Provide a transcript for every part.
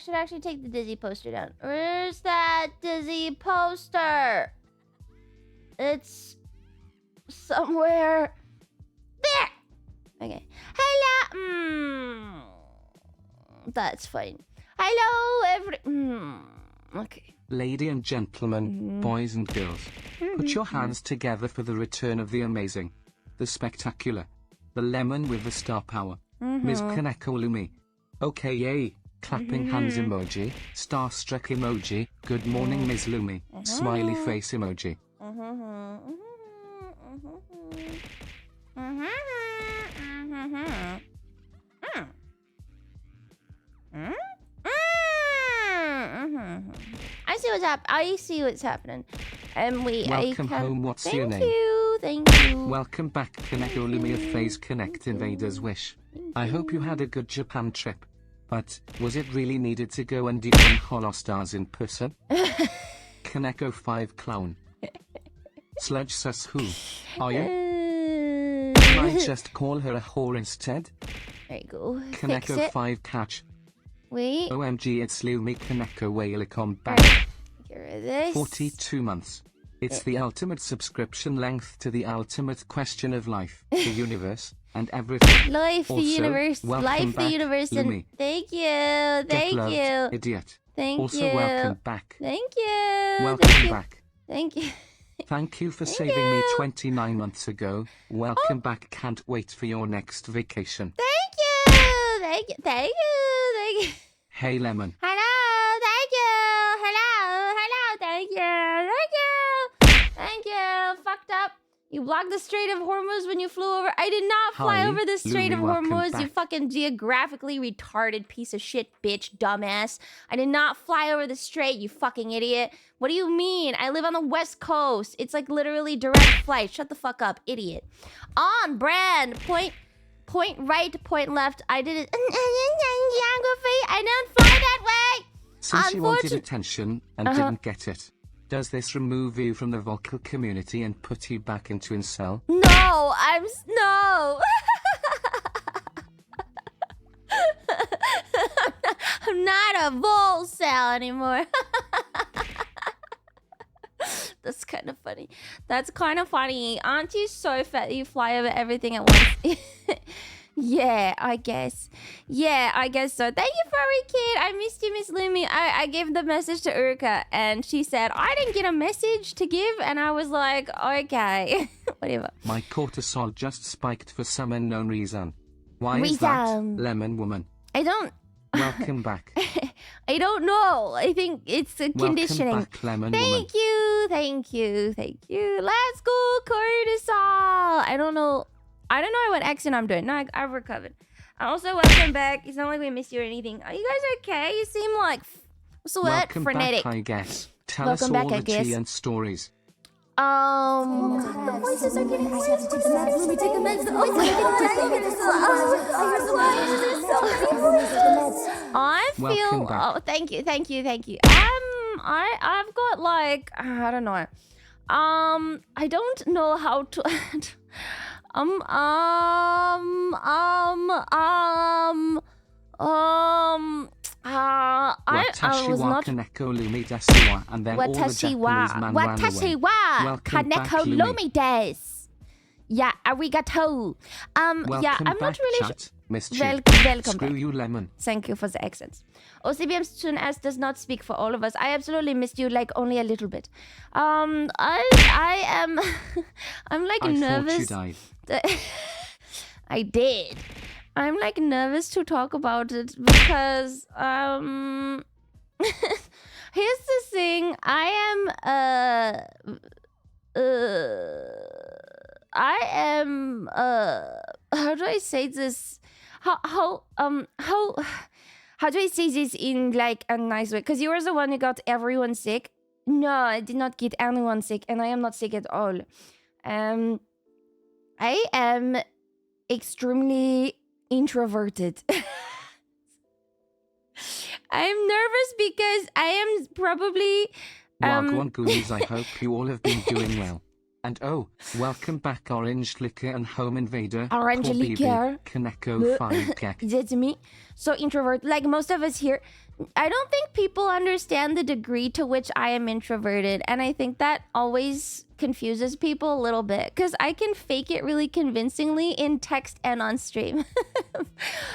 should actually take the Dizzy poster down. Where's that Dizzy poster? It's somewhere there. Okay. Hello. That's fine. Hello, okay. Lady and gentlemen, boys and girls, put your hands together for the return of the amazing, the spectacular, the lemon with the star power, Ms. Kaneko Lumi. Okay, yay. Clapping hands emoji, starstruck emoji, good morning Ms. Lumi, smiley face emoji. I see what's I see what's happening. Welcome home, what's your name? Thank you. Welcome back, Kaneko Lumi of Phase Connect Invaders Wish. I hope you had a good Japan trip. But, was it really needed to go and defend Holostars in person? Kaneko 5 Clown. Sludge sus who? Are you? Can I just call her a whore instead? There you go. Kaneko 5 Catch. Wait. OMG, it's Lumi Kaneko Wailicom back. Get rid of this. 42 months. It's the ultimate subscription length to the ultimate question of life, the universe, and everything. Life, the Also, universe, welcome back, and Lumi. thank you, Get thank loved, you, idiot. thank Also, you, welcome back. thank you, Welcome thank you, back. thank you. Thank you for Thank saving me you. 29 months ago. Welcome back. Can't wait for your next vacation. Thank you, thank you, thank you, thank you. Hey, Lemon. Hello, thank you, hello, thank you, thank you. Fucked up. You blocked the Strait of Hormuz when you flew over. I did not fly Hi, over the Strait Lumi, of welcome Hormuz, you back. fucking geographically retarded piece of shit, bitch, dumbass. I did not fly over the Strait, you fucking idiot. What do you mean? I live on the West Coast. It's like literally direct flight. Shut the fuck up, idiot. On brand. Point right, point left. I did it. Geography. I don't fly that way. Since you wanted attention and didn't get it, does this remove you from the vocal community and put you back into incel? No, no. I'm not a vol cell anymore. That's kind of funny. That's kind of funny. Aren't you so fat that you fly over everything at once? Yeah, I guess. Yeah, I guess so. Thank you, Furry Kid. I missed you, Miss Lumi. I gave the message to Urka, and she said, I didn't get a message to give, and I was like, okay, whatever. My cortisol just spiked for some unknown reason. Why is that, Lemon Woman? I don't... Welcome back. I don't know. I think it's a conditioning. Welcome back, Lemon Woman. Thank you, thank you, thank you. Let's go, cortisol. I don't know what accent I'm doing. No, I've recovered. Also, welcome back. It's not like we missed you or anything. Are you guys okay? You seem like, what's the word? Welcome Frenetic. back, I guess. Tell Welcome us back, all I the guess. tea and stories. The voices are getting weird. Take the meds. Let me take the meds. I feel. Oh, thank you. I've got like I don't know. I don't know how to. I was not. Kaneko Lumi Desiwa, and then all the Japanese man ran away. Watashi wa Welcome back, Kaneko Lumi. Lumi desu. Yeah, arigato. Yeah, I'm not really sure. Chat, Miss Chick. Welcome Screw back. you, Lemon. Thank you for the accents. OCBM Student S does not speak for all of us. I absolutely missed you, like, only a little bit. I am... I'm, like, nervous. I thought you died. I did. I'm, like, nervous to talk about it because, here's the thing. I am, how do I say this? How do I say this in like a nice way? Because you were the one who got everyone sick. No, I did not get anyone sick, and I am not sick at all. I am extremely introverted. I'm nervous because I am probably Wagwan Goonies, I hope you all have been doing well. And oh, welcome back Orange Liquor and Home Invader. Orange Poor BB, Liquor. Kaneko 5 That's me. So introvert, like most of us here. I don't think people understand the degree to which I am introverted. And I think that always confuses people a little bit. Because I can fake it really convincingly in text and on stream.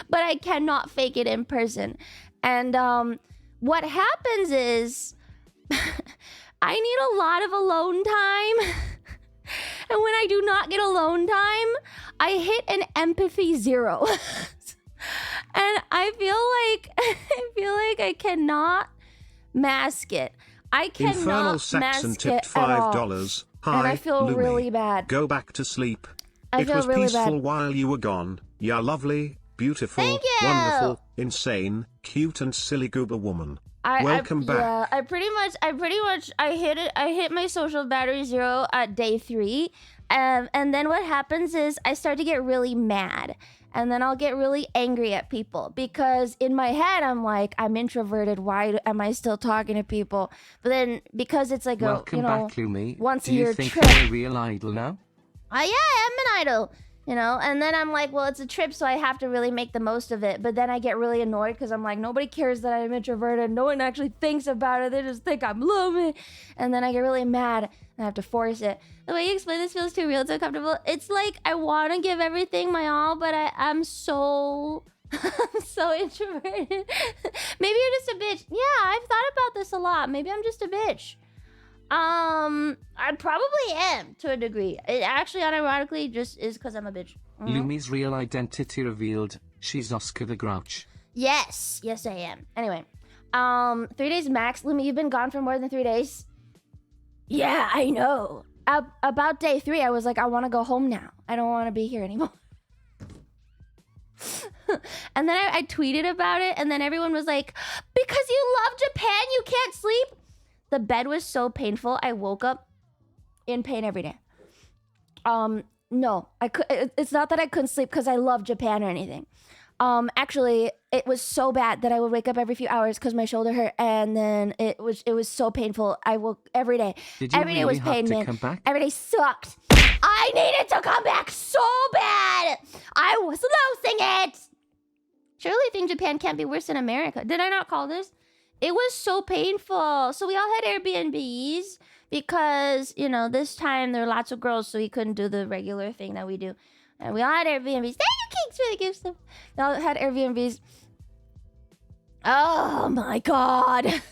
But I cannot fake it in person. And what happens is I need a lot of alone time. And when I do not get alone time, I hit an empathy 0. And I feel like I cannot mask it. I cannot Infernal Saxon mask tipped it at all. $5. Hi, And I feel Lumi. really bad. Go back to sleep. I It feel was really peaceful bad. while you were gone. You're lovely, beautiful, Thank you. wonderful, insane, cute and silly goober woman. Welcome back. Yeah, I pretty much I hit my social battery 0 at day 3. And then what happens is I start to get really mad. And then I'll get really angry at people because in my head I'm like, I'm introverted. Why am I still talking to people? But then because it's like Welcome back, Lumi. once Do a you year think trip. you're a real idol now? Yeah, I am an idol, and then I'm like, well, it's a trip, so I have to really make the most of it. But then I get really annoyed because I'm like, nobody cares that I'm introverted. No one actually thinks about it. They just think I'm lonely. And then I get really mad and I have to force it. The way you explain this feels too real, too comfortable. It's like I want to give everything my all, but I'm so... I'm so introverted. Maybe you're just a bitch. Yeah, I've thought about this a lot. Maybe I'm just a bitch. I probably am to a degree. It actually, unironically, just is because I'm a bitch. Lumi's real identity revealed. She's Oscar the Grouch. Yes, I am. Anyway, 3 days max. Lumi, you've been gone for more than 3 days. Yeah, I know. About day 3, I was like, I want to go home now. I don't want to be here anymore. And then I tweeted about it, and then everyone was like, because you love Japan, you can't sleep. The bed was so painful. I woke up in pain every day. No, it's not that I couldn't sleep because I love Japan or anything. Actually, it was so bad that I would wake up every few hours because my shoulder hurt, and then it was so painful. I woke every day. Did you Every day really was have pain, to man. come back? Every day sucked. I needed to come back so bad. I was losing it. Surely you think Japan can't be worse than America. Did I not call this? It was so painful. So we all had Airbnbs because, this time there were lots of girls, so we couldn't do the regular thing that we do. And we all had Airbnbs. Thank you, Kinks, for the gift stuff. We all had Airbnbs. Oh my God. It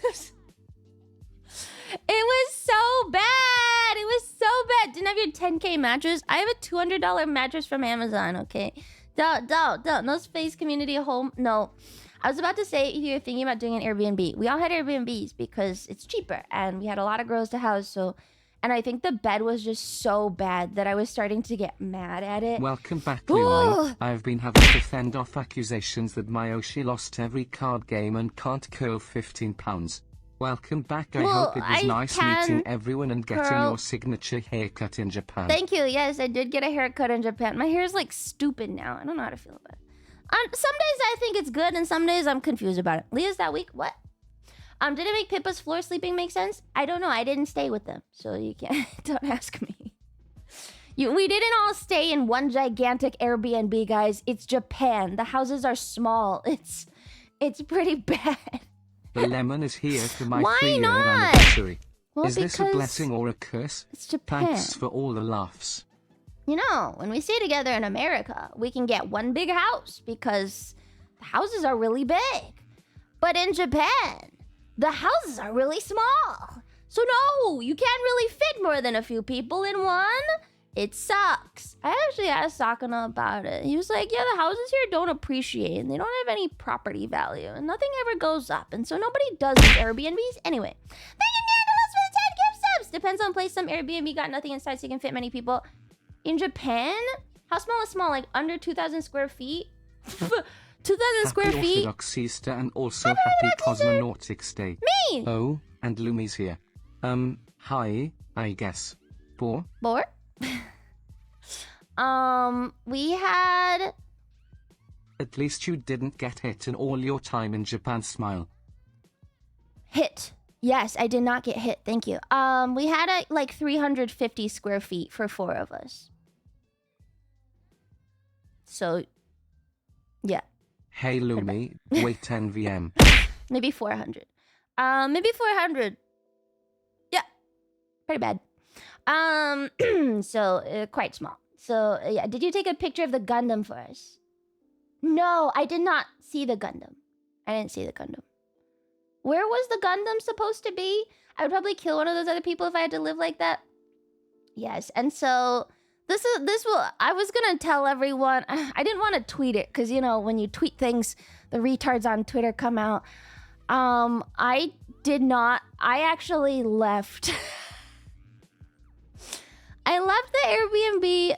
was so bad. It was so bad. Didn't have your 10K mattress. I have a $200 mattress from Amazon, okay? Don't. No space community home. No. I was about to say, if you're thinking about doing an Airbnb, we all had Airbnbs because it's cheaper and we had a lot of girls to house. And I think the bed was just so bad that I was starting to get mad at it. Welcome back, Lumi. I've been having to fend off accusations that Mayoshi lost every card game and can't curl £15. Welcome back. I hope it was nice meeting everyone and getting your signature haircut in Japan. Thank you. Yes, I did get a haircut in Japan. My hair is like stupid now. I don't know how to feel about it. Some days I think it's good and some days I'm confused about it. Leah's that week? What? Did it make Pippa's floor sleeping make sense? I don't know. I didn't stay with them. So you can't, don't ask me. We didn't all stay in one gigantic Airbnb, guys. It's Japan. The houses are small. It's pretty bad. The lemon is here for my Why 3-year not? anniversary. Well, Is this a because blessing or a curse? it's Japan. Thanks for all the laughs. When we stay together in America, we can get one big house because the houses are really big. But in Japan, the houses are really small. So no, you can't really fit more than a few people in one. It sucks. I actually asked Sakana about it. He was like, yeah, the houses here don't appreciate and they don't have any property value and nothing ever goes up. And so nobody does these Airbnbs. Anyway, thank you, Nandalos, for the 10 gift subs. Depends on place. Some Airbnb got nothing inside so you can fit many people. In Japan, how small is small? Like under 2,000 square feet? 2,000 square Happy feet? Orthodox Easter and also happy Cosmonautics Day. Me! Oh, and Lumi's here. Hi, I guess. Four? We had... At least you didn't get hit in all your time in Japan, smile. Hit. Yes, I did not get hit. Thank you. We had like 350 square feet for 4 of us. So, yeah. Hey Lumi, wait 10 VM. Maybe 400. Maybe 400. Yeah, pretty bad. So quite small. So yeah, did you take a picture of the Gundam for us? No, I did not see the Gundam. I didn't see the Gundam. Where was the Gundam supposed to be? I would probably kill one of those other people if I had to live like that. Yes, and so I was gonna tell everyone. I didn't want to tweet it because, you know, when you tweet things, the retards on Twitter come out. I did not. I actually left. I left the Airbnb,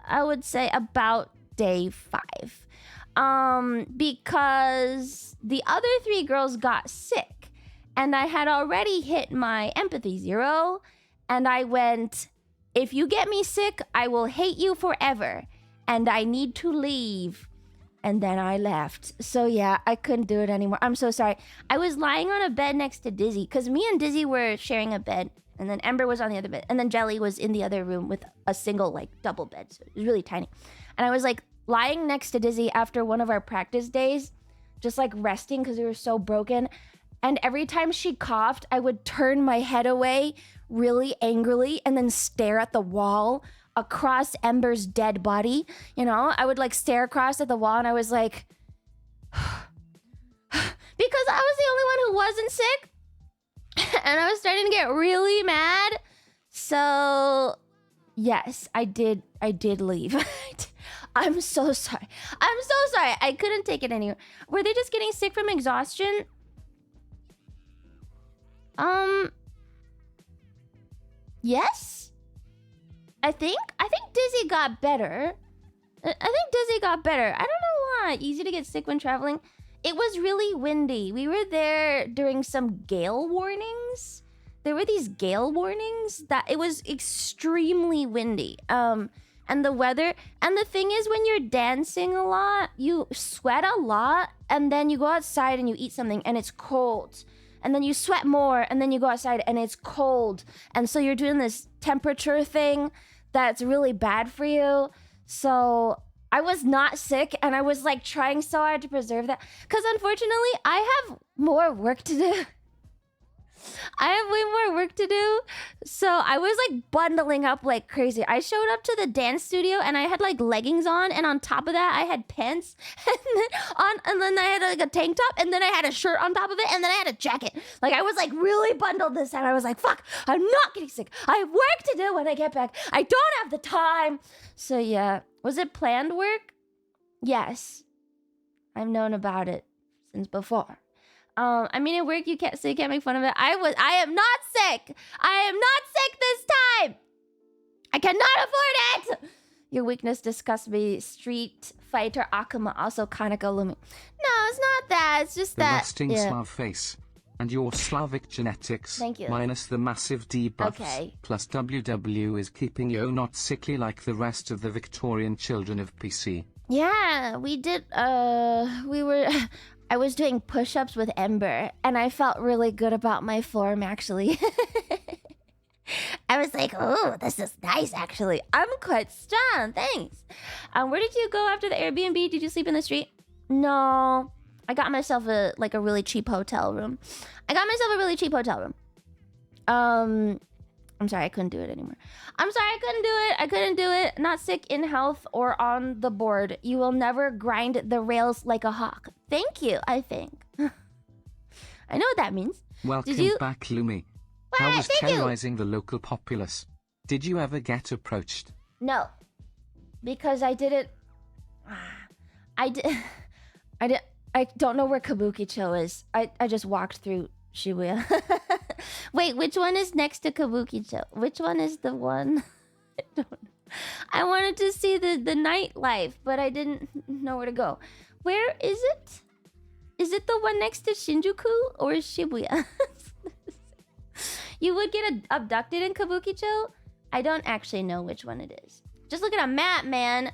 I would say, about day 5. Because the other 3 girls got sick. And I had already hit my empathy 0. And I went, if you get me sick, I will hate you forever. And I need to leave. And then I left. So yeah, I couldn't do it anymore. I'm so sorry. I was lying on a bed next to Dizzy. Because me and Dizzy were sharing a bed. And then Ember was on the other bed. And then Jelly was in the other room with a single, like, double bed. So it was really tiny. And I was, like, lying next to Dizzy after one of our practice days. Just, like, resting because we were so broken. And every time she coughed, I would turn my head away really angrily and then stare at the wall across Ember's dead body. You know, I would, like, stare across at the wall and I was like... because I was the only one who wasn't sick. And I was starting to get really mad. So, yes, I did leave. I'm so sorry. I couldn't take it anymore. Were they just getting sick from exhaustion? Yes? I think Dizzy got better. I don't know why. Easy to get sick when traveling. It was really windy. We were there during some gale warnings. There were these gale warnings that it was extremely windy. And the weather, and the thing is, when you're dancing a lot, you sweat a lot, and then you go outside and you eat something and it's cold. And then you sweat more, and then you go outside and it's cold. And so you're doing this temperature thing that's really bad for you. So I was not sick, and I was, like, trying so hard to preserve that. Because, unfortunately, I have more work to do. I have way more work to do. So I was, like, bundling up like crazy. I showed up to the dance studio, and I had, like, leggings on. And on top of that, I had pants. And then I had, like, a tank top. And then I had a shirt on top of it. And then I had a jacket. Like, I was, like, really bundled this time. I was like, fuck, I'm not getting sick. I have work to do when I get back. I don't have the time. So, yeah. Was it planned work? Yes. I've known about it since before. I mean, at work, you can't make fun of it. I am not sick. I am not sick this time. I cannot afford it. Your weakness disgusts me. Street Fighter Akuma, also Kaneko Lumi. No, it's not that. It's just The that. resting Slav face. And your Slavic genetics. Thank you. Minus the massive debuffs. Okay. Plus WW is keeping you not sickly like the rest of the Victorian children of PC. Yeah, we did. I was doing push-ups with Ember, and I felt really good about my form, actually. I was like, oh, this is nice, actually. I'm quite strong, thanks. Where did you go after the Airbnb? Did you sleep in the street? No, I got myself a really cheap hotel room. I'm sorry, I couldn't do it anymore. I couldn't do it. Not sick, in health, or on the board. You will never grind the rails like a hawk. Thank you, I think. I know what that means. Welcome back, Lumi. How was terrorizing the local populace? Did you ever get approached? No. Because I didn't... I don't know where Kabukicho is. I just walked through Shibuya. Wait, which one is next to Kabukicho? Which one is the one? I don't know. I wanted to see the nightlife, but I didn't know where to go. Where is it? Is it the one next to Shinjuku or Shibuya? You would get abducted in Kabukicho? I don't actually know which one it is. Just look at a map, man.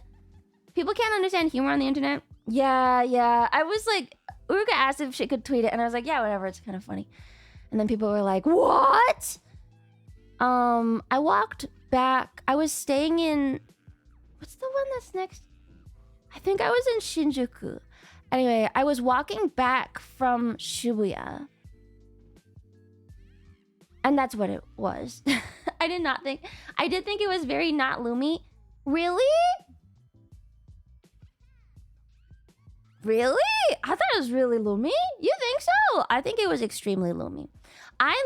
People can't understand humor on the internet. Yeah. I was like, Uruka asked if she could tweet it, and I was like, yeah, whatever, it's kind of funny. And then people were like, what? I walked back. I was staying in... What's the one that's next? I think I was in Shinjuku. Anyway, I was walking back from Shibuya. And that's what it was. I did think it was very not Lumi. Really? Really? I thought it was really Lumi. You think so? I think it was extremely Lumi. I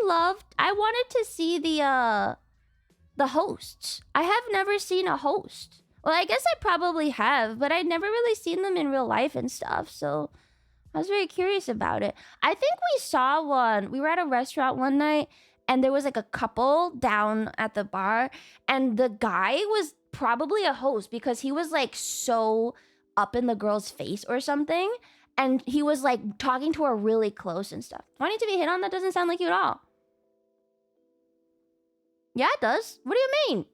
wanted to see the hosts. I have never seen a host. Well, I guess I probably have, but I'd never really seen them in real life and stuff, so I was very curious about it. I think we saw one. We were at a restaurant one night, and there was like a couple down at the bar, and the guy was probably a host because he was like so up in the girl's face or something, and he was like talking to her really close and stuff. Wanting to be hit on? That doesn't sound like you at all. Yeah, it does. What do you mean?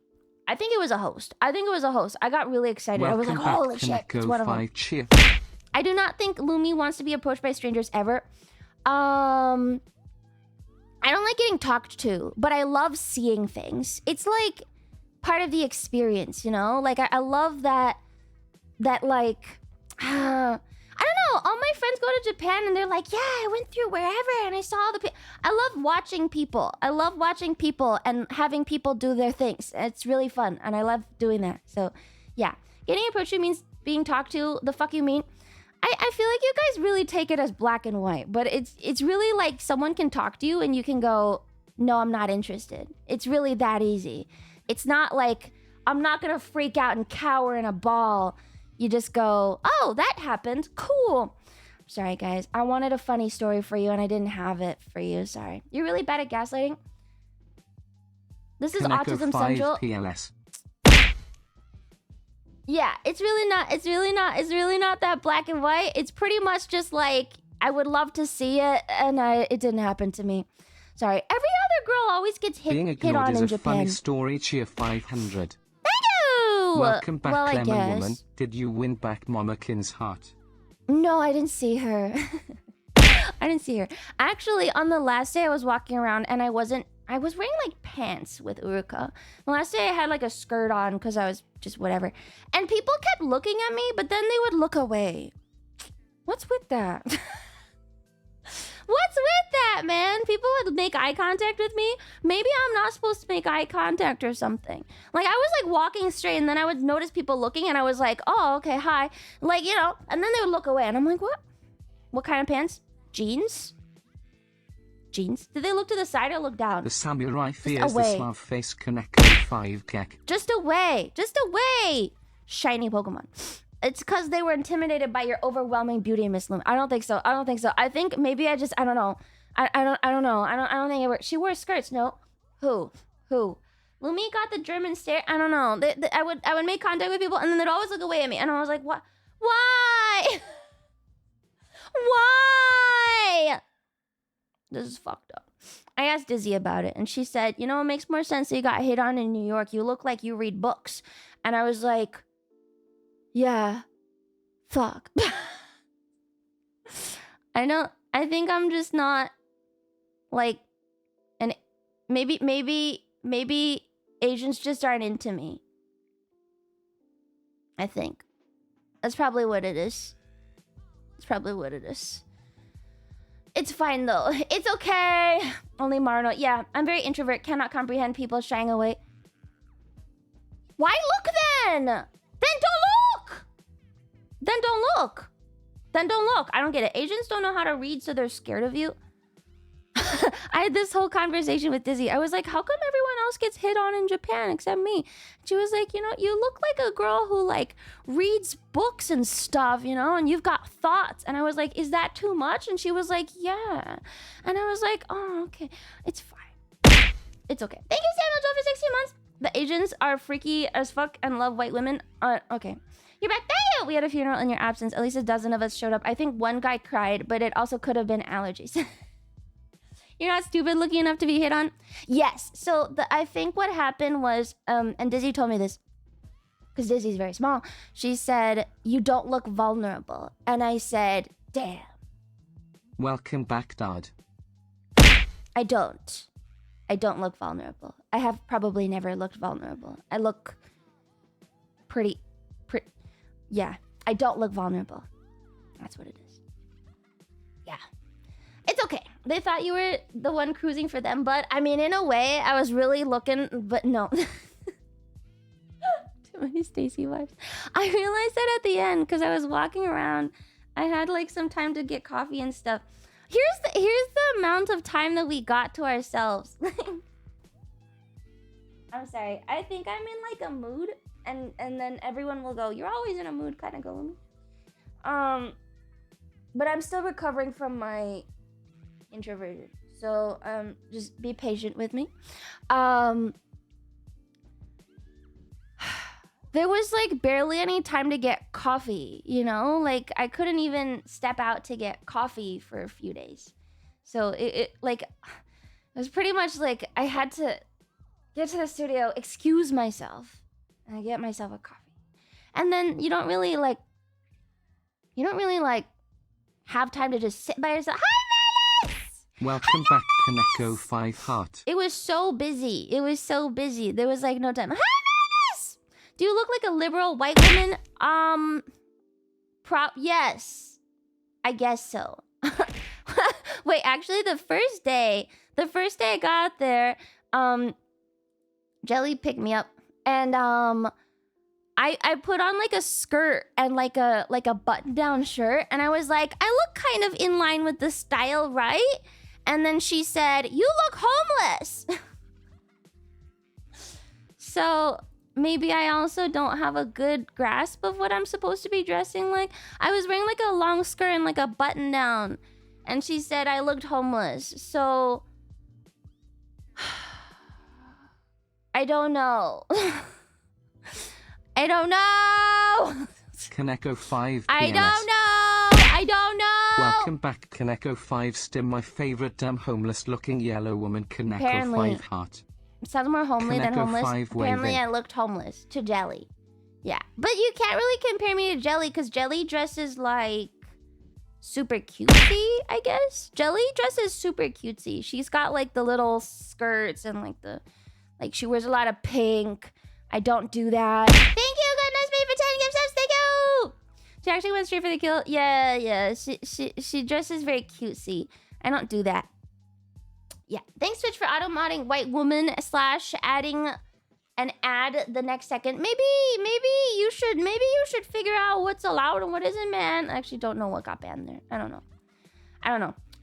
I think it was a host. I got really excited. I was like, holy shit, it's one of them. I do not think Lumi wants to be approached by strangers ever. I don't like getting talked to, but I love seeing things. It's like part of the experience, you know? Like, I love that like... I don't know. All my friends go to Japan and they're like, yeah, I went through wherever and I saw I love watching people. I love watching people and having people do their things. It's really fun and I love doing that. So, yeah. Getting approached means being talked to. The fuck you mean? I feel like you guys really take it as black and white, but it's really like someone can talk to you and you can go, no, I'm not interested. It's really that easy. It's not like I'm not gonna freak out and cower in a ball. You just go, oh, that happened. Cool. Sorry, guys. I wanted a funny story for you, and I didn't have it for you. Sorry. You're really bad at gaslighting. This is Autism Central. PLS. Yeah, it's really not that black and white. It's pretty much just like, I would love to see it, and it didn't happen to me. Sorry. Every other girl always gets hit on in Japan. Being ignored is a funny story. Cheer 500. Thank you! Welcome back, Lemon Woman. Did you win back Momokin's heart? No, I didn't see her. I didn't see her. Actually, on the last day I was walking around and I was wearing like pants with Uruka. The last day I had like a skirt on because I was just whatever. And people kept looking at me, but then they would look away. What's with that? What's with that, man? People would make eye contact with me. Maybe I'm not supposed to make eye contact or something. Like, I was like walking straight and then I would notice people looking and I was like, oh, okay, hi. Like, you know, and then they would look away and I'm like, what? What kind of pants? Jeans? Jeans? Did they look to the side or look down? The samurai fears the Slav face connected 5 kek. Just away. Just away. Shiny Pokemon. It's because they were intimidated by your overwhelming beauty, Miss Lumi. I don't think so. I think maybe I don't know. I don't think it worked. She wore skirts. No. Who? Lumi got the German stare. I don't know. I would make contact with people and then they'd always look away at me. And I was like, what? Why? Why? This is fucked up. I asked Dizzy about it and she said, you know, it makes more sense that you got hit on in New York. You look like you read books. And I was like, yeah, fuck. I think I'm just not like, and maybe Asians just aren't into me. I think that's probably what it is. It's fine though. It's okay. Only Marno. Yeah, I'm very introvert. Cannot comprehend people shying away. Why look then? Then don't look. I don't get it. Asians don't know how to read, so they're scared of you. I had this whole conversation with Dizzy. I was like, how come everyone else gets hit on in Japan except me? She was like, you know, you look like a girl who like reads books and stuff, you know, and you've got thoughts. And I was like, is that too much? And she was like, yeah. And I was like, oh, okay. It's fine. It's okay. Thank you, Samuel Joe, for 16 months. The Asians are freaky as fuck and love white women. Okay. You're back. Thank you. We had a funeral in your absence. At least a dozen of us showed up. I think one guy cried, but it also could have been allergies. You're not stupid looking enough to be hit on? Yes. So I think what happened was, and Dizzy told me this, because Dizzy's very small. She said, you don't look vulnerable. And I said, damn. Welcome back, Dad. I don't look vulnerable. I have probably never looked vulnerable. I look pretty, yeah. I don't look vulnerable. That's what it is. Yeah. It's okay. They thought you were the one cruising for them, but I mean, in a way, I was really looking, but no. Too many Stacy vibes. I realized that at the end because I was walking around. I had like some time to get coffee and stuff. Here's the amount of time that we got to ourselves. I'm sorry. I think I'm in like a mood, and then everyone will go, "You're always in a mood," kind of go with me. But I'm still recovering from my introversion, so just be patient with me. There was like barely any time to get coffee, you know? Like I couldn't even step out to get coffee for a few days. So it was pretty much like I had to get to the studio, excuse myself, and get myself a coffee. And then you don't really like have time to just sit by yourself. Hi, Menace! Welcome back, Kaneko 5 Heart. It was so busy. There was like no time. Hi, Menace! Do you look like a liberal white woman? Yes. I guess so. Wait, actually the first day I got there, Jelly picked me up, and I put on like a skirt and like a button-down shirt, and I was like, I look kind of in line with the style, right? And then she said, "You look homeless." So maybe I also don't have a good grasp of what I'm supposed to be dressing like. I was wearing like a long skirt and like a button down, and she said I looked homeless. So I don't know. I don't know. Kaneko 5 PMS. I don't know. Welcome back, Kaneko 5 Stim, my favorite homeless looking yellow woman. Kaneko Apparently. 5 Heart. Sounds more homely than Kaneko homeless. 5 Apparently waving. I looked homeless to Jelly. Yeah. But you can't really compare me to Jelly because Jelly dresses like super cutesy, I guess. Jelly dresses super cutesy. She's got like the little skirts and like she wears a lot of pink. I don't do that. Thank you, goodness me, for 10 gift subs. Thank you. She actually went straight for the kill. Yeah. She dresses very cutesy. I don't do that. Yeah. Thanks, Twitch, for auto-modding white woman / adding an ad the next second. Maybe you should figure out what's allowed and what isn't, man. I actually don't know what got banned there. I don't know.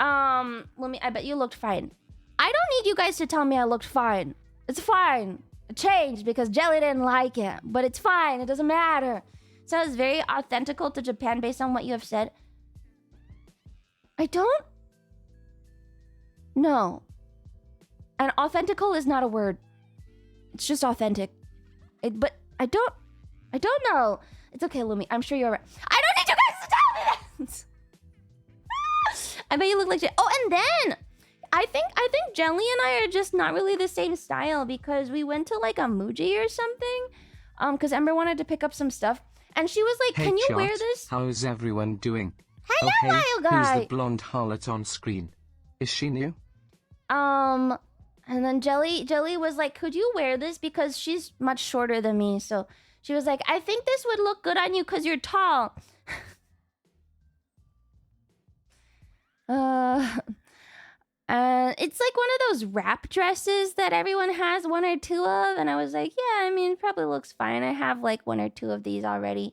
I bet you looked fine. I don't need you guys to tell me I looked fine. It's fine. It changed because Jelly didn't like it, but it's fine. It doesn't matter. So it's very authentical to Japan based on what you have said. I don't know. And authentical is not a word. It's just authentic. But I don't know. It's okay, Lumi. I'm sure you're right. I don't need you guys to tell me that. I bet you look like shit. Oh, and then I think Jelly and I are just not really the same style because we went to like a Muji or something. Because Ember wanted to pick up some stuff. And she was like, Hey, can you chat, wear this? How's everyone doing? Hello, oh, hey, Mario guy. Who's the blonde harlot on screen? Is she new? And then Jelly was like, could you wear this? Because she's much shorter than me. So she was like, I think this would look good on you because you're tall. It's like one of those wrap dresses that everyone has one or two of. And I was like, yeah, I mean, it probably looks fine. I have like one or two of these already.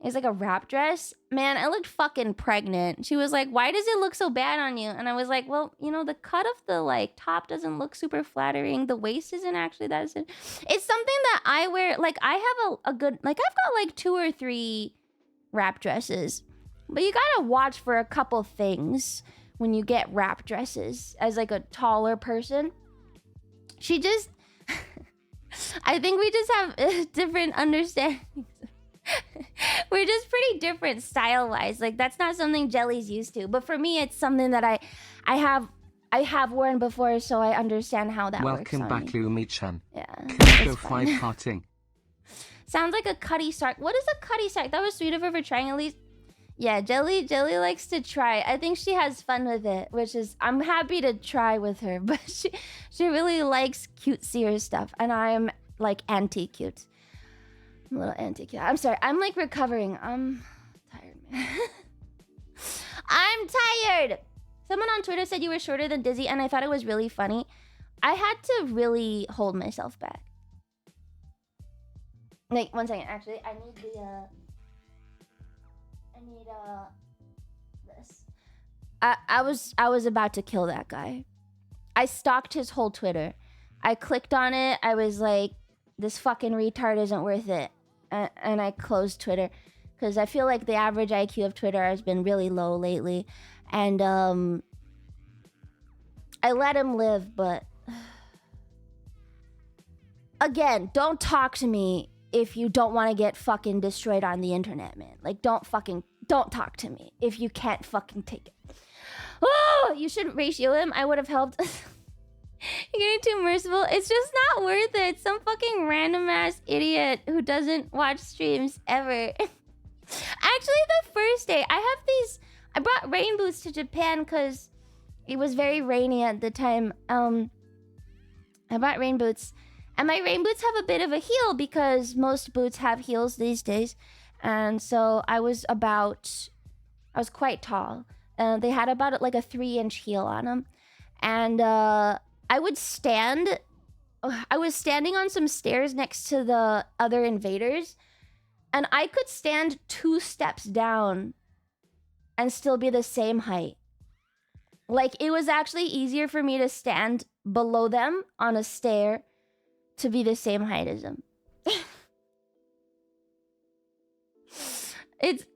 It's like a wrap dress. Man, I looked fucking pregnant. She was like, why does it look so bad on you? And I was like, well, you know, the cut of the like top doesn't look super flattering. The waist isn't actually that. It's something that I wear. Like I have a good, like I've got like 2 or 3 wrap dresses. But you gotta watch for a couple things when you get wrap dresses as like a taller person. She just, I think we just have different understandings. We're just pretty different style-wise. Like that's not something Jelly's used to. But for me, it's something that I have worn before, so I understand how that works. Welcome back, me. Lumi-chan. Yeah. Kaneko 5 hearting. Sounds like a Cuddy Sark. What is a Cuddy Sark? That was sweet of her for trying at least. Yeah, Jelly likes to try. I think she has fun with it, which is I'm happy to try with her, but she really likes cutesier stuff, and I'm like anti-cute. I'm a little anti-cute. I'm sorry. I'm like recovering. I'm tired, man. I'm tired. Someone on Twitter said you were shorter than Dizzy, and I thought it was really funny. I had to really hold myself back. Like, one second. Actually, I need this. I was about to kill that guy. I stalked his whole Twitter. I clicked on it. I was like, this fucking retard isn't worth it. And I closed Twitter. Because I feel like the average IQ of Twitter has been really low lately. And I let him live, but... Again, don't talk to me if you don't want to get fucking destroyed on the internet, man. Like, don't talk to me if you can't fucking take it. Oh, you should ratio him. I would have helped. You're getting too merciful. It's just not worth it. Some fucking random ass idiot who doesn't watch streams ever. Actually, the first day, I brought rain boots to Japan because it was very rainy at the time. I bought rain boots. And my rain boots have a bit of a heel because most boots have heels these days. And so I was quite tall. They had about like a 3-inch heel on them. And I was standing on some stairs next to the other invaders. And I could stand 2 steps down and still be the same height. Like, it was actually easier for me to stand below them on a stair to be the same height as them. It's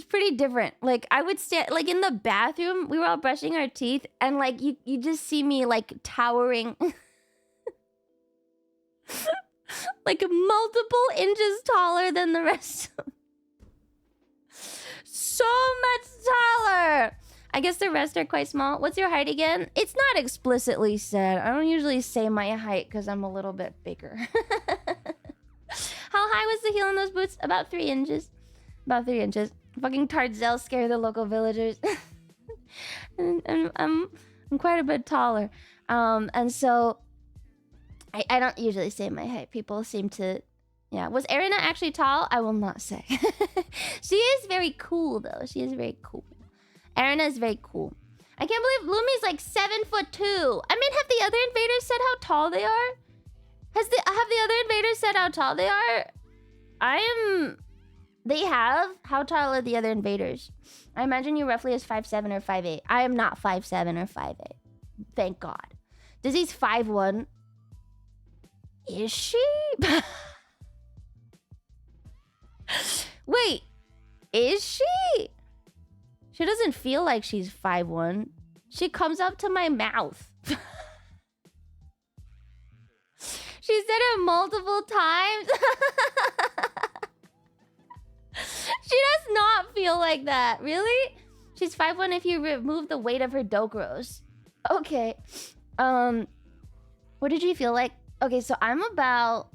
pretty different. Like, I would stand, like, in the bathroom, we were all brushing our teeth, and like you just see me like towering like multiple inches taller than the rest of them. So much taller. I guess the rest are quite small. What's your height again? It's not explicitly said. I don't usually say my height because I'm a little bit bigger. How high was the heel in those boots? About 3 inches. About 3 inches. Fucking Tarzell scare the local villagers. and I'm quite a bit taller. And so I don't usually say my height. People seem to... Yeah. Was Erina actually tall? I will not say. She is very cool, though. She is very cool. Erina is very cool. I can't believe Lumi's like 7'2". I mean, have the other invaders said how tall they are? Have the other invaders said how tall they are? They have? How tall are the other invaders? I imagine you roughly as 5'7" or 5'8". I am not 5'7" or 5'8". Thank God. Dizzy's 5'1". Is she? Wait. Is she? She doesn't feel like she's 5'1". She comes up to my mouth. She said it multiple times. She does not feel like that. Really? She's 5'1" if you remove the weight of her Dokros. Okay. What did you feel like? Okay, so I'm about...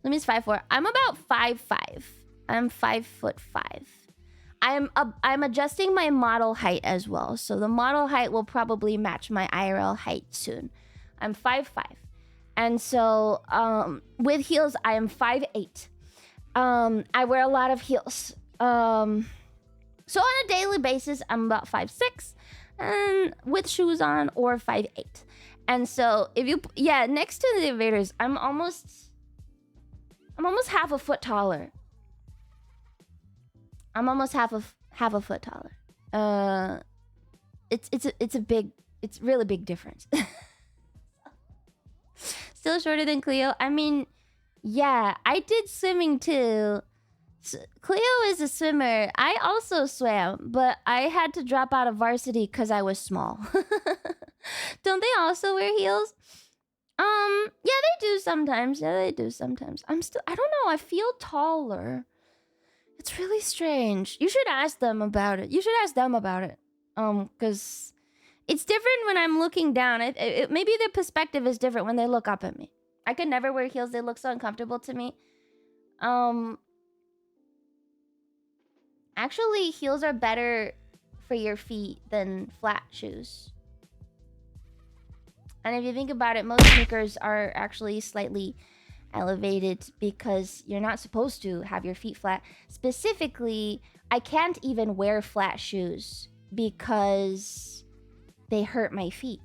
Lumi's 5'4". I'm about 5'5". I'm 5'5". I'm adjusting my model height as well. So the model height will probably match my IRL height soon. I'm 5'5". And so with heels, I am 5'8". I wear a lot of heels. So on a daily basis, I'm about 5'6", and with shoes on, or 5'8". And so if you next to the invaders, I'm almost half a foot taller. I'm almost half a foot taller. It's really big difference. Still shorter than Cleo. I mean, yeah, I did swimming too. Cleo is a swimmer. I also swam, but I had to drop out of varsity because I was small. Don't they also wear heels? Yeah, they do sometimes. I don't know. I feel taller. It's really strange. You should ask them about it. Because it's different when I'm looking down. Maybe their perspective is different when they look up at me. I could never wear heels. They look so uncomfortable to me. Actually, heels are better for your feet than flat shoes. And if you think about it, most sneakers are actually slightly elevated because you're not supposed to have your feet flat. Specifically, I can't even wear flat shoes because they hurt my feet.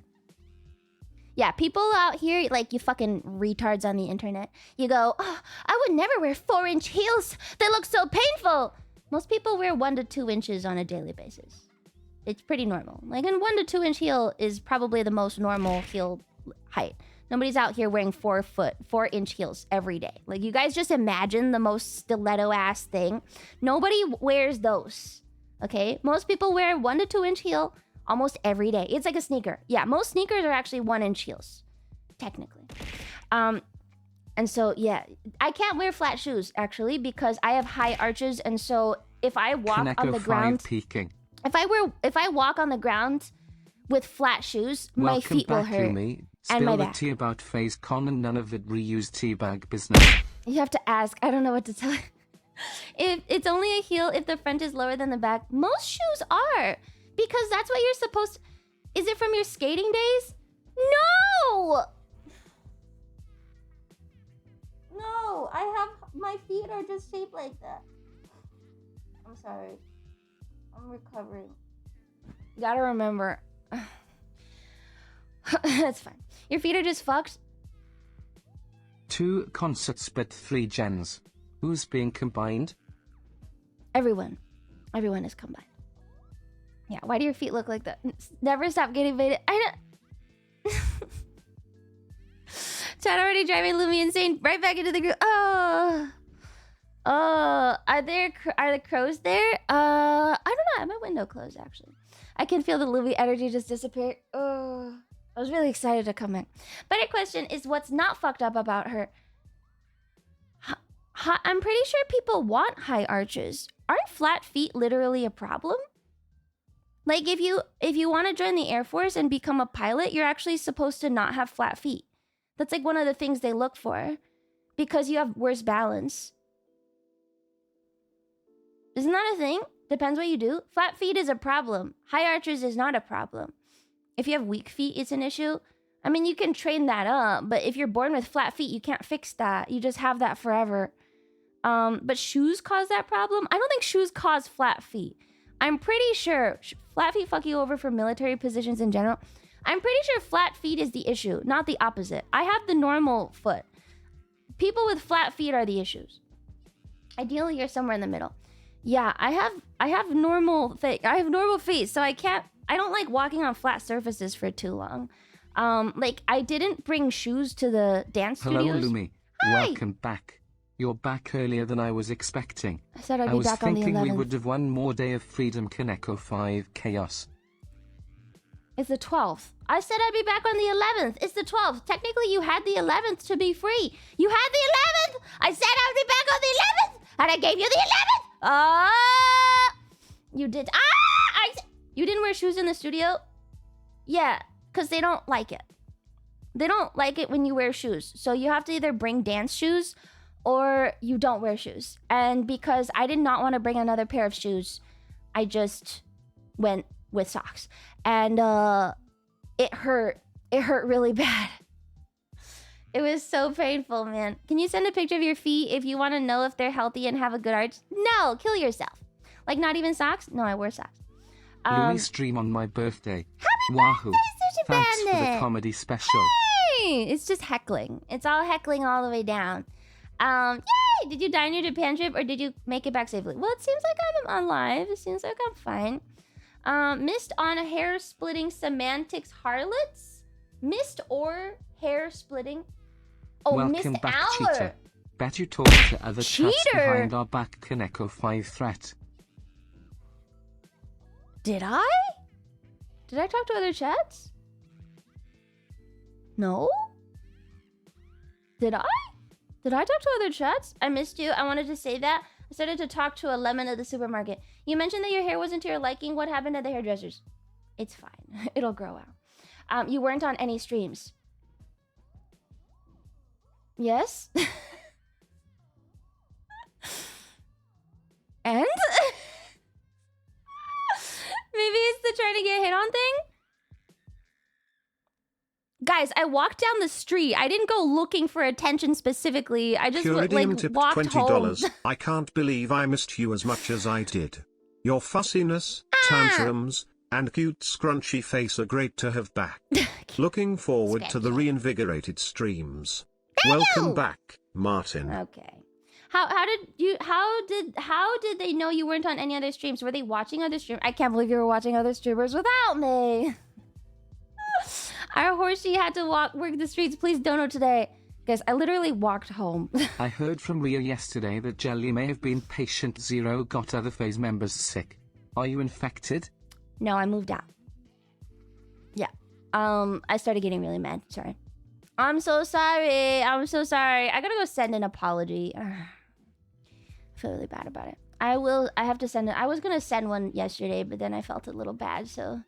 Yeah, people out here, like you fucking retards on the internet, you go, oh, I would never wear 4-inch heels. They look so painful. Most people wear 1 to 2 inches on a daily basis. It's pretty normal. Like, a 1 to 2 inch heel is probably the most normal heel height. Nobody's out here wearing 4-inch heels every day. Like, you guys just imagine the most stiletto ass thing. Nobody wears those. Okay? Most people wear 1 to 2 inch heel almost every day. It's like a sneaker. Yeah, most sneakers are actually 1-inch heels, technically. And so, yeah, I can't wear flat shoes, actually, because I have high arches. And so if I walk on the ground... Peaking. If I walk on the ground with flat shoes, my feet will hurt. Yumi. And my Spill the back. tea about FaceCon and none of it reused teabag business. You have to ask. I don't know what to tell you. If it's only a heel if the front is lower than the back. Most shoes are. Because that's what you're supposed to... Is it from your skating days? No! No, I have... My feet are just shaped like that. I'm sorry. I'm recovering. You gotta remember. That's fine. Your feet are just fucked. 2 concerts but 3 gens. Who's being combined? Everyone. Everyone is combined. Yeah, why do your feet look like that? Never stop getting baited. I don't... Chat already driving Lumi insane. Right back into the group. Oh. Oh. Are the crows there? I don't know. I have my window closed, actually. I can feel the Lumi energy just disappear. Oh. I was really excited to come in. Better question is what's not fucked up about her. I'm pretty sure people want high arches. Aren't flat feet literally a problem? Like, if you want to join the Air Force and become a pilot, you're actually supposed to not have flat feet. That's like one of the things they look for. Because you have worse balance. Isn't that a thing? Depends what you do. Flat feet is a problem. High arches is not a problem. If you have weak feet, it's an issue. I mean, you can train that up, but if you're born with flat feet, you can't fix that. You just have that forever. But shoes cause that problem? I don't think shoes cause flat feet. I'm pretty sure flat feet fuck you over for military positions in general. I'm pretty sure flat feet is the issue, not the opposite. I have the normal foot. People with flat feet are the issues. Ideally, you're somewhere in the middle. Yeah, I have normal feet, so I don't like walking on flat surfaces for too long. Like, I didn't bring shoes to the dance studios. Hello, Lumi. Hi. Welcome back. You're back earlier than I was expecting. I said I'd be back on the 11th. I was thinking we would have one more day of Freedom Kaneko 5 Chaos. It's the 12th. I said I'd be back on the 11th. It's the 12th. Technically, you had the 11th to be free. You had the 11th! I said I'd be back on the 11th! And I gave you the 11th! You did... You didn't wear shoes in the studio? Yeah, because they don't like it. They don't like it when you wear shoes. So you have to either bring dance shoes or you don't wear shoes. And because I did not want to bring another pair of shoes, I just went with socks. And it hurt. It hurt really bad. It was so painful, man. Can you send a picture of your feet if you want to know if they're healthy and have a good arch? No, kill yourself. Like, not even socks? No, I wear socks. Lumi stream on my birthday. Happy Wahoo. birthday, Sushi Thanks for Bandit. the comedy special. Hey, it's just heckling. It's all heckling all the way down. Yay! Did you die on your Japan trip or did you make it back safely? Well, it seems like I'm on live. It seems like I'm fine. Missed on hair splitting semantics harlots? Missed or hair splitting? Oh, Welcome missed back, hour. Cheater. Bet you talked to other chats Cheater. behind our back Kaneko 5 threat. Did I? Did I talk to other chats? No? Did I? Did I talk to other chats? I missed you. I wanted to say that. I started to talk to a lemon at the supermarket. You mentioned that your hair wasn't to your liking. What happened to the hairdressers? It's fine. It'll grow out. You weren't on any streams. Yes? And? guys, I walked down the street. I didn't go looking for attention specifically. I just Puridium like tipped walked $20. home. I can't believe I missed you as much as I did. Your fussiness, tantrums, and cute scrunchy face are great to have back. Looking forward to the reinvigorated streams. Welcome back, Martin. Okay. How did they know you weren't on any other streams? Were they watching other streams? I can't believe you were watching other streamers without me. Our horsey had to work the streets. Please dono today. Guys, I literally walked home. I heard from Ria yesterday that Jelly may have been patient zero got other phase members sick. Are you infected? No, I moved out. Yeah. I started getting really mad. Sorry. I'm so sorry. I'm so sorry. I gotta go send an apology. I feel really bad about it. I have to send it. I was gonna send one yesterday, but then I felt a little bad, so...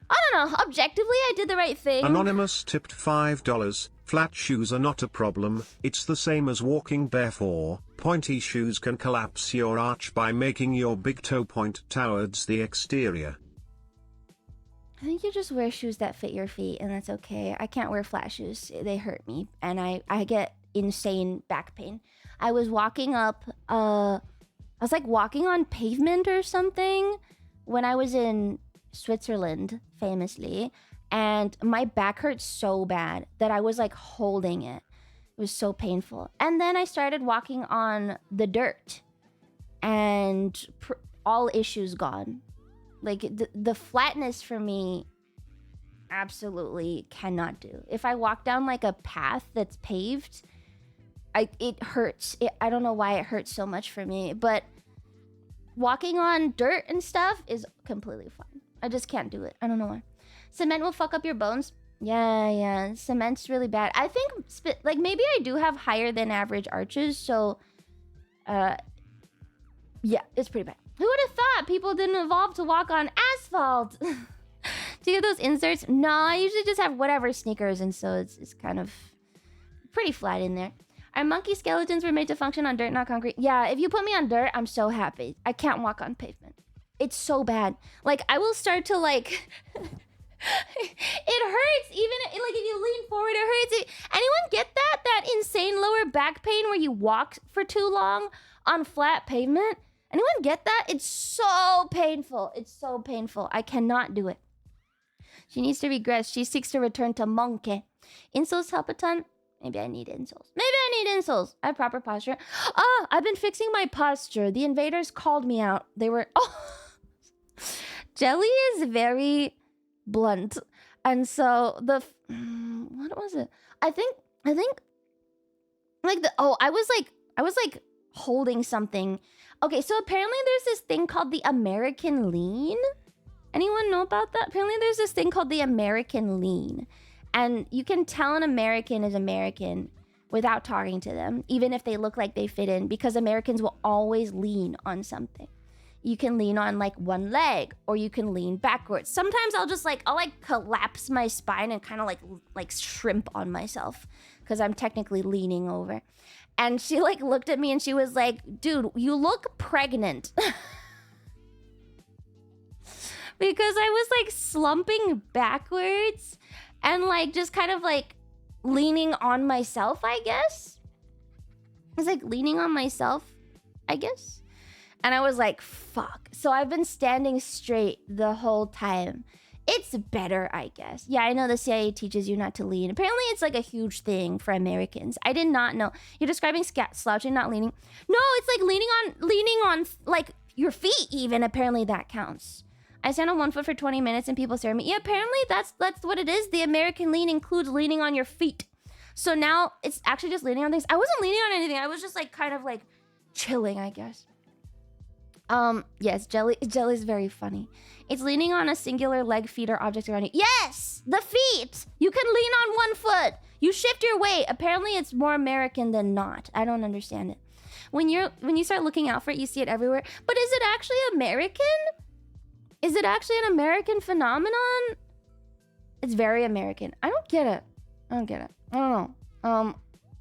I don't know. Objectively, I did the right thing. Anonymous tipped $5. Flat shoes are not a problem. It's the same as walking barefoot. Pointy shoes can collapse your arch by making your big toe point towards the exterior. I think you just wear shoes that fit your feet, and that's okay. I can't wear flat shoes. They hurt me, and I get insane back pain. I was walking up... I was like walking on pavement or something when I was in Switzerland, famously, and my back hurt so bad that I was like holding it. It was so painful. And then I started walking on the dirt, and all issues gone. Like the flatness for me, absolutely cannot do. If I walk down like a path that's paved, it hurts. I don't know why it hurts so much for me, but walking on dirt and stuff is completely fine. I just can't do it. I don't know why. Cement will fuck up your bones. Yeah. Cement's really bad. I think, like, maybe I do have higher than average arches, so... yeah, it's pretty bad. Who would have thought people didn't evolve to walk on asphalt? Do you get those inserts? No, I usually just have whatever sneakers, and so it's kind of pretty flat in there. Our monkey skeletons were made to function on dirt, not concrete. Yeah, if you put me on dirt, I'm so happy. I can't walk on pavement. It's so bad. Like, I will start to, like... it hurts. Even, like, if you lean forward, it hurts. Anyone get that? That insane lower back pain where you walk for too long on flat pavement? Anyone get that? It's so painful. It's so painful. I cannot do it. She needs to regress. She seeks to return to monkey. Insoles help a ton. Maybe I need insoles. Maybe I need insoles. I have proper posture. Oh, I've been fixing my posture. The invaders called me out. They were... Oh... Jelly is very blunt. And so what was it? I think like I was like holding something. Okay, so apparently there's this thing called the American lean. Anyone know about that? Apparently there's this thing called the American lean. And you can tell an American is American without talking to them, even if they look like they fit in, because Americans will always lean on something. You can lean on like one leg, or you can lean backwards. Sometimes I'll collapse my spine and kind of like shrimp on myself because I'm technically leaning over. And she like looked at me and she was like, dude, you look pregnant. Because I was like slumping backwards and like just kind of like leaning on myself, I guess. I was like leaning on myself, I guess. And I was like, fuck. So I've been standing straight the whole time. It's better, I guess. Yeah, I know the CIA teaches you not to lean. Apparently, it's like a huge thing for Americans. I did not know. You're describing slouching, not leaning. No, it's like leaning on like your feet even. Apparently, that counts. I stand on one foot for 20 minutes and people stare at me. Yeah, apparently that's what it is. The American lean includes leaning on your feet. So now it's actually just leaning on things. I wasn't leaning on anything. I was just like kind of like chilling, I guess. Yes, Jelly's very funny. It's leaning on a singular leg, feet, or object around you. Yes! The feet! You can lean on one foot. You shift your weight. Apparently it's more American than not. I don't understand it. When you start looking out for it, you see it everywhere. But is it actually American? Is it actually an American phenomenon? It's very American. I don't get it. I don't know.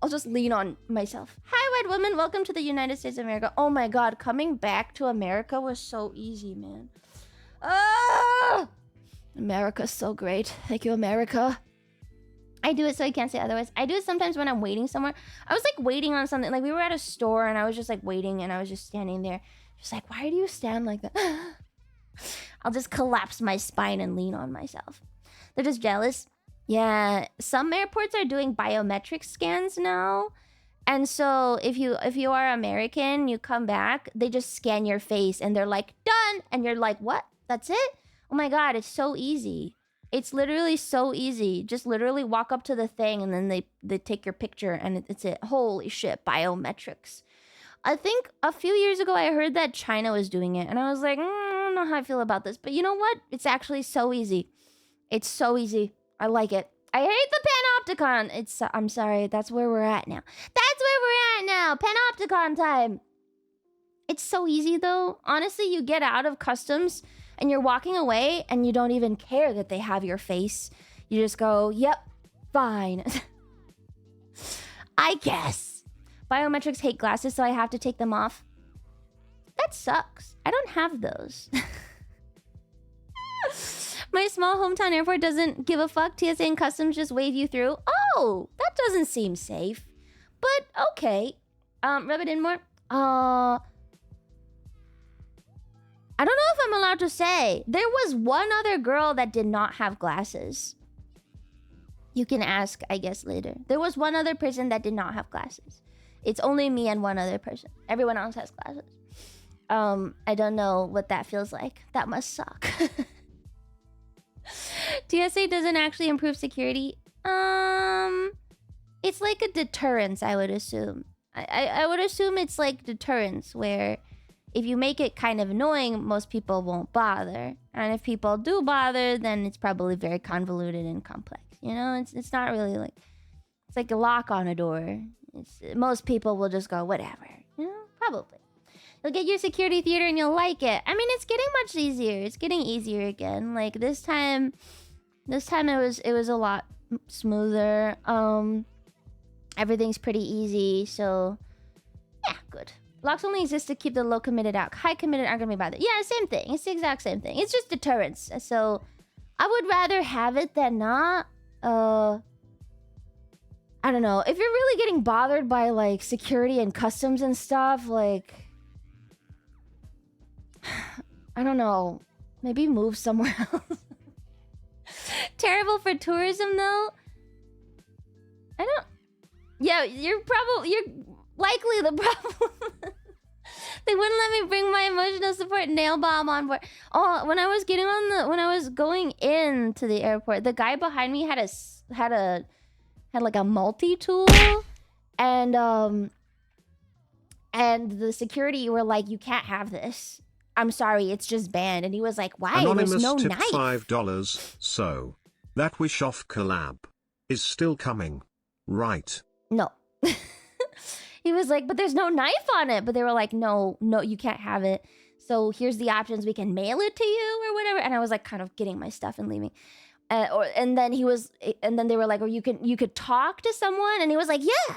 I'll just lean on myself. Hi, white woman. Welcome to the United States of America. Oh my God, coming back to America was so easy, man. Ah! America's so great. Thank you, America. I do it so I can't say otherwise. I do it sometimes when I'm waiting somewhere. I was like waiting on something. Like we were at a store and I was just like waiting and I was just standing there. Just like, why do you stand like that? I'll just collapse my spine and lean on myself. They're just jealous. Yeah, some airports are doing biometric scans now. And so if you are American, you come back, they just scan your face and they're like, done. And you're like, what? That's it? Oh my God, it's so easy. It's literally so easy. Just literally walk up to the thing and then they take your picture and it's it. Holy shit, biometrics. I think a few years ago I heard that China was doing it and I was like, I don't know how I feel about this. But you know what? It's actually so easy. It's so easy. I like it. I hate the Panopticon. I'm sorry. That's where we're at now. That's where we're at now. Panopticon time. It's so easy though. Honestly, you get out of customs and you're walking away and you don't even care that they have your face. You just go, yep, fine. I guess. Biometrics hate glasses, so I have to take them off. That sucks. I don't have those. My small hometown airport doesn't give a fuck. TSA and customs just wave you through. Oh, that doesn't seem safe. But okay. Rub it in more. I don't know if I'm allowed to say. There was one other girl that did not have glasses. You can ask, I guess, later. There was one other person that did not have glasses. It's only me and one other person. Everyone else has glasses. I don't know what that feels like. That must suck. TSA doesn't actually improve security. It's like a deterrence, I would assume. I would assume it's like deterrence, where if you make it kind of annoying, most people won't bother. And if people do bother, then it's probably very convoluted and complex. You know, it's not really like... It's like a lock on a door. Most people will just go, whatever. You know, probably. You'll get your security theater and you'll like it. I mean, it's getting much easier. It's getting easier again. Like this time it was a lot smoother. Everything's pretty easy, so yeah, good. Locks only exist to keep the low committed out. High committed aren't gonna be bothered. Yeah, same thing. It's the exact same thing. It's just deterrence. So I would rather have it than not. I don't know. If you're really getting bothered by like security and customs and stuff, like I don't know. Maybe move somewhere else. Terrible for tourism though. I don't... Yeah, you're likely the problem. They wouldn't let me bring my emotional support nail bomb on board. Oh, when I was going into the airport, the guy behind me had like a multi-tool, and the security were like, you can't have this. I'm sorry, it's just banned. And he was like, why? Anonymous There's no tipped knife. $5. So that Wish Off collab is still coming, right? No. He was like, but there's no knife on it. But they were like, no, you can't have it. So here's the options. We can mail it to you or whatever. And I was like, kind of getting my stuff and leaving. And then they were like, or you could talk to someone. And he was like, yeah,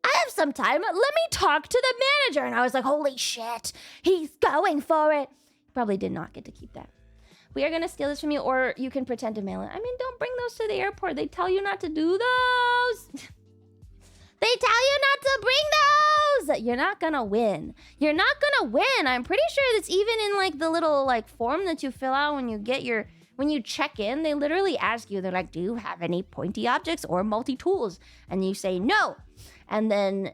I have some time. Let me talk to the manager. And I was like, holy shit, he's going for it. Probably did not get to keep that. We are going to steal this from you, or you can pretend to mail it. I mean, don't bring those to the airport. They tell you not to do those. They tell you not to bring those. You're not going to win. You're not going to win. I'm pretty sure that's even in like the little like form that you fill out when you check in. They literally ask you, they're like, do you have any pointy objects or multi-tools? And you say no. And then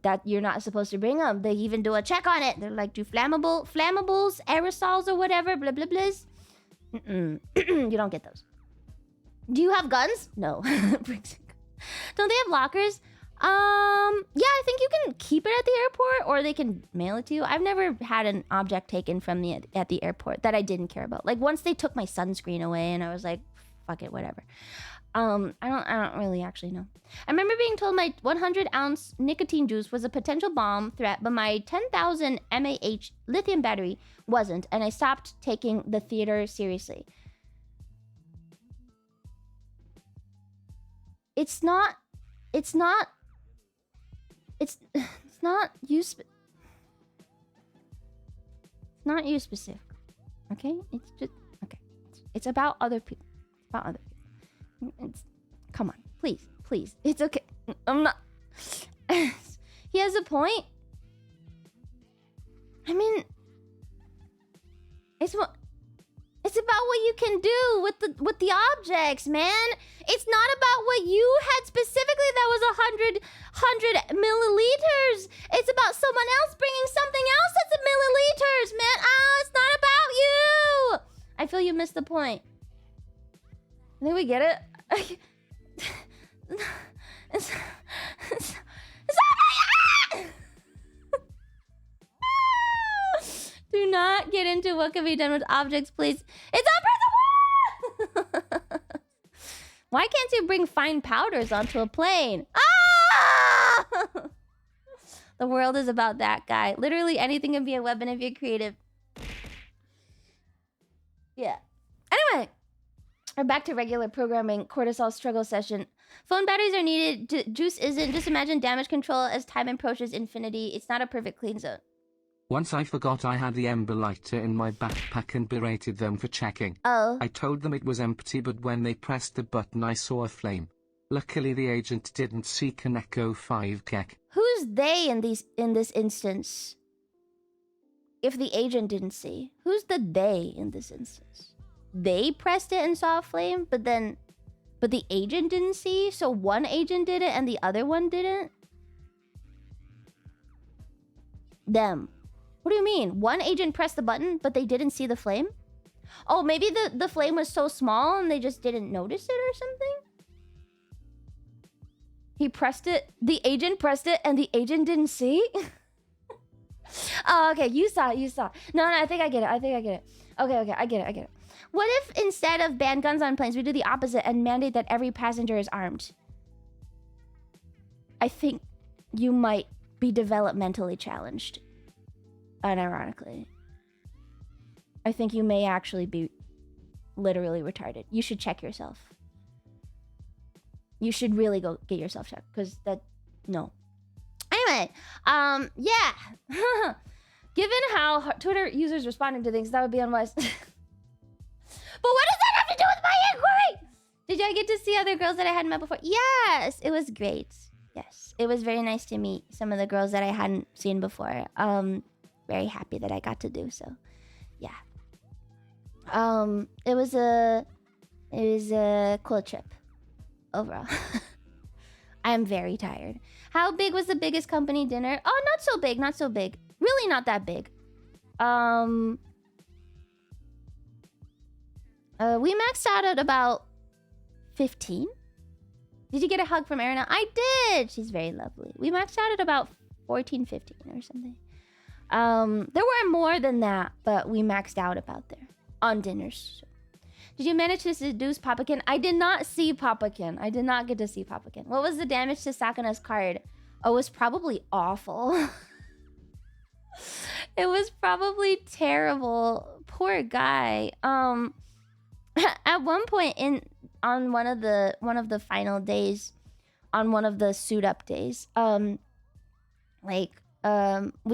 that you're not supposed to bring them. They even do a check on it. They're like, do flammables, aerosols or whatever, blah, blah, blahs. You don't get those. Do you have guns? No. Don't they have lockers? Yeah, I think you can keep it at the airport or they can mail it to you. I've never had an object taken from me at the airport that I didn't care about. Like once they took my sunscreen away and I was like, fuck it, whatever. I don't really actually know. I remember being told my 100-ounce nicotine juice was a potential bomb threat, but my 10,000 mAh lithium battery wasn't, and I stopped taking the theater seriously. It's not you specific. Okay? It's just okay. It's about other people. It's about other people. It's Come on, please, please. It's okay. I'm not. He has a point. I mean, it's about what you can do with the objects, man. It's not about what you had specifically that was 100 milliliters. It's about someone else bringing something else that's a milliliters, man. Oh, it's not about you. I feel you missed the point. I think we get it. It's not about you. Do not get into what can be done with objects, please. It's unprincipled! Why can't you bring fine powders onto a plane? Ah! The world is about that guy. Literally anything can be a weapon if you're creative. Yeah. Anyway, we're back to regular programming. Cortisol struggle session. Phone batteries are needed. Juice isn't. Just imagine damage control as time approaches infinity. It's not a perfect clean zone. Once I forgot I had the ember lighter in my backpack and berated them for checking. Oh. I told them it was empty, but when they pressed the button I saw a flame. Luckily the agent didn't see Kaneko 5 Kek. Who's they in this instance? If the agent didn't see. Who's the they in this instance? They pressed it and saw a flame, but the agent didn't see? So one agent did it and the other one didn't? Them. What do you mean? One agent pressed the button, but they didn't see the flame? Oh, maybe the flame was so small and they just didn't notice it or something? He pressed it, the agent pressed it, and the agent didn't see? Oh, okay, you saw it. No, I think I get it. Okay, I get it. What if instead of ban guns on planes, we do the opposite and mandate that every passenger is armed? I think you might be developmentally challenged. Unironically. I think you may actually be literally retarded. You should check yourself. You should really go get yourself checked, because no. Anyway, yeah. Given how Twitter users responding to things, that would be unwise. But what does that have to do with my inquiry? Did I get to see other girls that I hadn't met before? Yes, it was great. Yes, it was very nice to meet some of the girls that I hadn't seen before. Very happy that I got to do so. Yeah. It was a cool trip overall. I'm very tired. How big was the biggest company dinner? Oh, not so big. Really not that big. We maxed out at about 15. Did you get a hug from Erina? I did. She's very lovely. We maxed out at about 14, 15 or something. There were more than that, but we maxed out about there on dinners. So. Did you manage to seduce Papakin? I did not see Papakin. I did not get to see Papakin. What was the damage to Sakana's card? Oh, it was probably awful. It was probably terrible. Poor guy. At one point on one of the final days, on one of the suit up days, we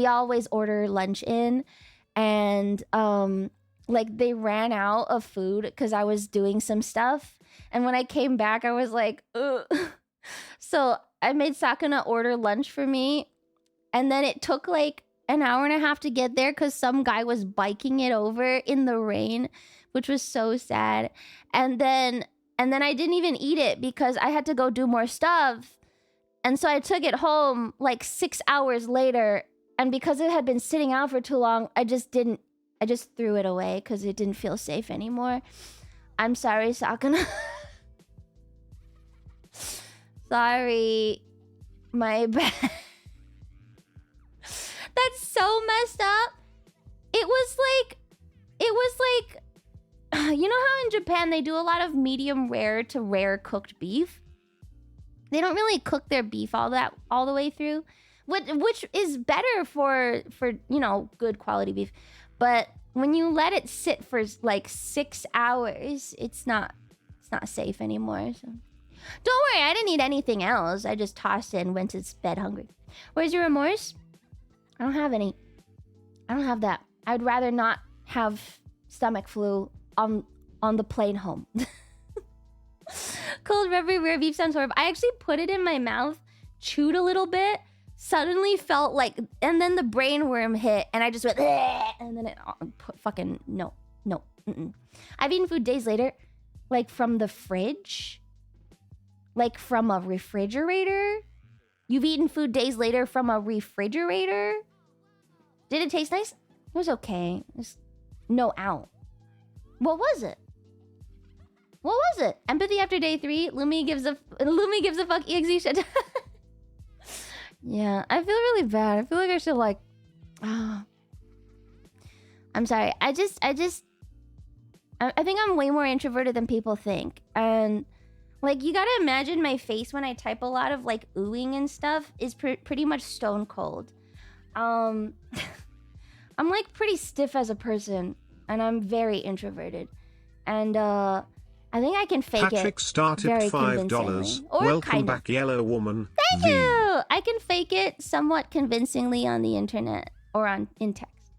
always order lunch in, and they ran out of food because I was doing some stuff, and when I came back I was like, ugh. So I made Sakana order lunch for me, and then it took like an hour and a half to get there because some guy was biking it over in the rain, which was so sad. And then I didn't even eat it because I had to go do more stuff. And so I took it home like 6 hours later, and because it had been sitting out for too long, I just threw it away because it didn't feel safe anymore. I'm sorry, Sakana. Sorry. My bad. That's so messed up. It was like, you know how in Japan they do a lot of medium rare to rare cooked beef? They don't really cook their beef all the way through, which is better for good quality beef. But when you let it sit for like 6 hours, it's not safe anymore. So don't worry, I didn't eat anything else. I just tossed it and went to bed hungry. Where's your remorse? I don't have any. I don't have that. I'd rather not have stomach flu on the plane home. Cold rubbery rare beef sounds horrible. I actually put it in my mouth, chewed a little bit, suddenly felt like, and then the brain worm hit, and I just went, "Ugh," and then it fucking no. Mm-mm. I've eaten food days later, like from the fridge, like from a refrigerator. You've eaten food days later from a refrigerator? Did it taste nice? It was okay. It's no out. What was it? What was it? Empathy after day 3. Lumi gives a fuck exe shit. Yeah, I feel really bad. I feel like I should like. I'm sorry. I think I'm way more introverted than people think, and like you gotta imagine my face when I type a lot of like oohing and stuff is pretty much stone cold. I'm like pretty stiff as a person, and I'm very introverted, and I think I can fake Patrick it. started very $5. convincingly. Or Welcome kind of. back, Yellow Woman. Thank you. I can fake it somewhat convincingly on the internet or in text,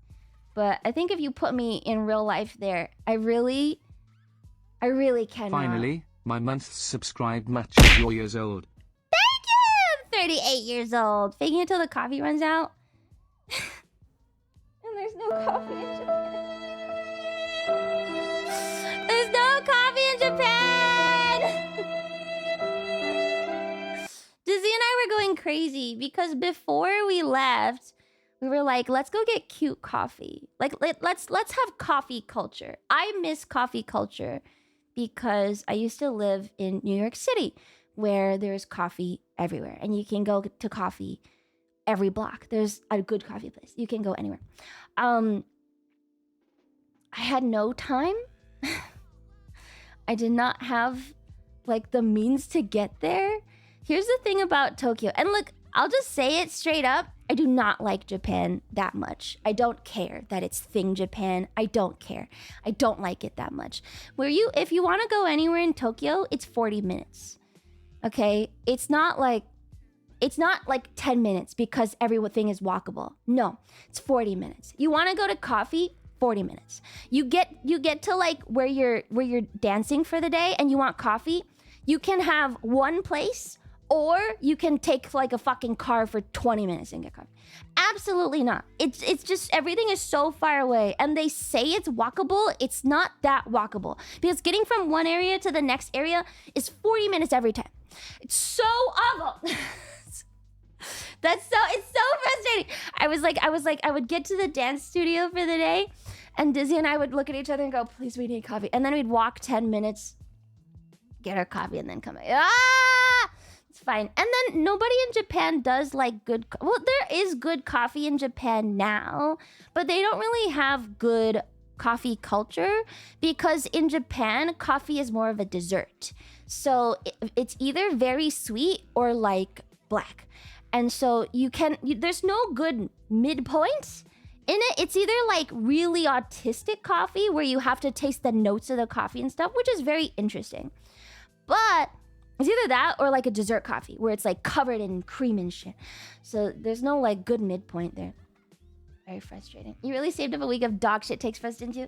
but I think if you put me in real life there, I really cannot. Finally, my month's subscribed matches your years old. Thank you. I'm 38 years old. Faking it till the coffee runs out. And there's no coffee in Japan. There's no coffee in Japan. Dizzy and I were going crazy because before we left, we were like, let's go get cute coffee. Like let's have coffee culture. I miss coffee culture because I used to live in New York City where there's coffee everywhere and you can go to coffee every block. There's a good coffee place. You can go anywhere. I had no time. I did not have like the means to get there. Here's the thing about Tokyo. And look, I'll just say it straight up. I do not like Japan that much. I don't care that it's Thing Japan. I don't care. I don't like it that much. If you want to go anywhere in Tokyo, it's 40 minutes. Okay? It's not like 10 minutes because everything is walkable. No, it's 40 minutes. You want to go to coffee? 40 minutes. You get to like where you're dancing for the day and you want coffee, you can have one place or you can take like a fucking car for 20 minutes and get coffee. Absolutely not. It's just everything is so far away and they say it's walkable. It's not that walkable because getting from one area to the next area is 40 minutes every time. It's so awful. It's so frustrating. I would get to the dance studio for the day and Dizzy and I would look at each other and go, please, we need coffee. And then we'd walk 10 minutes, get our coffee, and then come back. It's fine. And then nobody in Japan does like good, well, there is good coffee in Japan now, but they don't really have good coffee culture because in Japan, coffee is more of a dessert. So it's either very sweet or like black. And so there's no good midpoint in it. It's either like really autistic coffee where you have to taste the notes of the coffee and stuff, which is very interesting. But it's either that or like a dessert coffee where it's like covered in cream and shit. So there's no like good midpoint there. Very frustrating. You really saved up a week of dog shit takes first, didn't you?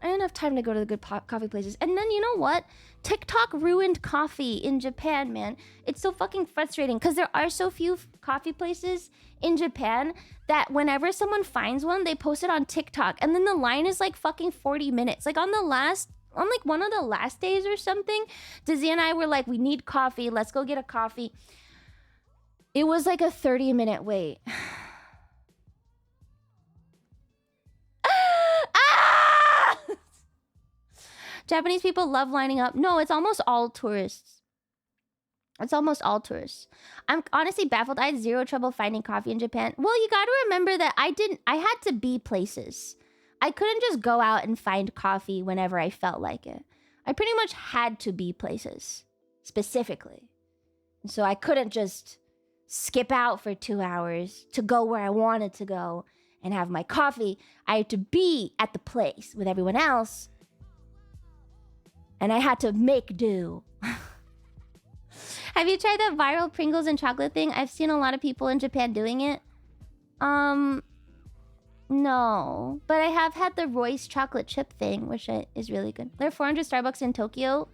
I didn't have time to go to the good coffee places. And then you know what? TikTok ruined coffee in Japan, man. It's so fucking frustrating because there are so few coffee places in Japan that whenever someone finds one, they post it on TikTok. And then the line is like fucking 40 minutes. Like on like one of the last days or something, Dizzy and I were like, we need coffee. Let's go get a coffee. It was like a 30-minute wait. Japanese people love lining up. No, it's almost all tourists. It's almost all tourists. I'm honestly baffled. I had zero trouble finding coffee in Japan. Well, you got to remember that I had to be places. I couldn't just go out and find coffee whenever I felt like it. I pretty much had to be places, specifically. So I couldn't just skip out for 2 hours to go where I wanted to go and have my coffee. I had to be at the place with everyone else. And I had to make do. Have you tried that viral Pringles and chocolate thing? I've seen a lot of people in Japan doing it. No. But I have had the Royce chocolate chip thing, which is really good. There are 400 Starbucks in Tokyo.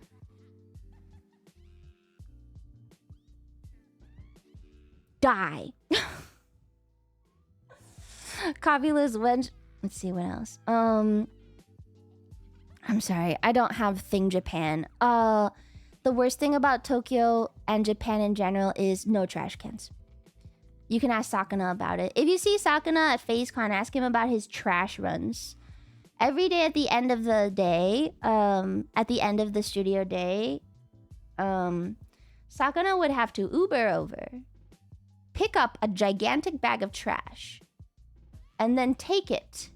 die. Copyless wench. Let's see what else. I'm sorry, I don't have Thing Japan. The worst thing about Tokyo and Japan in general is no trash cans. You can ask Sakana about it. If you see Sakana at FaceCon, ask him about his trash runs. Every day at the end of the day, at the end of the studio day, Sakana would have to Uber over, pick up a gigantic bag of trash, and then take it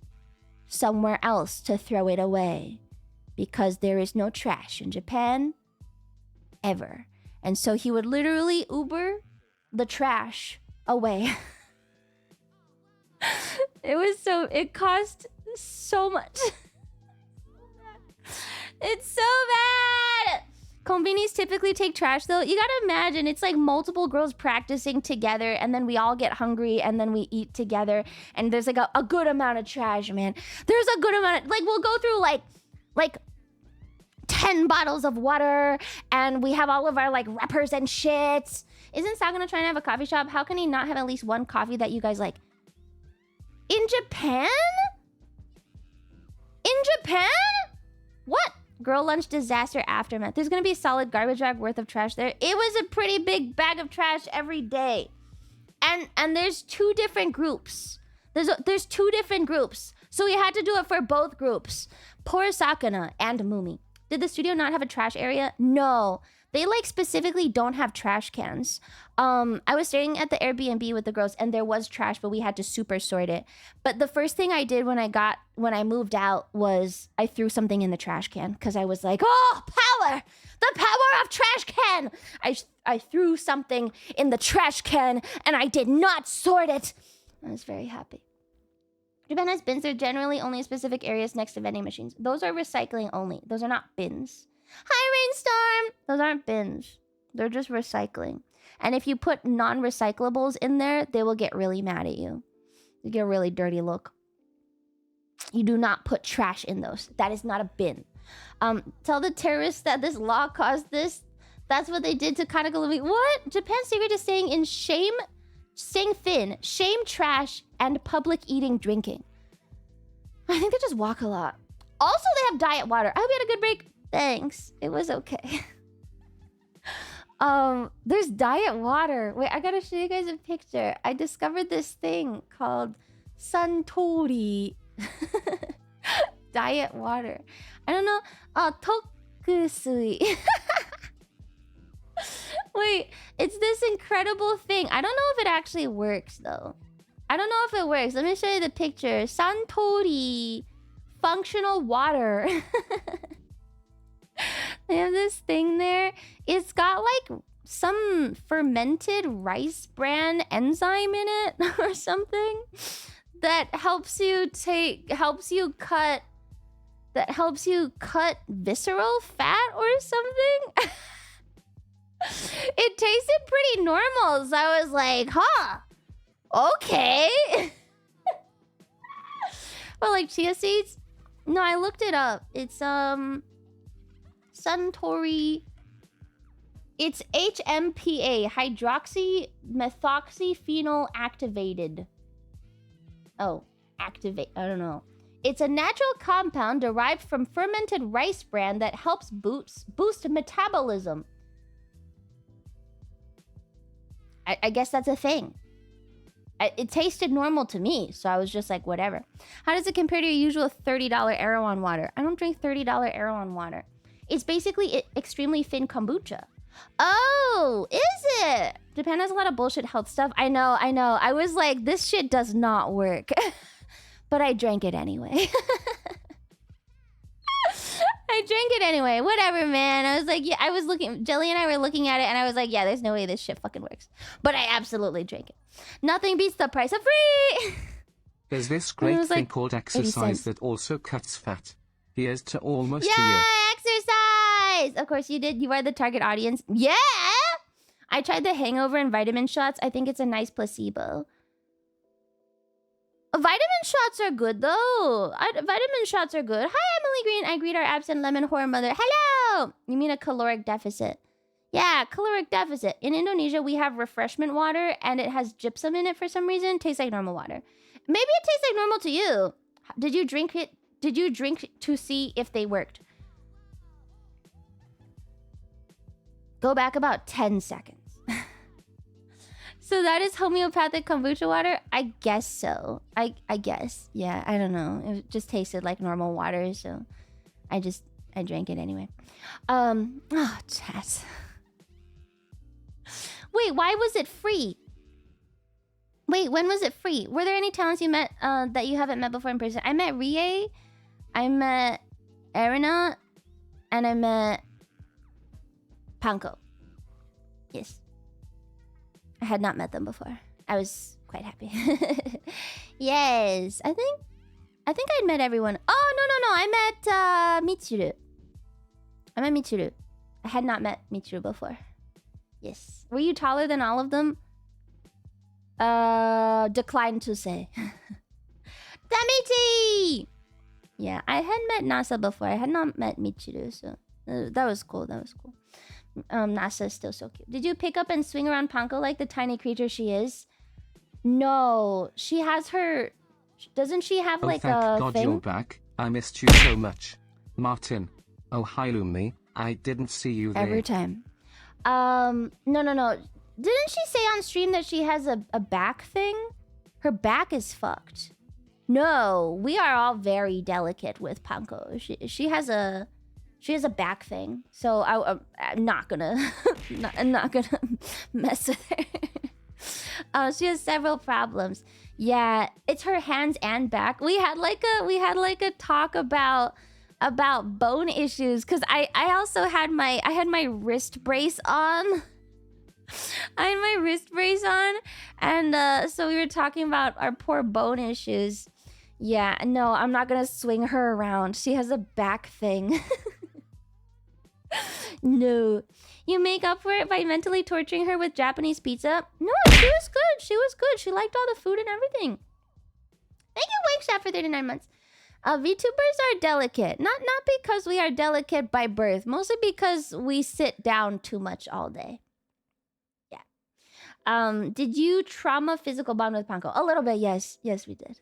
somewhere else to throw it away. Because there is no trash in Japan, ever. And so he would literally Uber the trash away. It cost so much. It's so bad. Konbinis typically take trash though. You gotta imagine, it's like multiple girls practicing together and then we all get hungry and then we eat together and there's like a good amount of trash, man. There's a good amount of, like, we'll go through like 10 bottles of water and we have all of our like wrappers and shit. Isn't Sakana trying to have a coffee shop? How can he not have at least one coffee that you guys like? In Japan? In Japan? What? Girl lunch disaster aftermath. There's gonna be a solid garbage bag worth of trash there. It was a pretty big bag of trash every day. And there's two different groups. There's two different groups. So we had to do it for both groups. Poor Sakana and Mumi. Did the studio not have a trash area? No. They like specifically don't have trash cans. I was staying at the Airbnb with the girls and there was trash, but we had to super sort it. But the first thing I did when I moved out was I threw something in the trash can because I was like, oh, power! The power of trash can! I threw something in the trash can and I did not sort it. I was very happy. Japan has bins. They're generally only in specific areas next to vending machines. Those are recycling only. Those are not bins. Hi, Rainstorm! Those aren't bins. They're just recycling. And if you put non-recyclables in there, they will get really mad at you. You get a really dirty look. You do not put trash in those. That is not a bin. Tell the terrorists that this law caused this. That's what they did to Kanagurumi. What? Japan's secret is staying thin, shame trash, and public eating, drinking. I think they just walk a lot. Also, they have diet water. I hope you had a good break. Thanks. It was okay. There's diet water. Wait, I gotta show you guys a picture. I discovered this thing called Suntory diet water. I don't know. Tokusui. Wait, it's this incredible thing. I don't know if it actually works though. I don't know if it works. Let me show you the picture. Suntory functional water. They have this thing there. It's got like some fermented rice bran enzyme in it or something that helps you cut visceral fat or something. It tasted pretty normal, so I was like, huh, okay. Well, like chia seeds? No, I looked it up. It's Suntory. It's HMPA, hydroxymethoxyphenol activated. Oh, activate. I don't know. It's a natural compound derived from fermented rice bran that helps boost metabolism. I guess that's a thing. It tasted normal to me, so I was just like, whatever. How does it compare to your usual $30 Erewhon water? I don't drink $30 Erewhon water. It's basically extremely thin kombucha. Oh, is it? Japan has a lot of bullshit health stuff. I know. I was like, this shit does not work. But I drank it anyway. I drank it anyway. Whatever, man. I was like, yeah, I was looking. Jelly and I were looking at it, and I was like, yeah, there's no way this shit fucking works. But I absolutely drank it. Nothing beats the price of free. There's this great thing like called exercise that also cuts fat. Here's to almost a year. Yeah, exercise. Of course you did. You are the target audience. Yeah. I tried the hangover and vitamin shots. I think it's a nice placebo. Vitamin shots are good, though. Vitamin shots are good. Hi, Emily Green. I greet our absent lemon whore mother. Hello! You mean a caloric deficit. Yeah, caloric deficit. In Indonesia, we have refreshment water and it has gypsum in it for some reason. Tastes like normal water. Maybe it tastes like normal to you. Did you drink it? Did you drink to see if they worked? Go back about 10 seconds. So that is homeopathic kombucha water? I guess so. I guess. Yeah, I don't know. It just tasted like normal water, so I drank it anyway. Oh, chat. Wait, why was it free? Wait, when was it free? Were there any talents you met that you haven't met before in person? I met Rie, I met Erina, and I met Panko. Yes. I had not met them before. I was quite happy. Yes, I think I'd met everyone. Oh, no. I met Mitsuru. I met Mitsuru. I had not met Mitsuru before. Yes. Were you taller than all of them? Decline to say. Damiti! Yeah, I had met Nasa before. I had not met Mitsuru, so that was cool. Nasa is still so cute. Did you pick up and swing around Panko like the tiny creature she is? No, she has her. Doesn't she have like thank a God thing? you're back. I missed you so much, Martin. Oh hi Lumi. I didn't see you there. Every time. No. Didn't she say on stream that she has a back thing? Her back is fucked. No, we are all very delicate with Panko. She has a back thing, so I'm not gonna I'm not gonna mess with her. She has several problems. Yeah, it's her hands and back. We had like a talk about bone issues because I also had my wrist brace on. I had my wrist brace on, and so we were talking about our poor bone issues. Yeah, no, I'm not gonna swing her around. She has a back thing. No. You make up for it by mentally torturing her with Japanese pizza? No, she was good. She liked all the food and everything. Thank you, Wake Chef, for 39 months. VTubers are delicate. Not because we are delicate by birth. Mostly because we sit down too much all day. Yeah. Did you trauma physical bond with Panko? A little bit, yes. Yes, we did.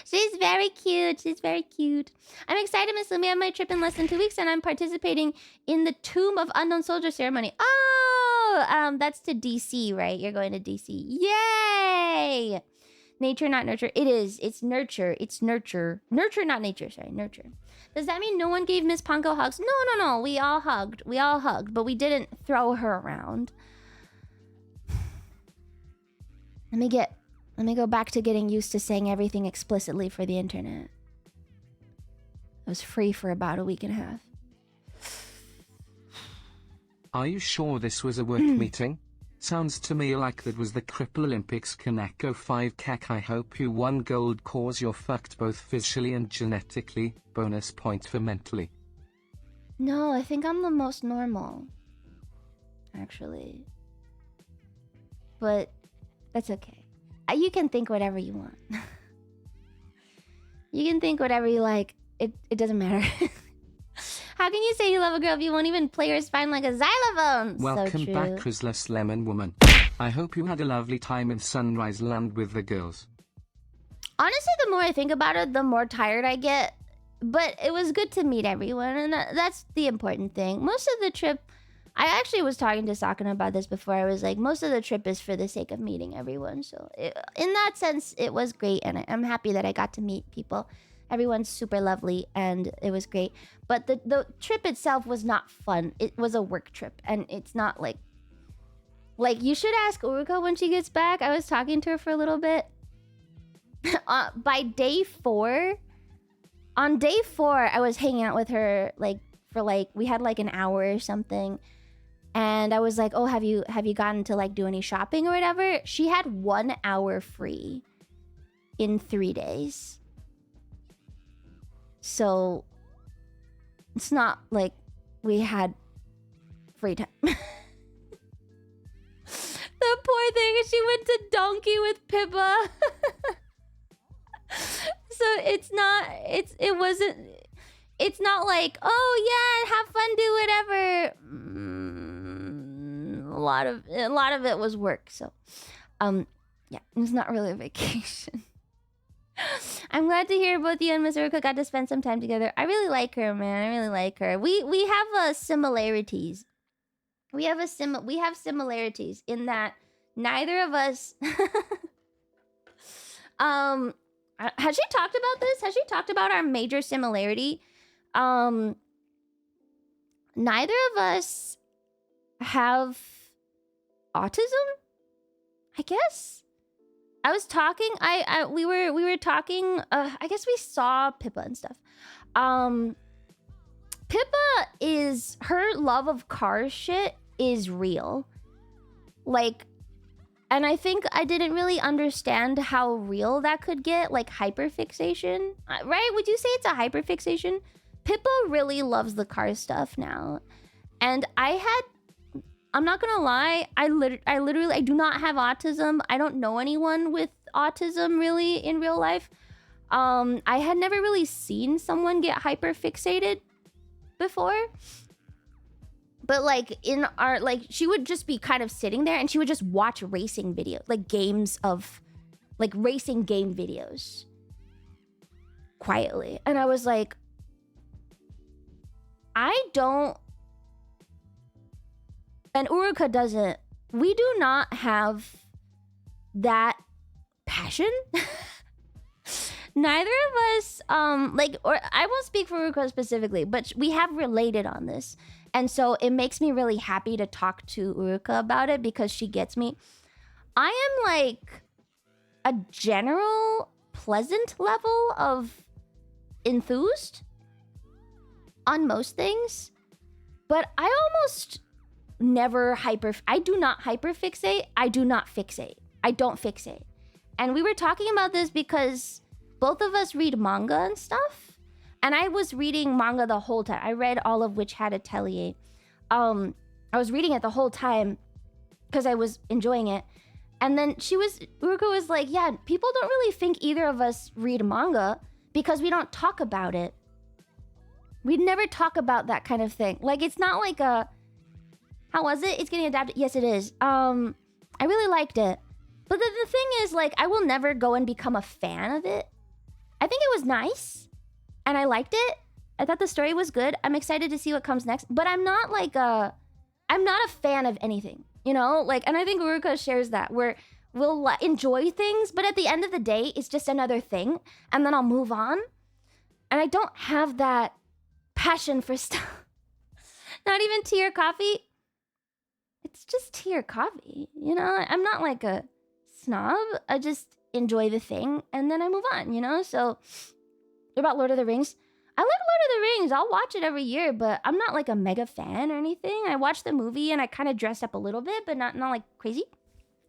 She's very cute. She's very cute. I'm excited, Miss Lumi. I have my trip in less than 2 weeks, and I'm participating in the Tomb of Unknown Soldier ceremony. Oh, that's to DC, right? You're going to DC. Yay! Nature, not nurture. It is. It's nurture. It's nurture. Nurture, not nature. Sorry, nurture. Does that mean no one gave Miss Panko hugs? No. We all hugged. But we didn't throw her around. Let me go back to getting used to saying everything explicitly for the internet. I was free for about a week and a half. Are you sure this was a work meeting? Sounds to me like that was the Cripple Olympics Kaneko 5 Kek. I hope you won gold cause you're fucked both physically and genetically. Bonus point for mentally. No, I think I'm the most normal. Actually. But that's okay. You can think whatever you want. You can think whatever you like. It doesn't matter. How can you say you love a girl if you won't even play her spine like a xylophone? Welcome so back, Chrysalis Lemon Woman. I hope you had a lovely time in Sunrise Land with the girls. Honestly, the more I think about it, the more tired I get. But it was good to meet everyone, and that's the important thing. Most of the trip... I actually was talking to Sakana about this before. I was like, most of the trip is for the sake of meeting everyone. So in that sense, it was great. And I'm happy that I got to meet people. Everyone's super lovely and it was great. But the trip itself was not fun. It was a work trip. And it's not like you should ask Uruka when she gets back. I was talking to her for a little bit. By day 4, on day 4, I was hanging out with her we had like an hour or something. And I was like, oh, have you gotten to like do any shopping or whatever? She had 1 hour free in 3 days. So it's not like we had free time. The poor thing, she went to Donkey with Pippa. So it's not like, oh yeah, have fun, do whatever. lot of it was work. So, yeah, it's not really a vacation. I'm glad to hear both you and Miss Uruka got to spend some time together. I really like her, man. I really like her. We have similarities. We have similarities in that neither of us has she talked about this? Has she talked about our major similarity? Neither of us have autism, I guess. I was talking we were talking I guess we saw Pippa and stuff. Pippa is her love of car shit is real. Like, and I think I didn't really understand how real that could get, like hyperfixation. Right? Would you say it's a hyperfixation? Pippa really loves the car stuff now. And I'm not gonna lie, I literally do not have autism. I don't know anyone with autism really in real life. I had never really seen someone get hyperfixated before. But like in our, like she would just be kind of sitting there and she would just watch racing videos, like racing game videos quietly. And I was like, I don't, and Uruka doesn't, we do not have that passion. Neither of us, or I won't speak for Uruka specifically, but we have related on this. And so it makes me really happy to talk to Uruka about it because she gets me. I am like a general pleasant level of enthused on most things, but I almost never I do not hyperfixate. I do not fixate. I don't fixate. And we were talking about this because both of us read manga and stuff. And I was reading manga the whole time. I read all of Witch Hat Atelier. I was reading it the whole time because I was enjoying it. And then Uruka was like, yeah, people don't really think either of us read manga because we don't talk about it. We'd never talk about that kind of thing. Like, it's not like a, how was it? It's getting adapted. Yes, it is. I really liked it. But the thing is, like, I will never go and become a fan of it. I think it was nice. And I liked it. I thought the story was good. I'm excited to see what comes next. But I'm not I'm not a fan of anything, you know? Like, and I think Uruka shares that, where we'll enjoy things, but at the end of the day, it's just another thing. And then I'll move on. And I don't have that passion for stuff. Not even tea or coffee. It's just tea or coffee, you know? I'm not like a snob. I just enjoy the thing and then I move on, you know? So, what about Lord of the Rings? I like Lord of the Rings. I'll watch it every year, but I'm not like a mega fan or anything. I watched the movie and I kind of dressed up a little bit, but not like crazy.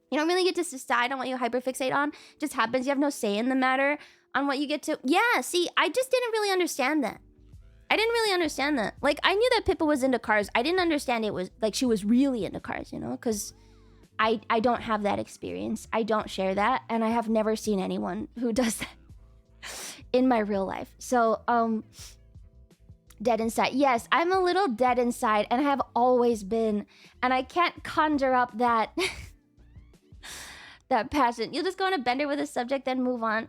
You don't really get to decide on what you hyperfixate on. It just happens. You have no say in the matter on what you get to. Yeah, see, I just didn't really understand that. I didn't really understand that. Like, I knew that Pippa was into cars. I didn't understand it was like she was really into cars, you know? Because I don't have that experience. I don't share that. And I have never seen anyone who does that in my real life. So, dead inside. Yes, I'm a little dead inside and I have always been. And I can't conjure up that that passion. You'll just go on a bender with a subject, then move on.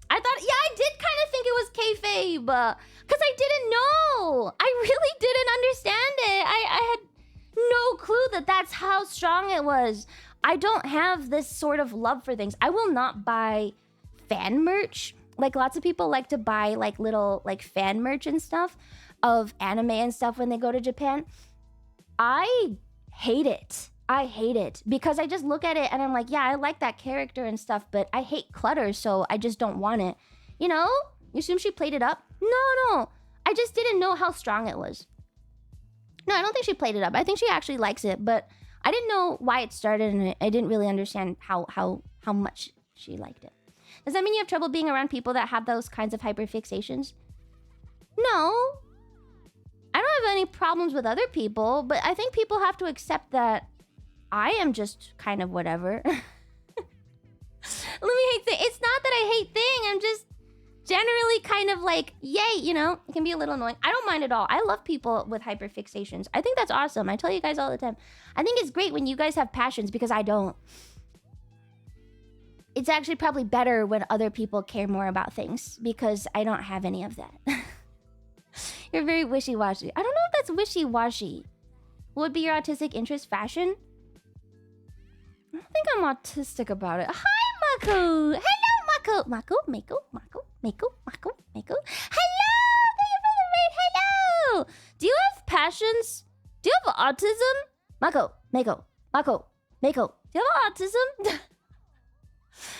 I thought, yeah, I did kind of think it was kayfabe. Because I didn't know. I really didn't understand it. I had no clue that that's how strong it was. I don't have this sort of love for things. I will not buy fan merch. Like, lots of people like to buy like little like fan merch and stuff of anime and stuff when they go to Japan. I hate it. I hate it because I just look at it and I'm like, yeah, I like that character and stuff, but I hate clutter, so I just don't want it. You know? You assume she played it up? No. I just didn't know how strong it was. No, I don't think she played it up. I think she actually likes it, but I didn't know why it started and I didn't really understand how much she liked it. Does that mean you have trouble being around people that have those kinds of hyperfixations? No. I don't have any problems with other people, but I think people have to accept that I am just kind of whatever. Let me hate thing. It's not that I hate thing. I'm just, generally kind of like, yay, you know, it can be a little annoying. I don't mind at all. I love people with hyperfixations. I think that's awesome. I tell you guys all the time. I think it's great when you guys have passions because I don't. It's actually probably better when other people care more about things because I don't have any of that. You're very wishy-washy. I don't know if that's wishy-washy. What would be your autistic interest? Fashion? I don't think I'm autistic about it. Hi, Mako! Hello, Mako! Mako. Hello! Thank you for the raid. Hello! Do you have passions? Do you have autism? Mako. Do you have autism?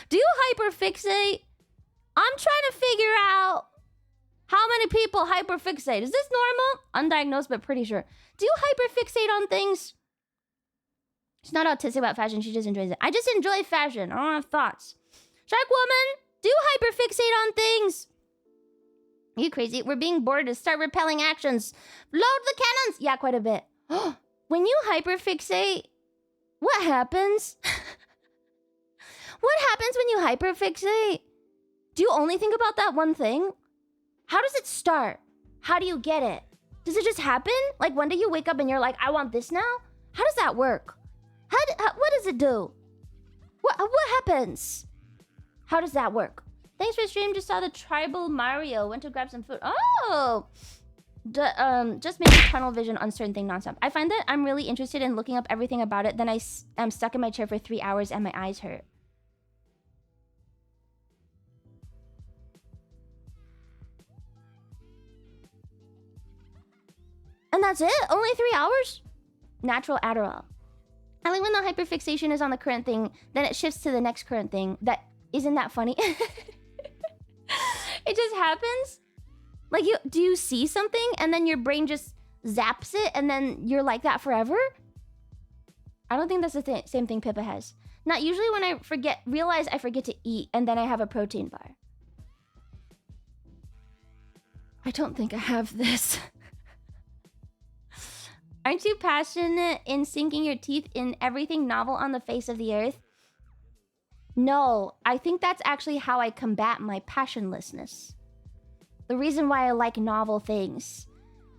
Do you hyperfixate? I'm trying to figure out how many people hyperfixate. Is this normal? Undiagnosed, but pretty sure. Do you hyperfixate on things? She's not autistic about fashion. She just enjoys it. I just enjoy fashion. I don't have thoughts. Shark Woman, do you hyperfixate on things? Are you crazy? We're being bored to start repelling actions. Load the cannons. Yeah, quite a bit. When you hyperfixate, what happens? What happens when you hyperfixate? Do you only think about that one thing? How does it start? How do you get it? Does it just happen? Like one day you wake up and you're like, I want this now? How does that work? What does it do? What happens? How does that work? Thanks for the stream. Just saw the tribal Mario. Went to grab some food. Oh! Just maybe tunnel vision on certain thing nonstop. I find that I'm really interested in looking up everything about it. Then I'm stuck in my chair for 3 hours and my eyes hurt. And that's it? Only 3 hours? Natural Adderall. I like when the hyperfixation is on the current thing, then it shifts to the next current thing. Isn't that funny? It just happens. Like do you see something and then your brain just zaps it and then you're like that forever? I don't think that's the same thing Pippa has. Not usually when I realize I forget to eat and then I have a protein bar. I don't think I have this. Aren't you passionate in sinking your teeth in everything novel on the face of the earth? No, I think that's actually how I combat my passionlessness. The reason why I like novel things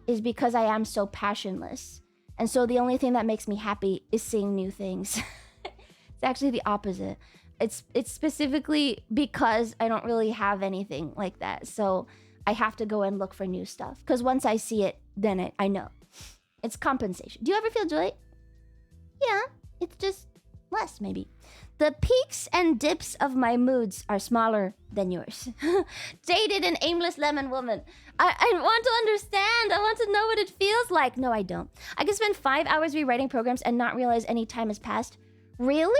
is because I am so passionless. And so the only thing that makes me happy is seeing new things. It's actually the opposite. It's specifically because I don't really have anything like that. So I have to go and look for new stuff. Because once I see it, then I know. It's compensation. Do you ever feel joy? Yeah, it's just less, maybe. The peaks and dips of my moods are smaller than yours. Jaded and aimless lemon woman. I want to understand. I want to know what it feels like. No, I don't. I can spend 5 hours rewriting programs and not realize any time has passed. Really?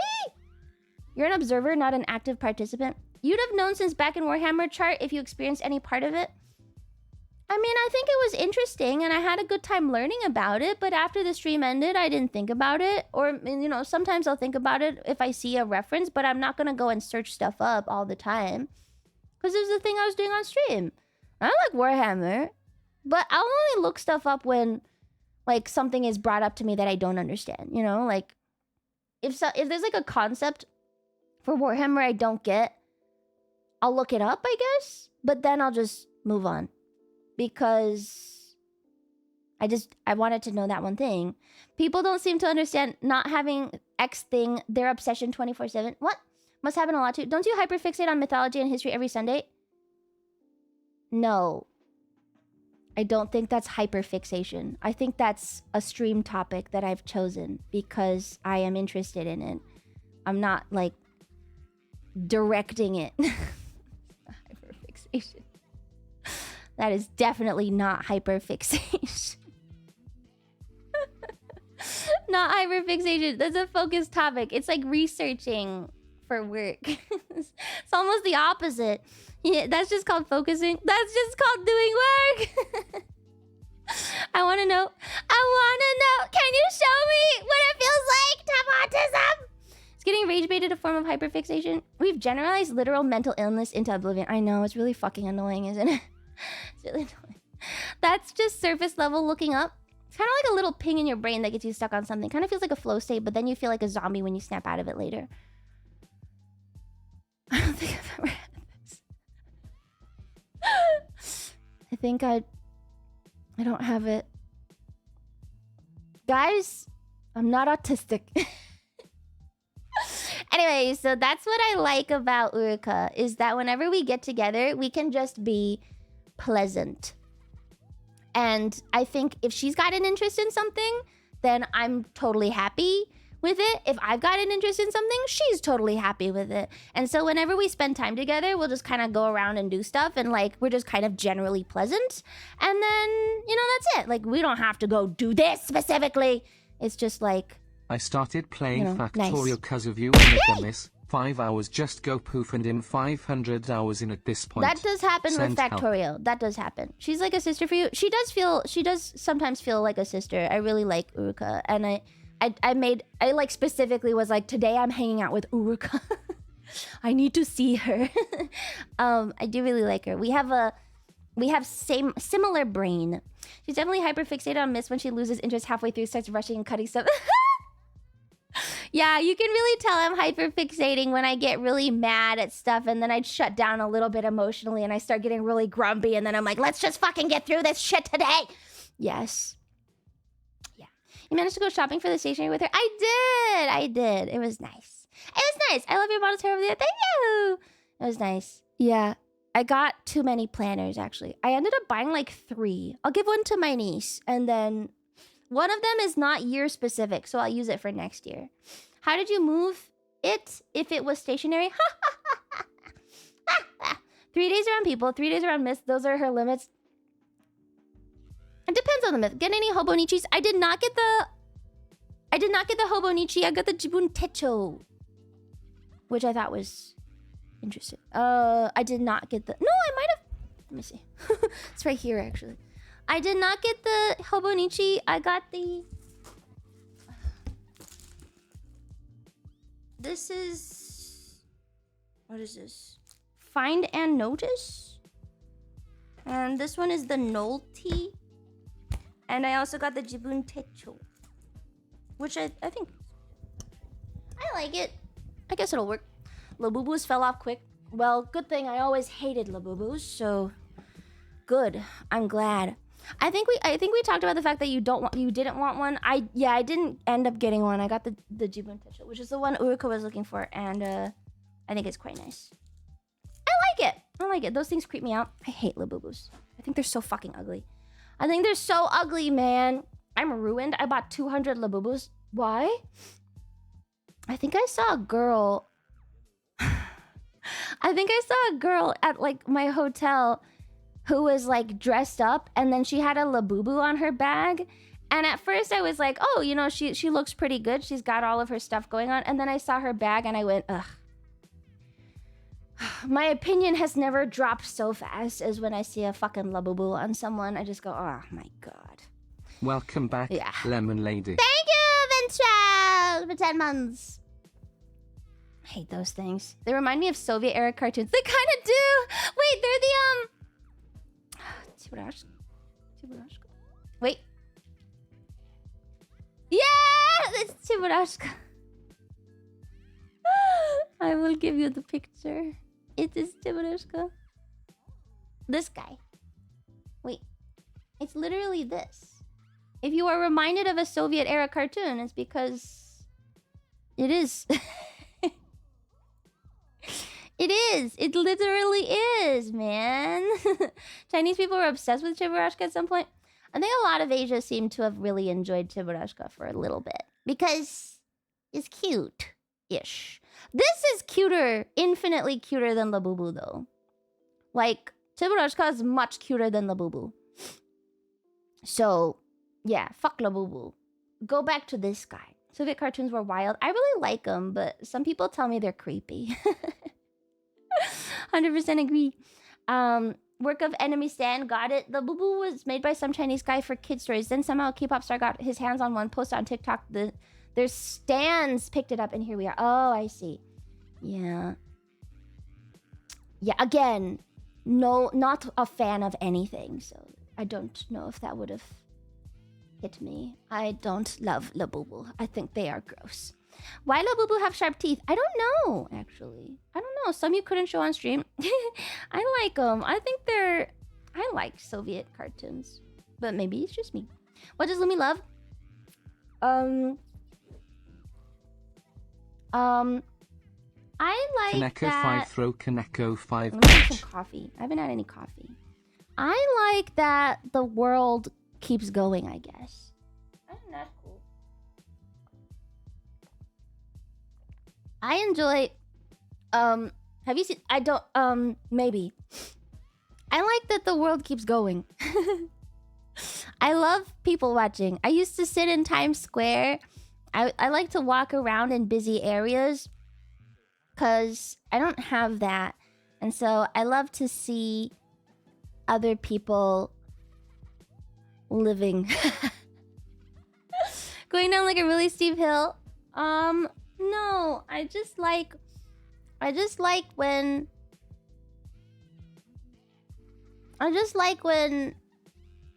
You're an observer, not an active participant. You'd have known since back in Warhammer chart if you experienced any part of it. I mean, I think it was interesting and I had a good time learning about it, but after the stream ended, I didn't think about it. Or, you know, sometimes I'll think about it if I see a reference, but I'm not going to go and search stuff up all the time. Because it was the thing I was doing on stream. I like Warhammer, but I'll only look stuff up when, like, something is brought up to me that I don't understand, you know? Like, if there's, like, a concept for Warhammer I don't get, I'll look it up, I guess, but then I'll just move on. Because I wanted to know that one thing. People don't seem to understand not having X thing, their obsession 24/7. What? Must happen a lot too. Don't you hyperfixate on mythology and history every Sunday? No. I don't think that's hyperfixation. I think that's a stream topic that I've chosen because I am interested in it. I'm not, like, directing it. Hyperfixation. That is definitely not hyperfixation. Not hyperfixation. That's a focused topic. It's like researching for work. It's almost the opposite. Yeah, that's just called focusing. That's just called doing work. I want to know. Can you show me what it feels like to have autism? Is getting rage baited a form of hyperfixation? We've generalized literal mental illness into oblivion. I know, it's really fucking annoying, isn't it? It's really annoying. That's just surface level looking up. It's kind of like a little ping in your brain that gets you stuck on something. Kind of feels like a flow state, but then you feel like a zombie when you snap out of it later. I don't think I've ever had this. I think I don't have it. Guys, I'm not autistic. Anyway, so that's what I like about Uruka, is that whenever we get together, we can just be pleasant. And I think if she's got an interest in something, then I'm totally happy with it. If I've got an interest in something, she's totally happy with it. And so whenever we spend time together, we'll just kind of go around and do stuff, and like we're just kind of generally pleasant. And then, you know, that's it. Like we don't have to go do this specifically. It's just like, I started playing you know, Factorial nice. because of you and miss. 5 hours just go poof and I'm 500 hours in at this point. That does happen with Send help. Factorial. That does happen. She's like a sister for you. She does sometimes feel like a sister. I really like Uruka, and I like specifically was like, today I'm hanging out with Uruka. I need to see her. I do really like her. We have similar brain. She's definitely hyper fixated on Miss. When she loses interest halfway through, starts rushing and cutting stuff. Yeah, you can really tell I'm hyper fixating when I get really mad at stuff, and then I'd shut down a little bit emotionally and I start getting really grumpy, and then I'm like, let's just fucking get through this shit today. Yes. Yeah. You managed to go shopping for the stationery with her? I did. It was nice. I love your models hair over there. Thank you. It was nice. Yeah. I got too many planners, actually. I ended up buying like 3. I'll give one to my niece, and then one of them is not year specific, so I'll use it for next year. How did you move it if it was stationary? 3 days around people, 3 days around Miss. Those are her limits. It depends on the myth. Get any Hobonichis? I did not get the Hobonichi. I got the Jibun Techo, which I thought was interesting. I did not get the. No, I might have. Let me see. It's right here, actually. I did not get the Hobonichi. I got the... This is... What is this? Find and Notice. And this one is the Nolty. And I also got the Jibun Techo, which I think... I like it. I guess it'll work. Labubus fell off quick. Well, good thing. I always hated Labubus, so... Good. I'm glad. I think we talked about the fact that you didn't want one. I didn't end up getting one. I got the Jibun Techo, which is the one Uruka was looking for, and I think it's quite nice. I like it. Those things creep me out. I hate Labubus. I think they're so fucking ugly. I think they're so ugly, man. I'm ruined. I bought 200 Labubus. Why? I think I saw a girl. At like my hotel who was like dressed up, and then she had a Labubu on her bag. And at first I was like, oh, you know, she looks pretty good. She's got all of her stuff going on. And then I saw her bag and I went, ugh. My opinion has never dropped so fast as when I see a fucking Labubu on someone. I just go, oh my God. Welcome back, Yeah. Lemon Lady. Thank you, Ventral, for 10 months. I hate those things. They remind me of Soviet era cartoons. They kind of do. Wait, they're the Cheburashka. Wait. Yeah, it's Cheburashka. I will give you the picture. It is Cheburashka. This guy. Wait. It's literally this. If you are reminded of a Soviet era cartoon, it's because it is. It is. It literally is, man. Chinese people were obsessed with Cheburashka at some point. I think a lot of Asia seemed to have really enjoyed Cheburashka for a little bit because it's cute-ish. This is cuter, infinitely cuter than Labubu, though. Like, Cheburashka is much cuter than Labubu. So, yeah, fuck Labubu. Go back to this guy. Soviet cartoons were wild. I really like them, but some people tell me they're creepy. 100% agree. Work of Enemy Stand, got it. The Boo Boo was made by some Chinese guy for kid stories. Then somehow a K-pop star got his hands on one, posted on TikTok. Their stands picked it up, and here we are. Oh, I see. Yeah. Yeah, again, no, not a fan of anything, so I don't know if that would have hit me. I don't love Labubu. I think they are gross. Why Labubu have sharp teeth? I don't know, actually. I don't know. Some you couldn't show on stream. I like them. I think they're I like Soviet cartoons, but maybe it's just me. What does Lumi love? I like Kaneko that. 5 throw Kaneko 5 Let me have some coffee. I haven't had any coffee. I like that the world keeps going, I guess. I think that's cool. I enjoy have you seen maybe. I like that the world keeps going. I love people watching. I used to sit in Times Square. I like to walk around in busy areas because I don't have that. And so I love to see other people living. Going down like a really steep hill. No, I just like when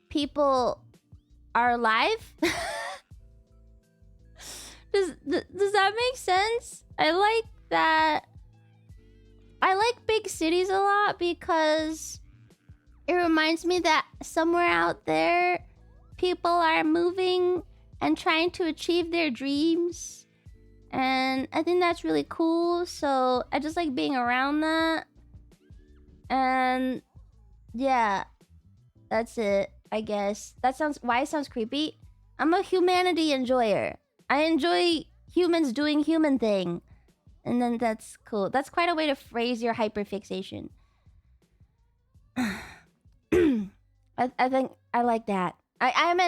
people are alive. Does that make sense? I like that. I like big cities a lot because it reminds me that somewhere out there, people are moving and trying to achieve their dreams. And I think that's really cool. So I just like being around that. And yeah, that's it, I guess. Why it sounds creepy? I'm a humanity enjoyer. I enjoy humans doing human thing. And then that's cool. That's quite a way to phrase your hyperfixation. I think I like that. I am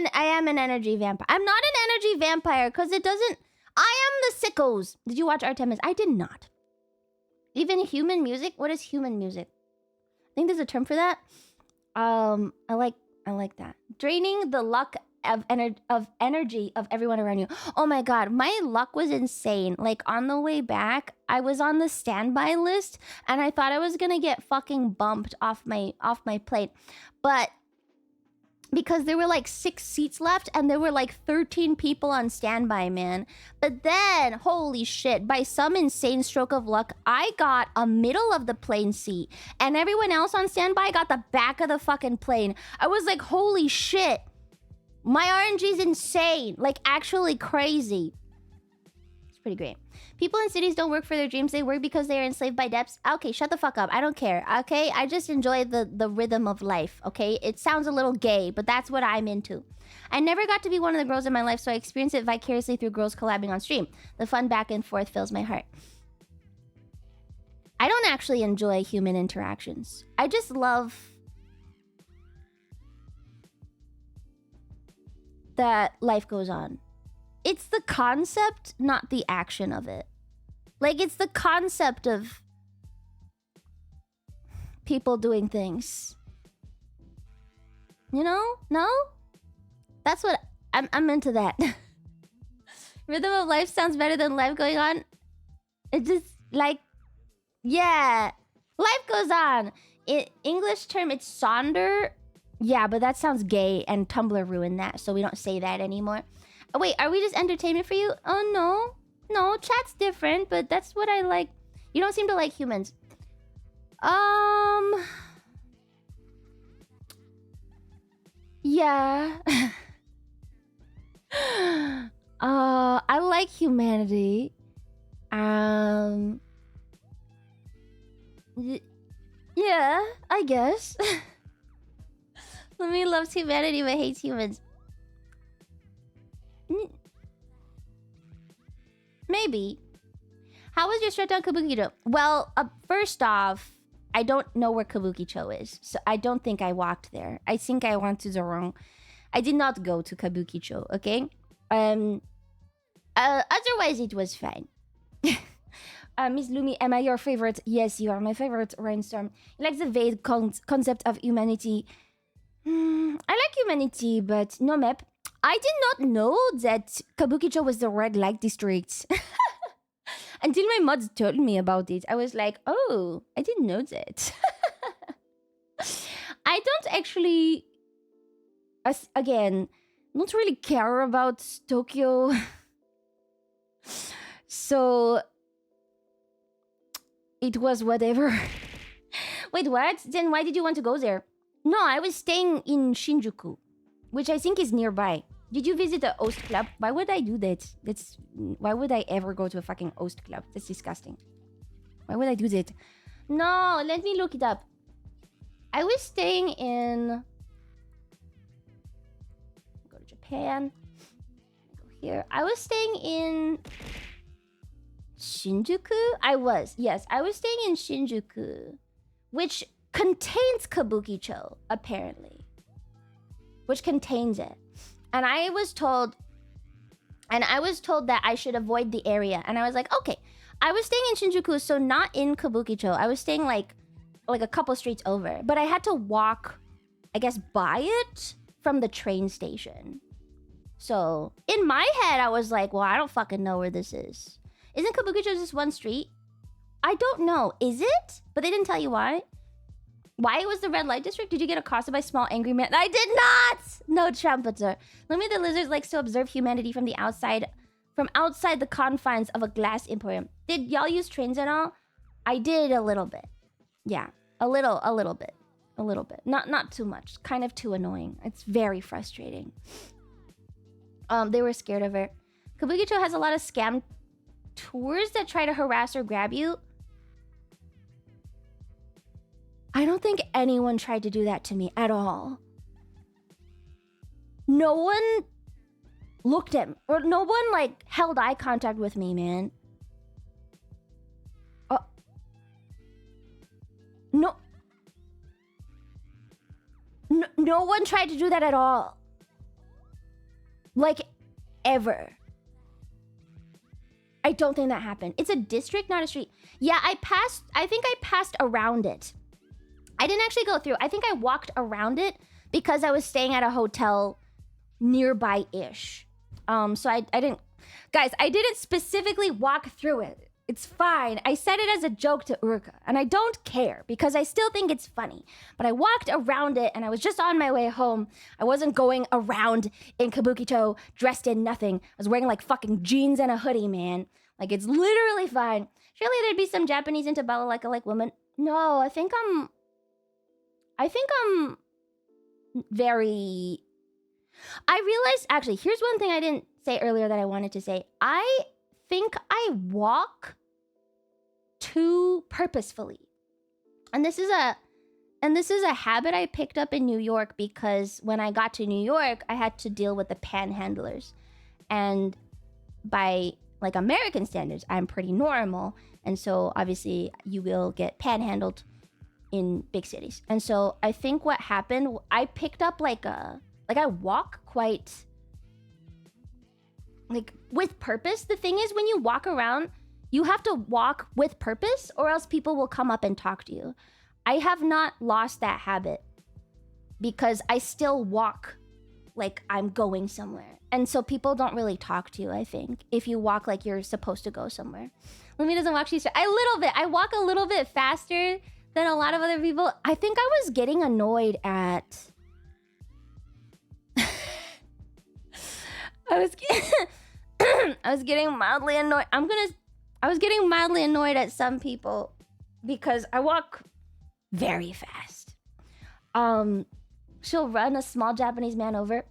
an energy vampire. I'm not an energy vampire because it doesn't. I am the sickos. Did you watch Artemis? I did not. Even human music? What is human music? I think there's a term for that. I like that. Draining the luck of energy of everyone around you. Oh my god, my luck was insane. Like on the way back, I was on the standby list and I thought I was gonna get fucking bumped off my plane. But because there were like 6 seats left and there were like 13 people on standby, man. But then, holy shit, by some insane stroke of luck, I got a middle of the plane seat and everyone else on standby got the back of the fucking plane. I was like, holy shit. My RNG is insane. Like, actually crazy. It's pretty great. People in cities don't work for their dreams. They work because they are enslaved by debts. Okay, shut the fuck up. I don't care. Okay? I just enjoy the rhythm of life. Okay? It sounds a little gay, but that's what I'm into. I never got to be one of the girls in my life, so I experienced it vicariously through girls collabing on stream. The fun back and forth fills my heart. I don't actually enjoy human interactions. I just love that life goes on. It's the concept, not the action of it. Like, it's the concept of people doing things. You know? No? That's what I'm into that. Rhythm of life sounds better than life going on. It just like, yeah, life goes on. In English term, it's sonder. Yeah, but that sounds gay, and Tumblr ruined that, so we don't say that anymore. Oh, wait, are we just entertainment for you? Oh, no. No, chat's different, but that's what I like. You don't seem to like humans. Yeah. I like humanity. Yeah, I guess. Lumi loves humanity but hates humans. Maybe. How was your shutdown Kabukicho? Well, first off, I don't know where Kabukicho is, so I don't think I walked there. I think I went to the wrong. I did not go to Kabukicho, okay? Otherwise, it was fine. Miss Lumi, am I your favorite? Yes, you are my favorite, Rainstorm. You like the vague concept of humanity. I like humanity, but no map. I did not know that Kabukicho was the red light district. Until my mods told me about it. I was like, oh, I didn't know that. I don't actually, again, don't really care about Tokyo. So it was whatever. Wait, what? Then why did you want to go there? No, I was staying in Shinjuku, which I think is nearby. Did you visit the Oast Club? Why would I do that? Why would I ever go to a fucking Oast Club? That's disgusting. Why would I do that? No, let me look it up. I was staying in... Go to Japan. Go here. I was staying in... Shinjuku? Yes, I was staying in Shinjuku, which contains Kabukicho, apparently. Which contains it. And I was told that I should avoid the area. And I was like, okay. I was staying in Shinjuku, so not in Kabukicho. I was staying like a couple streets over. But I had to walk, I guess, by it from the train station. So in my head, I was like, well, I don't fucking know where this is. Isn't Kabukicho just one street? I don't know. Is it? But they didn't tell you why. Why it was the red light district? Did you get accosted by small angry man? I did not! No trumpeter. Lummy the lizard likes to observe humanity from the outside, from outside the confines of a glass emporium. Did y'all use trains at all? I did a little bit. Yeah, a little bit. A little bit. Not too much. Kind of too annoying. It's very frustrating. They were scared of her. Kabukicho has a lot of scam tours that try to harass or grab you. I don't think anyone tried to do that to me at all. No one looked at me, or no one like held eye contact with me, man. No one tried to do that at all. Like, ever. I don't think that happened. It's a district, not a street. Yeah, I think I passed around it. I didn't actually go through. I think I walked around it because I was staying at a hotel nearby-ish. So I didn't... Guys, I didn't specifically walk through it. It's fine. I said it as a joke to Urka, and I don't care because I still think it's funny. But I walked around it, and I was just on my way home. I wasn't going around in Kabukicho dressed in nothing. I was wearing like fucking jeans and a hoodie, man. Like, it's literally fine. Surely there'd be some Japanese into balalaika-like women. No, I think I'm very... I realized, actually, here's one thing I didn't say earlier that I wanted to say. I think I walk too purposefully. And this is a habit I picked up in New York because when I got to New York, I had to deal with the panhandlers. And by like American standards, I'm pretty normal. And so obviously you will get panhandled in big cities. And so I think what happened, I picked up like I walk quite like with purpose. The thing is, when you walk around, you have to walk with purpose or else people will come up and talk to you. I have not lost that habit because I still walk like I'm going somewhere. And so people don't really talk to you, I think, if you walk like you're supposed to go somewhere. Lumi doesn't walk, she's a little bit. I walk a little bit faster than a lot of other people. I think I was getting annoyed at... I was getting mildly annoyed. I was getting mildly annoyed at some people because I walk very fast. She'll run a small Japanese man over.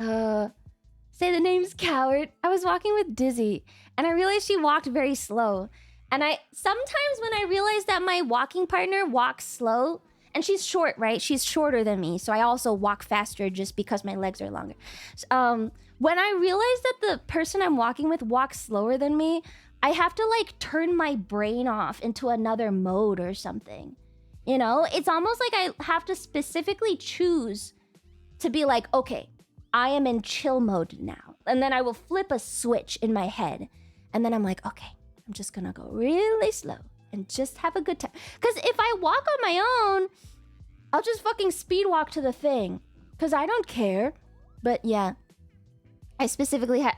Say the name's Coward. I was walking with Dizzy and I realized she walked very slow. And sometimes when I realize that my walking partner walks slow, and she's short, right? She's shorter than me, so I also walk faster just because my legs are longer. When I realize that the person I'm walking with walks slower than me, I have to like turn my brain off into another mode or something. You know, it's almost like I have to specifically choose to be like, okay, I am in chill mode now. And then I will flip a switch in my head. And then I'm like, okay, I'm just gonna go really slow and just have a good time. Because if I walk on my own, I'll just fucking speed walk to the thing. Because I don't care. But yeah, I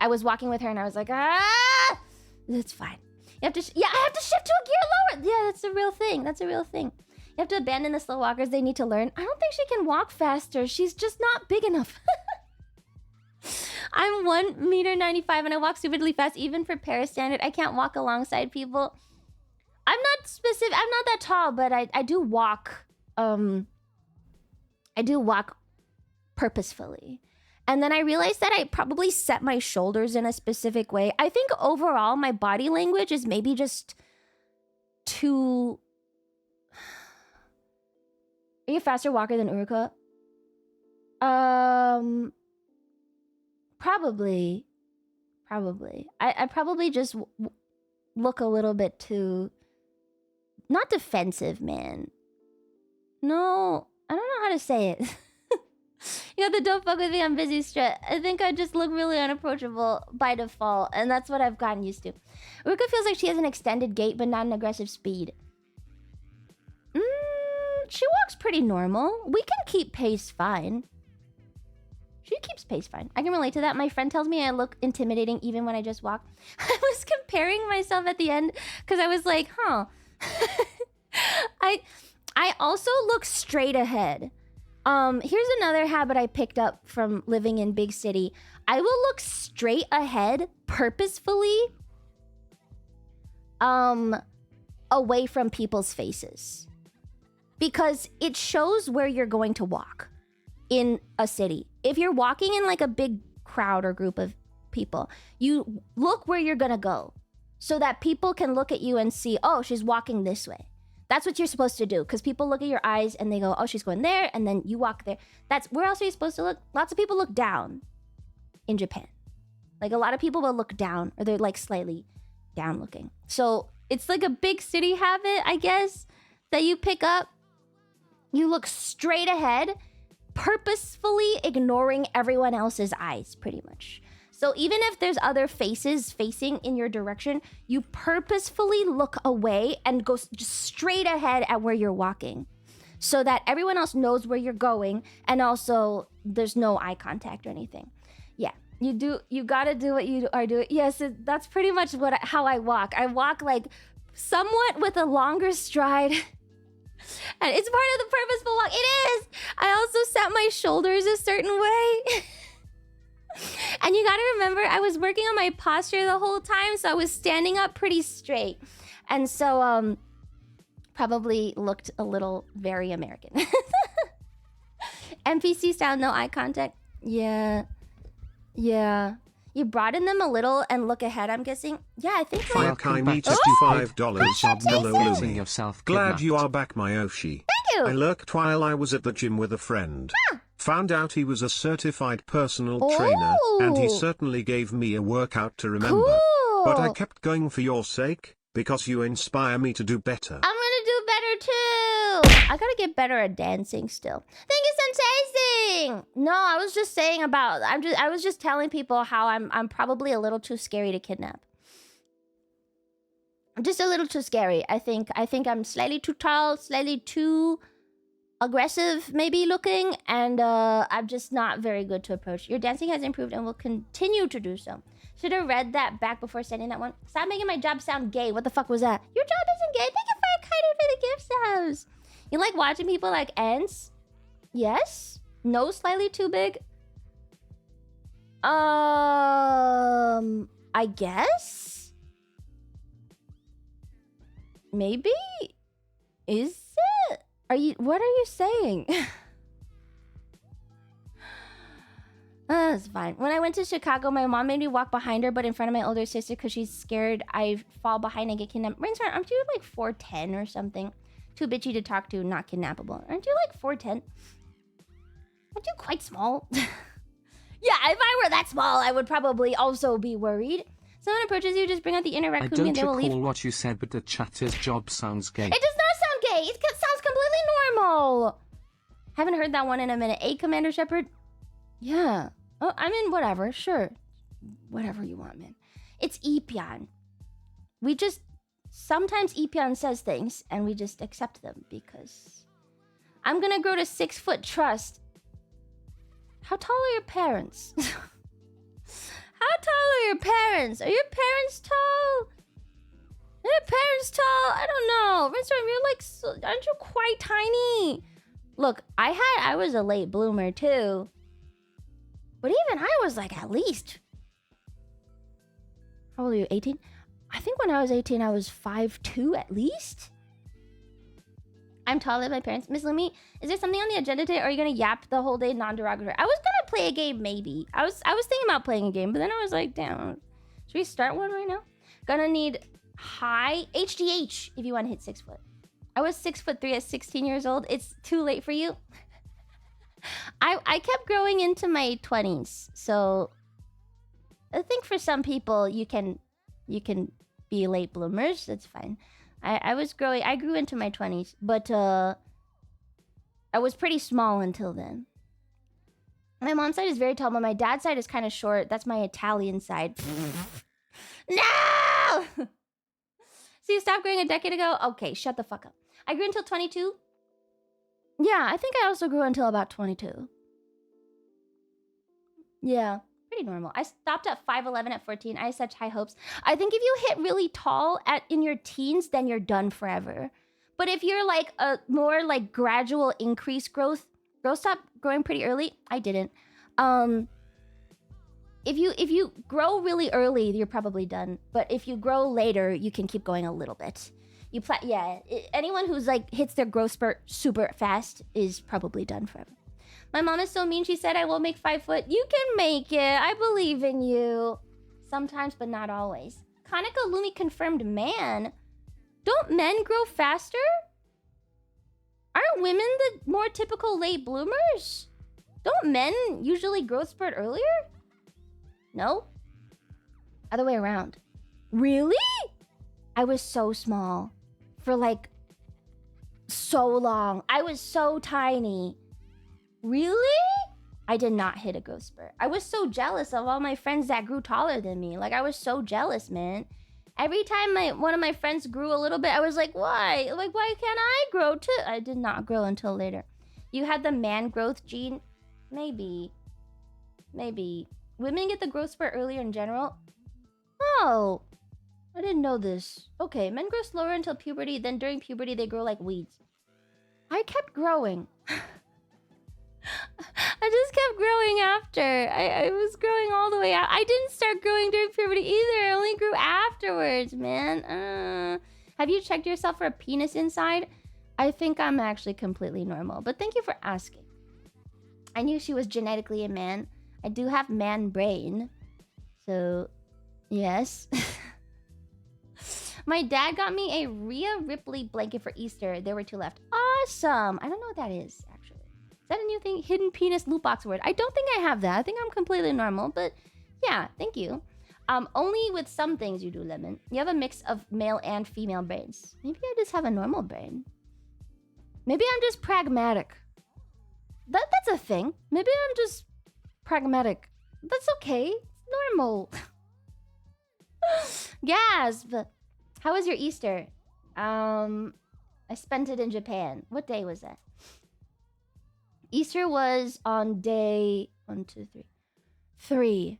was walking with her and I was like, that's fine. I have to shift to a gear lower. Yeah, that's a real thing. You have to abandon the slow walkers. They need to learn. I don't think she can walk faster. She's just not big enough. I'm 1.95 m and I walk stupidly fast, even for Paris standard. I can't walk alongside people. I'm not that tall, but I do walk I do walk purposefully. And then I realized that I probably set my shoulders in a specific way. I think overall my body language is maybe just too... Are you a faster walker than Uruka? Probably. I probably just look a little bit too... Not defensive, man. No, I don't know how to say it. You got the don't fuck with me, I'm busy strat. I think I just look really unapproachable by default, and that's what I've gotten used to. Uruka feels like she has an extended gait, but not an aggressive speed. She walks pretty normal. We can keep pace fine. She keeps pace fine. I can relate to that. My friend tells me I look intimidating even when I just walk. I was comparing myself at the end because I was like, huh. I also look straight ahead. Here's another habit I picked up from living in big city. I will look straight ahead purposefully away from people's faces. Because it shows where you're going to walk in a city. If you're walking in like a big crowd or group of people, you look where you're gonna go so that people can look at you and see, oh, she's walking this way. That's what you're supposed to do, because people look at your eyes and they go, oh, she's going there, and then you walk there. That's where else are you supposed to look? Lots of people look down in Japan. Like a lot of people will look down, or they're like slightly down looking. So it's like a big city habit, I guess, that you pick up. You look straight ahead, purposefully ignoring everyone else's eyes, pretty much. So even if there's other faces facing in your direction, you purposefully look away and go just straight ahead at where you're walking so that everyone else knows where you're going, and also there's no eye contact or anything. Yeah, you gotta do what you are doing. Yes, that's pretty much how I walk. I walk like somewhat with a longer stride. And it's part of the purposeful walk. It is! I also set my shoulders a certain way. And you gotta remember, I was working on my posture the whole time, so I was standing up pretty straight. And so, probably looked a little very American. NPC style, no eye contact. Yeah. You broaden them a little and look ahead, I'm guessing. Yeah, I think like... Firekai me $55. Hello, Lumi. Glad you are back, my Oshi. Thank you! I lurked while I was at the gym with a friend. Found out he was a certified personal trainer, and he certainly gave me a workout to remember. Cool. But I kept going for your sake, because you inspire me to do better. I'm gonna do better too! I gotta get better at dancing still. Thank you, Sensei! No, I was just saying about... I was just telling people how I'm probably a little too scary to kidnap. I'm just a little too scary. I think I'm slightly too tall, slightly too aggressive maybe looking, and I'm just not very good to approach. Your dancing has improved and will continue to do so. Should have read that back before sending that one. Stop making my job sound gay. What the fuck was that? Your job isn't gay. Thank you for the gift subs. You like watching people like ants? Yes. Nose slightly too big. I guess. Maybe. Is it? What are you saying? It's fine. When I went to Chicago, my mom made me walk behind her, but in front of my older sister because she's scared I fall behind and get kidnapped. Rainstorm, aren't you like 4'10" or something? Too bitchy to talk to, not kidnappable. Aren't you like 4'10"? Aren't you quite small? Yeah, if I were that small, I would probably also be worried. Someone approaches you, just bring out the inner raccoon and they will leave. I don't recall what you said, but the chatter's job sounds gay. It does not sound gay. It sounds completely normal. Haven't heard that one in a minute. Hey, Commander Shepard? Yeah. Oh, I mean, whatever. Sure. Whatever you want, man. It's Epyon. We just... Sometimes Epyon says things, and we just accept them, because... I'm gonna grow to 6 foot trust. How tall are your parents? How tall are your parents? Are your parents tall? Are your parents tall? I don't know. Rinstrom, you're like... Aren't you quite tiny? Look, I was a late bloomer, too. But even I was like at least... How old are you, 18? I think when I was 18, I was 5'2" at least. I'm taller than my parents. Miss Lumi, is there something on the agenda today, or are you gonna yap the whole day non-derogatory? I was gonna play a game, maybe. I was thinking about playing a game, but then I was like, damn. Should we start one right now? Gonna need high HGH if you want to hit 6 foot. I was 6'3" at 16 years old. It's too late for you. I kept growing into my 20s, so I think for some people you can be late bloomers. That's fine. I grew into my 20s, but I was pretty small until then. My mom's side is very tall, but my dad's side is kind of short. That's my Italian side. No! So you stopped growing a decade ago? Okay, shut the fuck up. I grew until 22. Yeah, I think I also grew until about 22. Yeah, pretty normal. I stopped at 5'11" at 14. I had such high hopes. I think if you hit really tall in your teens, then you're done forever. But if you're like a more like gradual increase growth, girls stop growing pretty early. I didn't. If you grow really early, you're probably done. But if you grow later, you can keep going a little bit. Anyone who's like hits their growth spurt super fast is probably done forever. My mom is so mean. She said I won't make 5 foot. You can make it. I believe in you. Sometimes, but not always. Kaneka Lumi confirmed man. Don't men grow faster? Aren't women the more typical late bloomers? Don't men usually growth spurt earlier? No? Other way around. Really? I was so small for like so long. I was so tiny. Really? I did not hit a growth spurt. I was so jealous of all my friends that grew taller than me. Like, I was so jealous, man. Every time one of my friends grew a little bit, I was like, why? Like, why can't I grow too? I did not grow until later. You had the man growth gene? Maybe. Women get the growth spurt earlier in general? Oh, I didn't know this. Okay, men grow slower until puberty, then during puberty they grow like weeds. I kept growing. I just kept growing after. I was growing all the way out. I didn't start growing during puberty either. I only grew afterwards, man. Have you checked yourself for a penis inside? I think I'm actually completely normal, but thank you for asking. I knew she was genetically a man. I do have man brain. So, yes. My dad got me a Rhea Ripley blanket for Easter. There were 2 left. Awesome. I don't know what that is, actually. Is that a new thing? Hidden penis loot box word. I don't think I have that. I think I'm completely normal, but yeah, thank you. Only with some things you do, Lemon. You have a mix of male and female brains. Maybe I just have a normal brain. Maybe I'm just pragmatic. That's a thing. Maybe I'm just pragmatic. That's okay. It's normal. Gasp. How was your Easter? I spent it in Japan. What day was that? Easter was on day 1, 2, 3. 3.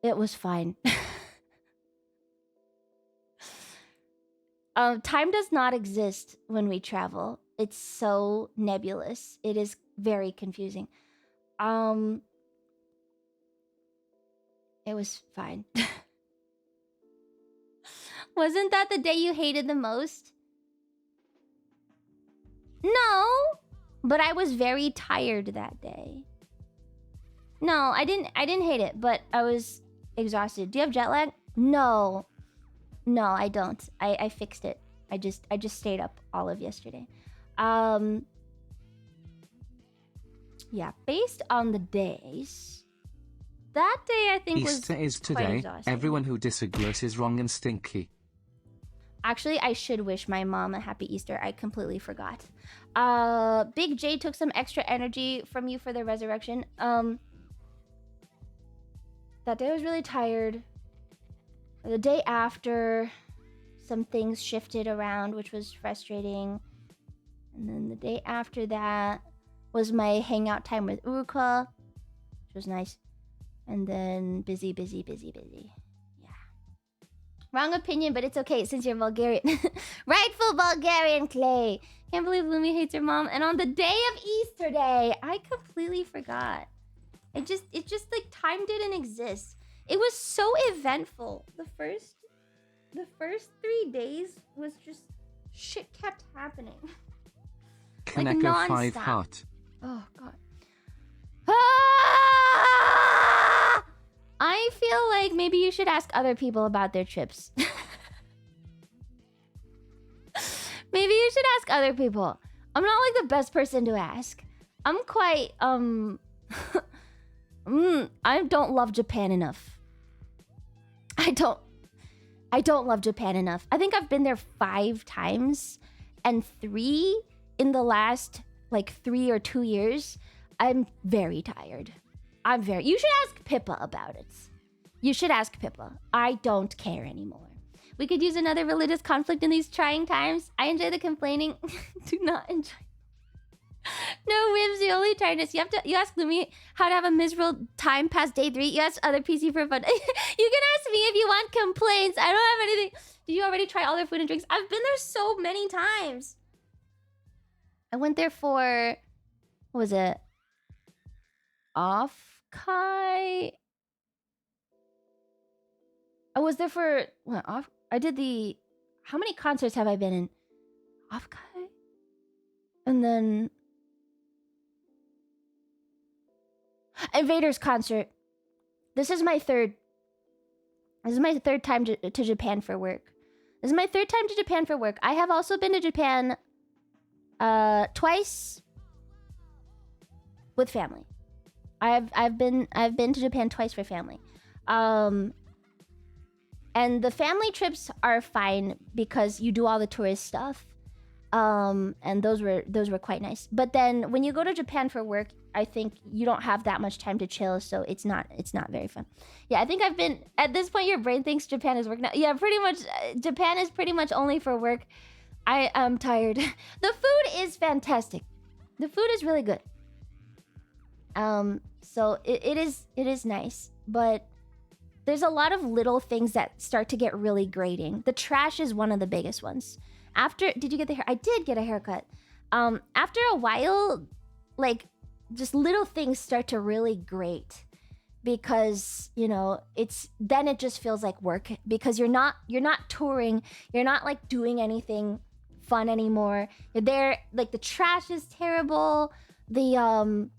It was fine. Time does not exist when we travel. It's so nebulous. It is very confusing. It was fine. Wasn't that the day you hated the most? No, but I was very tired that day. No, I didn't hate it, but I was exhausted. Do you have jet lag? No, I don't. I fixed it. I just stayed up all of yesterday. Yeah, based on the days, that day I think Easter was is quite today. exhausting. Everyone who disagrees is wrong and stinky. Actually, I should wish my mom a happy Easter. I completely forgot. Big J took some extra energy from you for the resurrection. That day I was really tired. The day after, some things shifted around, which was frustrating. And then the day after that was my hangout time with Uruka, which was nice. And then busy. Yeah. Wrong opinion, but it's okay since you're Bulgarian. Rightful Bulgarian Clay. Can't believe Lumi hates her mom. And on the day of Easter Day, I completely forgot. It just like time didn't exist. It was so eventful. The first the first 3 days was just shit kept happening. Kaneko nonstop. 5 heart. Oh god. Ah! I feel like maybe you should ask other people about their trips. Maybe you should ask other people. I'm not like the best person to ask. I'm quite I don't love Japan enough. I don't love Japan enough. I think I've been there 5 times, and 3 in the last like 3 or 2 years. I'm very tired. You should ask Pippa about it. You should ask Pippa. I don't care anymore. We could use another religious conflict in these trying times. I enjoy the complaining. Do not enjoy. No whimsy, only tiredness. You ask Lumi how to have a miserable time past day 3. You ask other PC for fun. You can ask me if you want complaints. I don't have anything. Did you already try all their food and drinks? I've been there so many times. I went there for, what was it? Off-Kai? I was there for, what, off? I did the, how many concerts have I been in? Off-Kai? And then Invader's concert. This is my third time to Japan for work. This is my third time to Japan for work. I have also been to Japan twice with family. I've been to Japan twice for family. And the family trips are fine because you do all the tourist stuff. And those were quite nice. But then when you go to Japan for work, I think you don't have that much time to chill, so it's not very fun. Yeah, I think I've been at this point. Your brain thinks Japan is work now. Yeah, pretty much. Japan is pretty much only for work. I am tired. The food is fantastic. The food is really good. So it is nice, but there's a lot of little things that start to get really grating. The trash is one of the biggest ones. Did you get the hair? I did get a haircut. After a while, like, just little things start to really grate because, you know, it just feels like work because you're not touring, you're not like doing anything fun anymore. You're there, like, the trash is terrible. The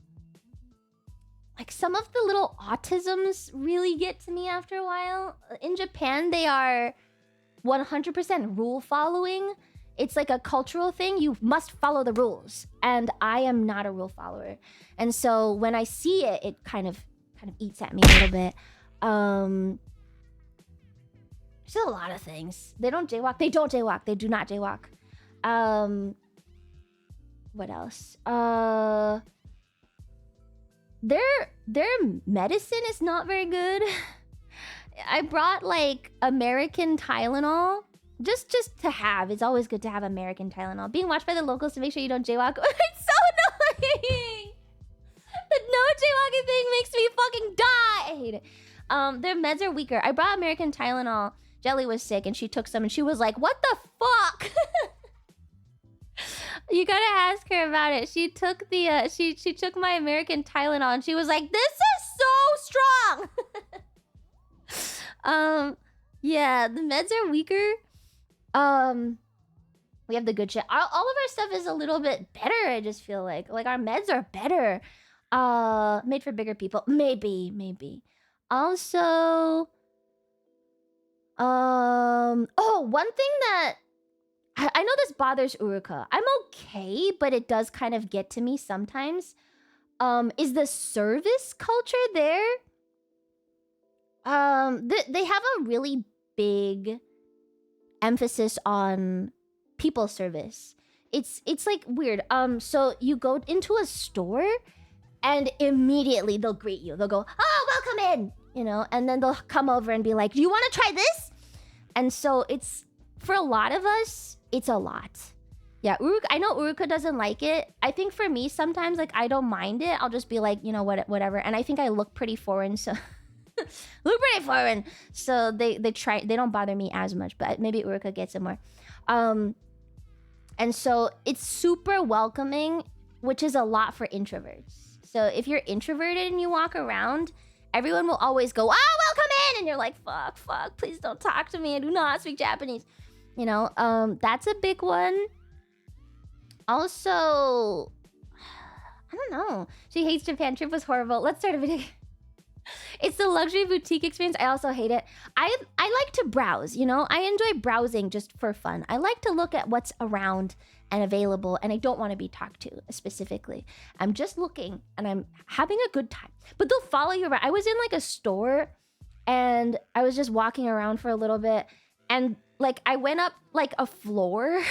like, some of the little autisms really get to me after a while. In Japan, they are 100% rule following. It's like a cultural thing. You must follow the rules. And I am not a rule follower. And so when I see it, it kind of eats at me a little bit. There's a lot of things. They don't jaywalk. They don't jaywalk. They do not jaywalk. What else? Their medicine is not very good. I brought like American Tylenol. Just to have. It's always good to have American Tylenol. Being watched by the locals to make sure you don't jaywalk. It's so annoying. The no jaywalking thing makes me fucking die. I hate it. Their meds are weaker. I brought American Tylenol. Jelly was sick and she took some and she was like, what the fuck? You gotta ask her about it. She took the she took my American Tylenol and she was like, this is so strong. Yeah, the meds are weaker. We have the good shit. All of our stuff is a little bit better. I just feel like our meds are better. Made for bigger people. Maybe. Also, oh, one thing that I know this bothers Uruka. I'm okay, but it does kind of get to me sometimes. Is the service culture there? They have a really big emphasis on people service. It's like weird. So you go into a store and immediately they'll greet you. They'll go, "Oh, welcome in," you know, and then they'll come over and be like, "Do you want to try this?" And so it's, for a lot of us, it's a lot. Yeah, I know Uruka doesn't like it. I think for me, sometimes, like, I don't mind it. I'll just be like, you know, whatever. And I think I look pretty foreign, so look pretty foreign. So they don't bother me as much, but maybe Uruka gets it more. And so it's super welcoming, which is a lot for introverts. So if you're introverted and you walk around, everyone will always go, "Ah, welcome And you're like, fuck, please don't talk to me. I do not speak Japanese. You know, that's a big one. Also, I don't know. She hates Japan. Trip was horrible. Let's start a video. It's the luxury boutique experience. I also hate it. I like to browse, you know? I enjoy browsing just for fun. I like to look at what's around and available, and I don't want to be talked to specifically. I'm just looking, and I'm having a good time. But they'll follow you around. I was in, like, a store, and I was just walking around for a little bit, and, like, I went up, like, a floor, and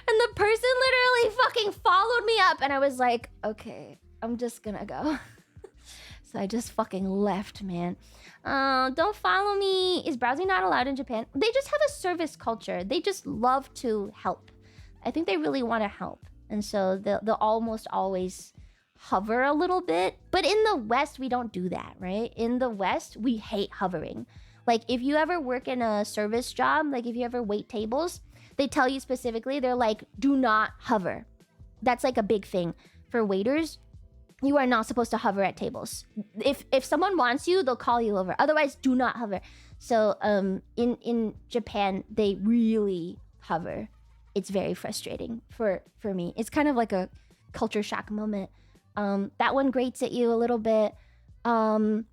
the person literally fucking followed me up, and I was like, okay, I'm just gonna go. So I just fucking left, man. Don't follow me. Is browsing not allowed in Japan? They just have a service culture. They just love to help. I think they really want to help. And so they'll almost always hover a little bit. But in the West, we don't do that, right? In the West, we hate hovering. Like, if you ever work in a service job, like if you ever wait tables, they tell you specifically, they're like, do not hover. That's like a big thing for waiters. You are not supposed to hover at tables. If someone wants you, they'll call you over. Otherwise, do not hover. So in Japan, they really hover. It's very frustrating for me. It's kind of like a culture shock moment. That one grates at you a little bit. Let's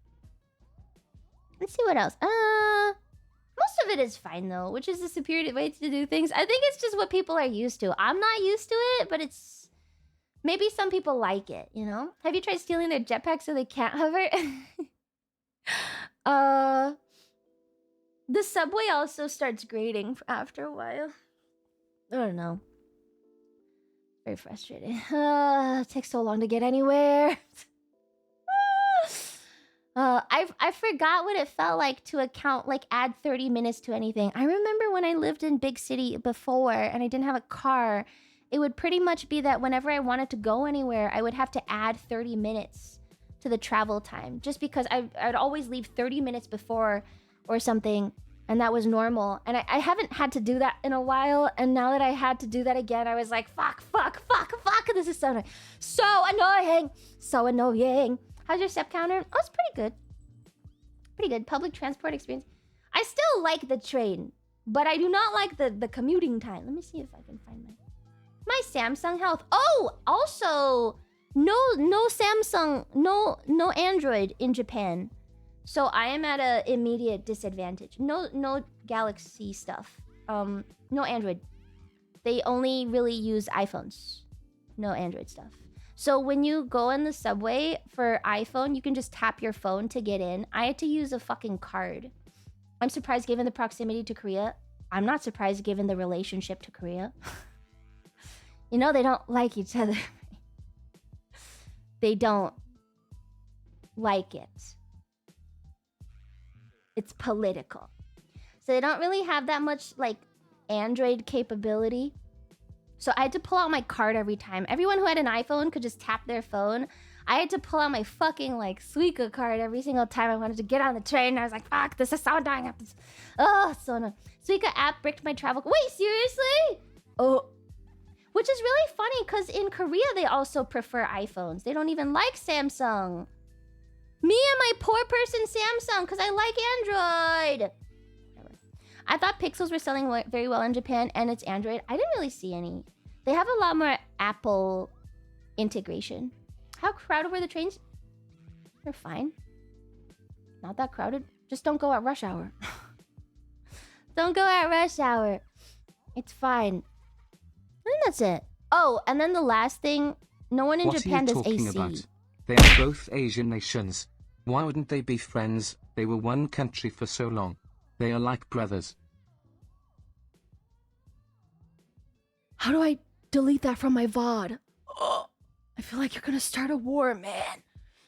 see what else. Most of it is fine though, which is the superior way to do things. I think it's just what people are used to. I'm not used to it, but it's... Maybe some people like it, you know? Have you tried stealing their jetpack so they can't hover? The subway also starts grating after a while. I don't know. Very frustrating. It takes so long to get anywhere. I forgot what it felt like to add 30 minutes to anything. I remember when I lived in big city before and I didn't have a car, it would pretty much be that whenever I wanted to go anywhere, I would have to add 30 minutes to the travel time. Just because I'd always leave 30 minutes before or something, and that was normal. And I haven't had to do that in a while, and now that I had to do that again, I was like, fuck, this is so annoying. So annoying. How's your step counter? Oh, it's pretty good. Pretty good. Public transport experience. I still like the train, but I do not like the commuting time. Let me see if I can find my Samsung Health. Oh, also, no Samsung, no Android in Japan. So I am at an immediate disadvantage. No Galaxy stuff. No Android. They only really use iPhones. No Android stuff. So when you go in the subway for iPhone, you can just tap your phone to get in. I had to use a fucking card. I'm surprised given the proximity to Korea. I'm not surprised given the relationship to Korea. You know, they don't like each other. They don't like it. It's political. So they don't really have that much, like, Android capability. So I had to pull out my card every time. Everyone who had an iPhone could just tap their phone. I had to pull out my fucking, like, Suica card every single time I wanted to get on the train. I was like, fuck, this is so annoying. Oh, so annoying. Suica app bricked my travel. Wait, seriously? Oh. Which is really funny because in Korea, they also prefer iPhones. They don't even like Samsung. Me and my poor person Samsung because I like Android. I thought Pixels were selling very well in Japan and it's Android. I didn't really see any. They have a lot more Apple integration. How crowded were the trains? They're fine. Not that crowded. Just don't go at rush hour. Don't go at rush hour. It's fine. I think that's it. Oh, and then the last thing, no one in Japan does AC. About? They are both Asian nations. Why wouldn't they be friends? They were one country for so long. They are like brothers. How do I delete that from my VOD? Oh, I feel like you're gonna start a war, man.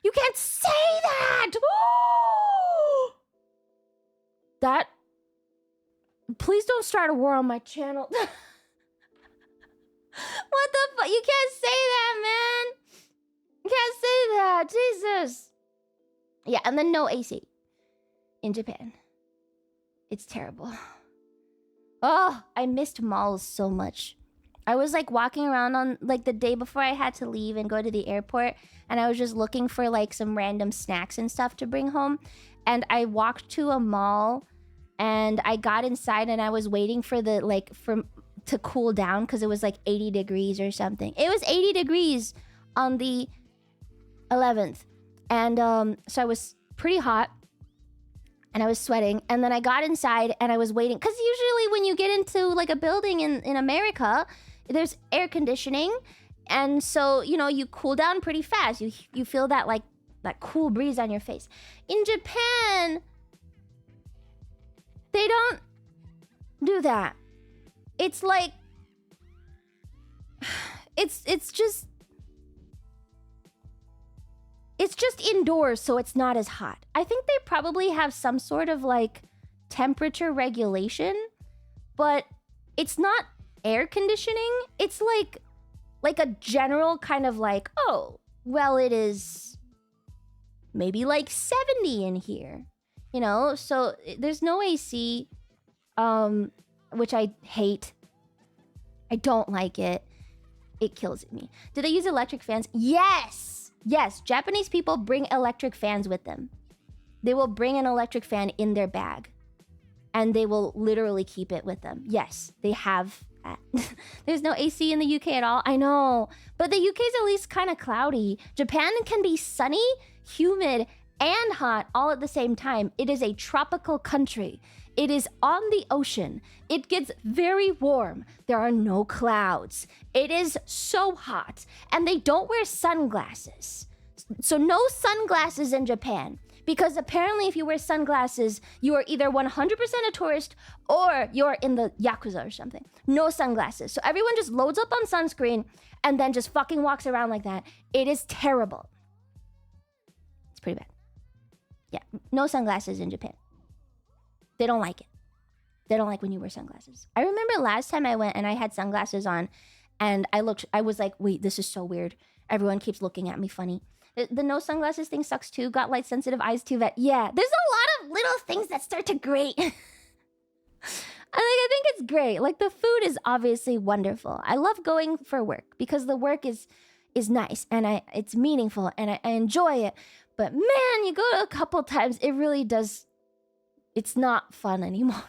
You can't say that! Oh! That... Please don't start a war on my channel. What the fuck? You can't say that, man. You can't say that. Jesus. Yeah, and then no AC in Japan. It's terrible. Oh, I missed malls so much. I was like walking around on like the day before I had to leave and go to the airport, and I was just looking for like some random snacks and stuff to bring home. and I walked to a mall, and I got inside, and I was waiting for the to cool down because it was like 80 degrees or something. It was 80 degrees on the 11th, and so I was pretty hot, and I was sweating, and then I got inside, and I was waiting because usually when you get into like a building in America, there's air conditioning, and so you cool down pretty fast. You feel that like that cool breeze on your face. In Japan, they don't do that. It's like it's just indoors, so it's not as hot. I think they probably have some sort of like temperature regulation, but it's not air conditioning. It's like a general kind of like, oh, well, it is maybe like 70 in here, so there's no AC, which I hate. I don't like it. It kills me. Do they use electric fans? Yes. Japanese people bring electric fans with them. They will bring an electric fan in their bag, and they will literally keep it with them. Yes, they have that. There's no AC in the UK at all. I know, but the UK is at least kind of cloudy. Japan can be sunny, humid, and hot all at the same time. It is a tropical country. It is on the ocean. It gets very warm. There are no clouds. It is so hot. And they don't wear sunglasses. So no sunglasses in Japan. Because apparently if you wear sunglasses, you are either 100% a tourist or you're in the Yakuza or something. No sunglasses. So everyone just loads up on sunscreen and then just fucking walks around like that. It is terrible. It's pretty bad. Yeah, no sunglasses in Japan. They don't like it. They don't like when you wear sunglasses. I remember last time I went and I had sunglasses on, and I was like, wait, this is so weird. Everyone keeps looking at me funny. The no sunglasses thing sucks too. Got light sensitive eyes too. That yeah, there's a lot of little things that start to grate. I think it's great. Like the food is obviously wonderful. I love going for work because the work is nice and it's meaningful and I enjoy it. But man, you go to a couple times, it really does. It's not fun anymore.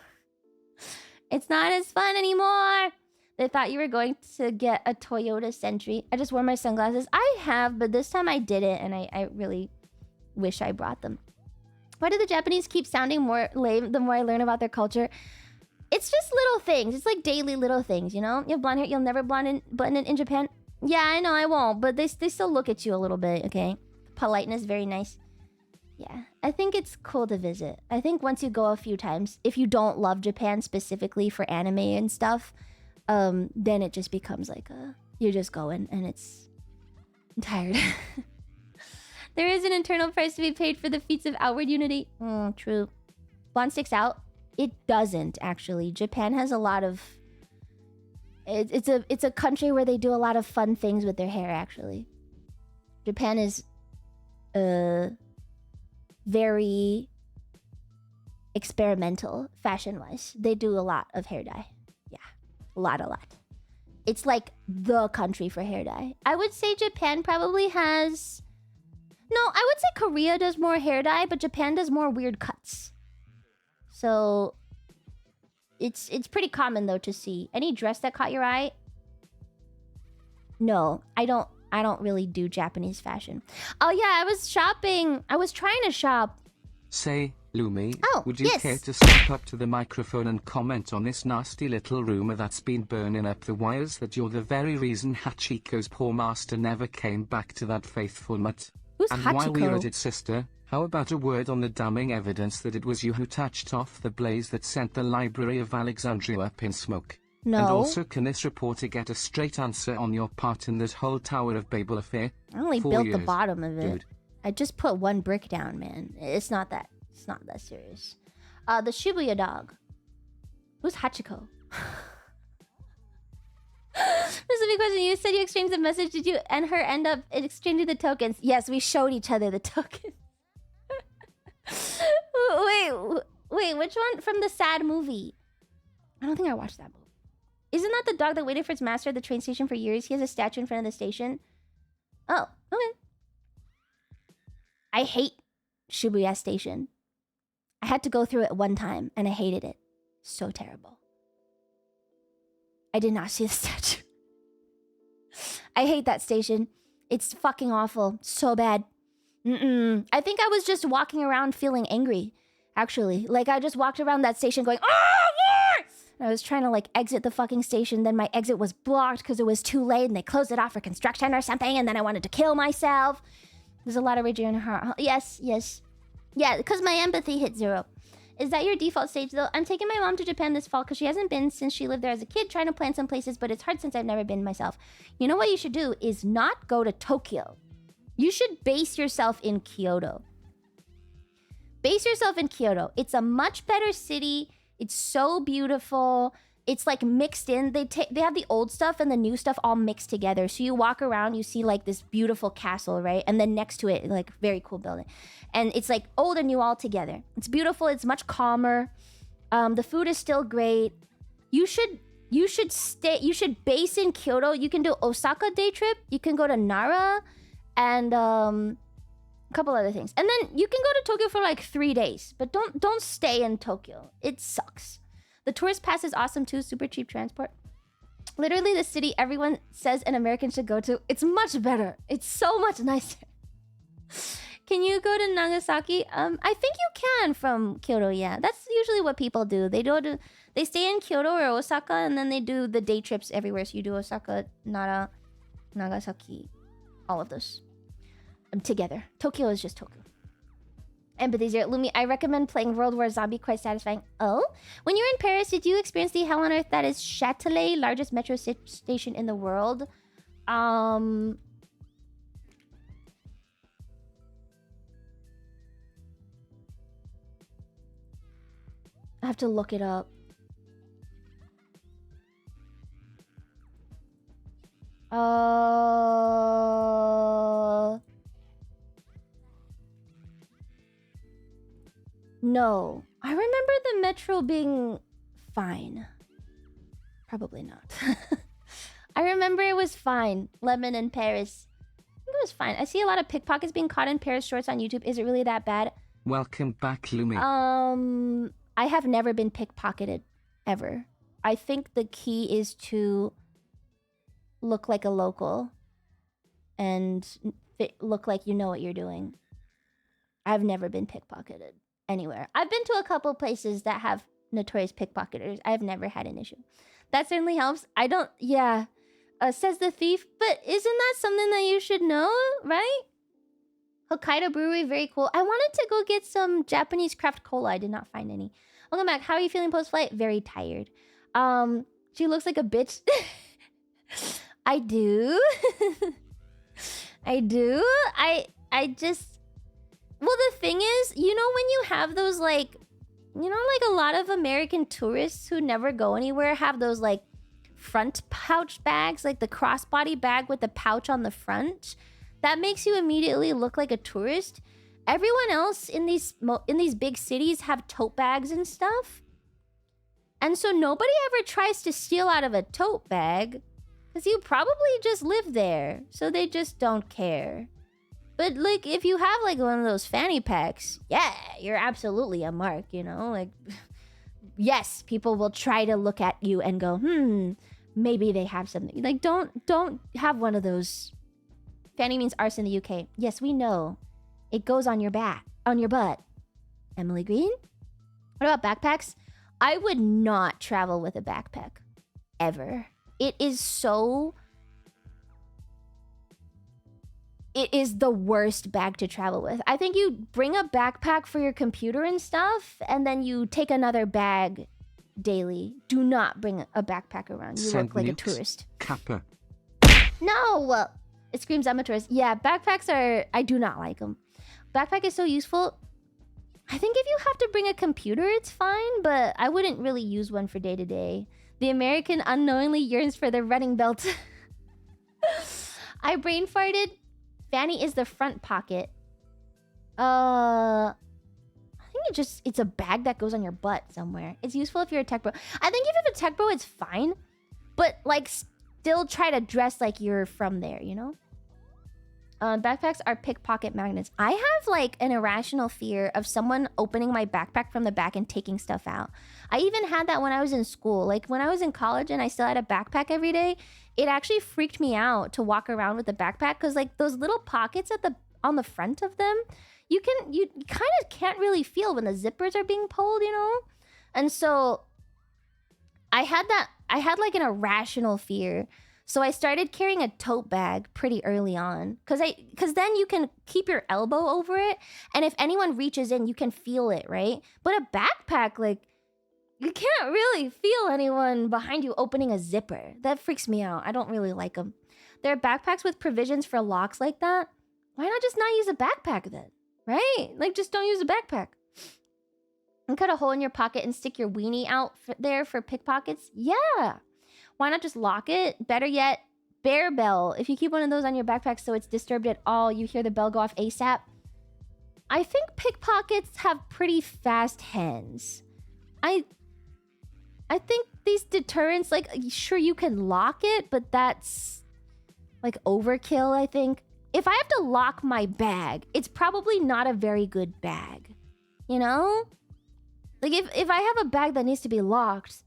It's not as fun anymore. They thought you were going to get a Toyota Century. I just wore my sunglasses. I have, but this time I didn't, and I really wish I brought them. Why do the Japanese keep sounding more lame the more I learn about their culture? It's just little things. It's like daily little things, You have blonde hair. You'll never blonde in Japan. Yeah, I know I won't, but they still look at you a little bit, okay? Politeness, very nice. Yeah, I think it's cool to visit. I think once you go a few times, if you don't love Japan specifically for anime and stuff, then it just becomes like you're just going and I'm tired. There is an internal price to be paid for the feats of outward unity. True. Blonde sticks out. It doesn't actually. Japan has a lot of. It's a country where they do a lot of fun things with their hair. Actually, Japan is, very experimental fashion-wise. They do a lot of hair dye. Yeah, a lot. It's like the country for hair dye. I would say Japan probably has. No, I would say Korea does more hair dye, but Japan does more weird cuts. So it's pretty common though to see. Any dress that caught your eye? No, I don't really do Japanese fashion. Oh yeah, I was shopping. I was trying to shop. Say, Lumi, would you yes. care to step up to the microphone and comment on this nasty little rumor that's been burning up the wires that you're the very reason Hachiko's poor master never came back to that faithful mutt? Who's and Hachiko? while we're at it, sister, how about a word on the damning evidence that it was you who touched off the blaze that sent the Library of Alexandria up in smoke? No. And also, can this reporter get a straight answer on your part in this whole Tower of Babel affair? I only 4 built the years, bottom of it. dude. I just put one brick down, man. It's not that serious. The Shibuya dog. Who's Hachiko? This is a big question. You said you exchanged the message. Did you and her end up exchanging the tokens? Yes, we showed each other the token. Wait, which one from the sad movie? I don't think I watched that movie. Isn't that the dog that waited for its master at the train station for years? He has a statue in front of the station. Oh, okay. I hate Shibuya Station. I had to go through it one time and I hated it. So terrible. I did not see the statue. I hate that station. It's fucking awful. So bad. I think I was just walking around feeling angry, actually. Like, I just walked around that station going, ah, and I was trying to, like, exit the fucking station. Then my exit was blocked because it was too late and they closed it off for construction or something. And then I wanted to kill myself. There's a lot of rage in her heart. Yes. Yeah, because my empathy hit 0. Is that your default stage, though? I'm taking my mom to Japan this fall because she hasn't been since she lived there as a kid, trying to plan some places, but it's hard since I've never been myself. You know what you should do is not go to Tokyo. You should base yourself in Kyoto. Base yourself in Kyoto. It's a much better city. It's so beautiful. It's like mixed in. They have the old stuff and the new stuff all mixed together. So you walk around, you see like this beautiful castle, right? And then next to it, like very cool building. And it's like old and new all together. It's beautiful. It's much calmer. The food is still great. You should base in Kyoto. You can do Osaka day trip. You can go to Nara and a couple other things. And then you can go to Tokyo for like 3 days, but don't stay in Tokyo. It sucks. The tourist pass is awesome too, super cheap transport. Literally the city everyone says an American should go to. It's much better. It's so much nicer. Can you go to Nagasaki? I think you can from Kyoto, yeah. That's usually what people do. They stay in Kyoto or Osaka and then they do the day trips everywhere. So you do Osaka, Nara, Nagasaki, all of those. Together. Tokyo is just Tokyo. Empathy 0. Lumi, I recommend playing World War Zombie, quite satisfying. Oh? When you were in Paris, did you experience the hell on earth that is Châtelet, largest metro station in the world? I have to look it up. No. I remember the metro being fine. Probably not. I remember it was fine. Lemon in Paris. I think it was fine. I see a lot of pickpockets being caught in Paris shorts on YouTube. Is it really that bad? Welcome back, Lumi. I have never been pickpocketed. Ever. I think the key is to look like a local. And look like you know what you're doing. I've never been pickpocketed. Anywhere. I've been to a couple places that have notorious pickpocketers. I've never had an issue. That certainly helps. I don't... Yeah. Says the thief. But isn't that something that you should know? Right? Hokkaido Brewery. Very cool. I wanted to go get some Japanese craft cola. I did not find any. Welcome back. How are you feeling post-flight? Very tired. She looks like a bitch. I do. I do. I just... Well, the thing is, you know when you have those, like... You know, like a lot of American tourists who never go anywhere have those, like, front pouch bags? Like the crossbody bag with the pouch on the front? That makes you immediately look like a tourist. Everyone else in these big cities have tote bags and stuff. And so nobody ever tries to steal out of a tote bag. Because you probably just live there. So they just don't care. But, like, if you have, like, one of those fanny packs, yeah, you're absolutely a mark, you know? Like, yes, people will try to look at you and go, maybe they have something. Like, don't have one of those. Fanny means arse in the UK. Yes, we know. It goes on your back, on your butt. Emily Green? What about backpacks? I would not travel with a backpack. Ever. It is so... It is the worst bag to travel with. I think you bring a backpack for your computer and stuff, and then you take another bag daily. Do not bring a backpack around. You look like a tourist. Kappa. No! It screams I'm a tourist. Yeah, backpacks are... I do not like them. Backpack is so useful. I think if you have to bring a computer, it's fine, but I wouldn't really use one for day-to-day. The American unknowingly yearns for the running belt. I brain farted. Fanny is the front pocket. I think it's a bag that goes on your butt somewhere. It's useful if you're a tech bro. I think if you're a tech bro, it's fine. But, like, still try to dress like you're from there, you know? Backpacks are pickpocket magnets. I have like an irrational fear of someone opening my backpack from the back and taking stuff out. I even had that when I was in school. Like when I was in college and I still had a backpack every day, it actually freaked me out to walk around with a backpack because like those little pockets on the front of them, you kind of can't really feel when the zippers are being pulled, you know? And so I had like an irrational fear. So I started carrying a tote bag pretty early on because then you can keep your elbow over it. And if anyone reaches in, you can feel it, right? But a backpack, like, you can't really feel anyone behind you opening a zipper. That freaks me out. I don't really like them. There are backpacks with provisions for locks like that. Why not just not use a backpack then? Right? Like, just don't use a backpack. And cut a hole in your pocket and stick your weenie out there for pickpockets? Yeah. Why not just lock it? Better yet, bear bell. If you keep one of those on your backpack so it's disturbed at all, you hear the bell go off ASAP. I think pickpockets have pretty fast hands. I think these deterrents, like, sure, you can lock it, but that's like overkill, I think. If I have to lock my bag, it's probably not a very good bag. You know? Like, if I have a bag that needs to be locked,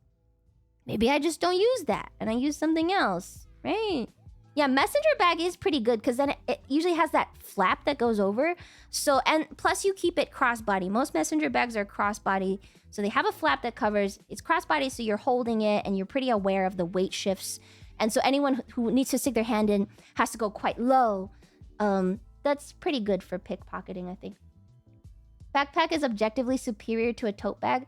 maybe I just don't use that and I use something else, right? Yeah, messenger bag is pretty good because then it usually has that flap that goes over. So, and plus you keep it crossbody. Most messenger bags are crossbody. So they have a flap that covers, it's crossbody, so you're holding it and you're pretty aware of the weight shifts. And so anyone who needs to stick their hand in has to go quite low. That's pretty good for pickpocketing, I think. Backpack is objectively superior to a tote bag.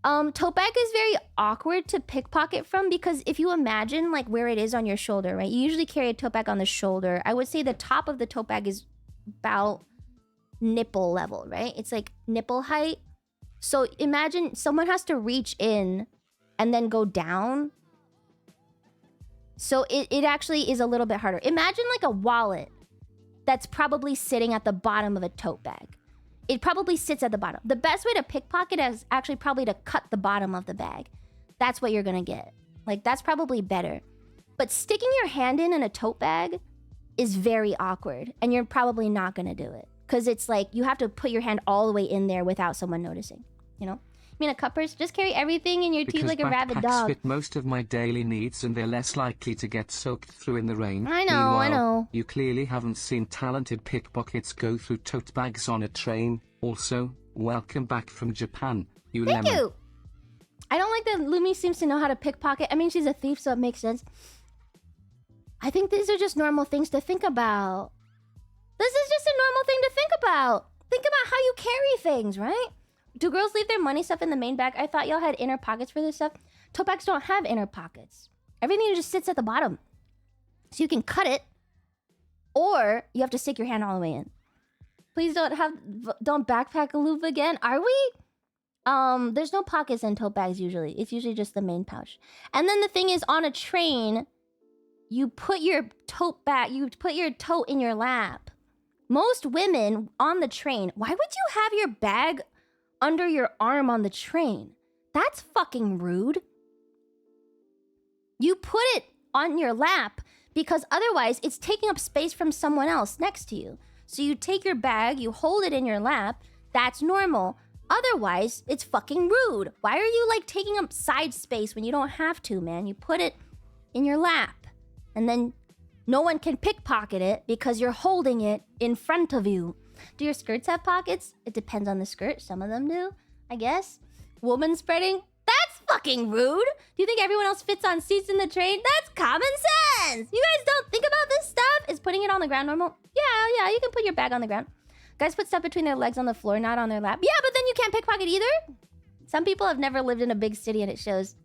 Tote bag is very awkward to pickpocket from because if you imagine like where it is on your shoulder, right? You usually carry a tote bag on the shoulder. I would say the top of the tote bag is about nipple level, right? It's like nipple height. So imagine someone has to reach in and then go down. So it actually is a little bit harder. Imagine like a wallet that's probably sitting at the bottom of a tote bag. It probably sits at the bottom. The best way to pickpocket is actually probably to cut the bottom of the bag. That's what you're gonna get. Like, that's probably better. But sticking your hand in a tote bag is very awkward. And you're probably not gonna do it. Because it's like, you have to put your hand all the way in there without someone noticing. You know? I mean, a cuppers, just carry everything in your teeth like a rabid dog. Fit most of my daily needs and they're less likely to get soaked through in the rain. I know, I know. You clearly haven't seen talented pickpockets go through tote bags on a train. Also, welcome back from Japan, you lemon. Thank you! I don't like that Lumi seems to know how to pickpocket. I mean, she's a thief, so it makes sense. I think these are just normal things to think about. This is just a normal thing to think about. Think about how you carry things, right? Do girls leave their money stuff in the main bag? I thought y'all had inner pockets for this stuff. Tote bags don't have inner pockets. Everything just sits at the bottom. So you can cut it, or you have to stick your hand all the way in. Please don't backpack a loop again. Are we? There's no pockets in tote bags usually. It's usually just the main pouch. And then the thing is, on a train, you put your tote in your lap. Most women on the train, why would you have your bag under your arm on the train? That's fucking rude. You put it on your lap because otherwise it's taking up space from someone else next to you. So you take your bag, you hold it in your lap. That's normal. Otherwise, it's fucking rude. Why are you like taking up side space when you don't have to, man? You put it in your lap and then no one can pickpocket it because you're holding it in front of you. Do your skirts have pockets? It depends on the skirt. Some of them do, I guess. Woman spreading? That's fucking rude. Do you think everyone else fits on seats in the train? That's common sense. You guys don't think about this stuff? Is putting it on the ground normal? Yeah, you can put your bag on the ground. Guys put stuff between their legs on the floor, not on their lap. Yeah, but then you can't pickpocket either. Some people have never lived in a big city and it shows.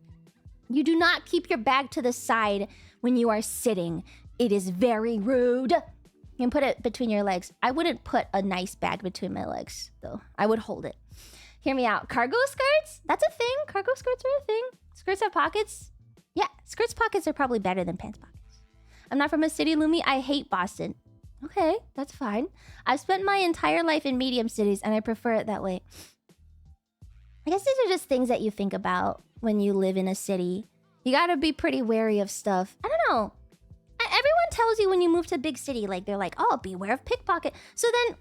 You do not keep your bag to the side when you are sitting. It is very rude. You can put it between your legs. I wouldn't put a nice bag between my legs, though. I would hold it. Hear me out. Cargo skirts? That's a thing. Cargo skirts are a thing. Skirts have pockets? Yeah, skirts pockets are probably better than pants pockets. I'm not from a city, Lumi. I hate Boston. Okay, that's fine. I've spent my entire life in medium cities, and I prefer it that way. I guess these are just things that you think about when you live in a city. You gotta be pretty wary of stuff. I don't know. everyone tells you when you move to a big city, like they're like, oh, beware of pickpocket. So then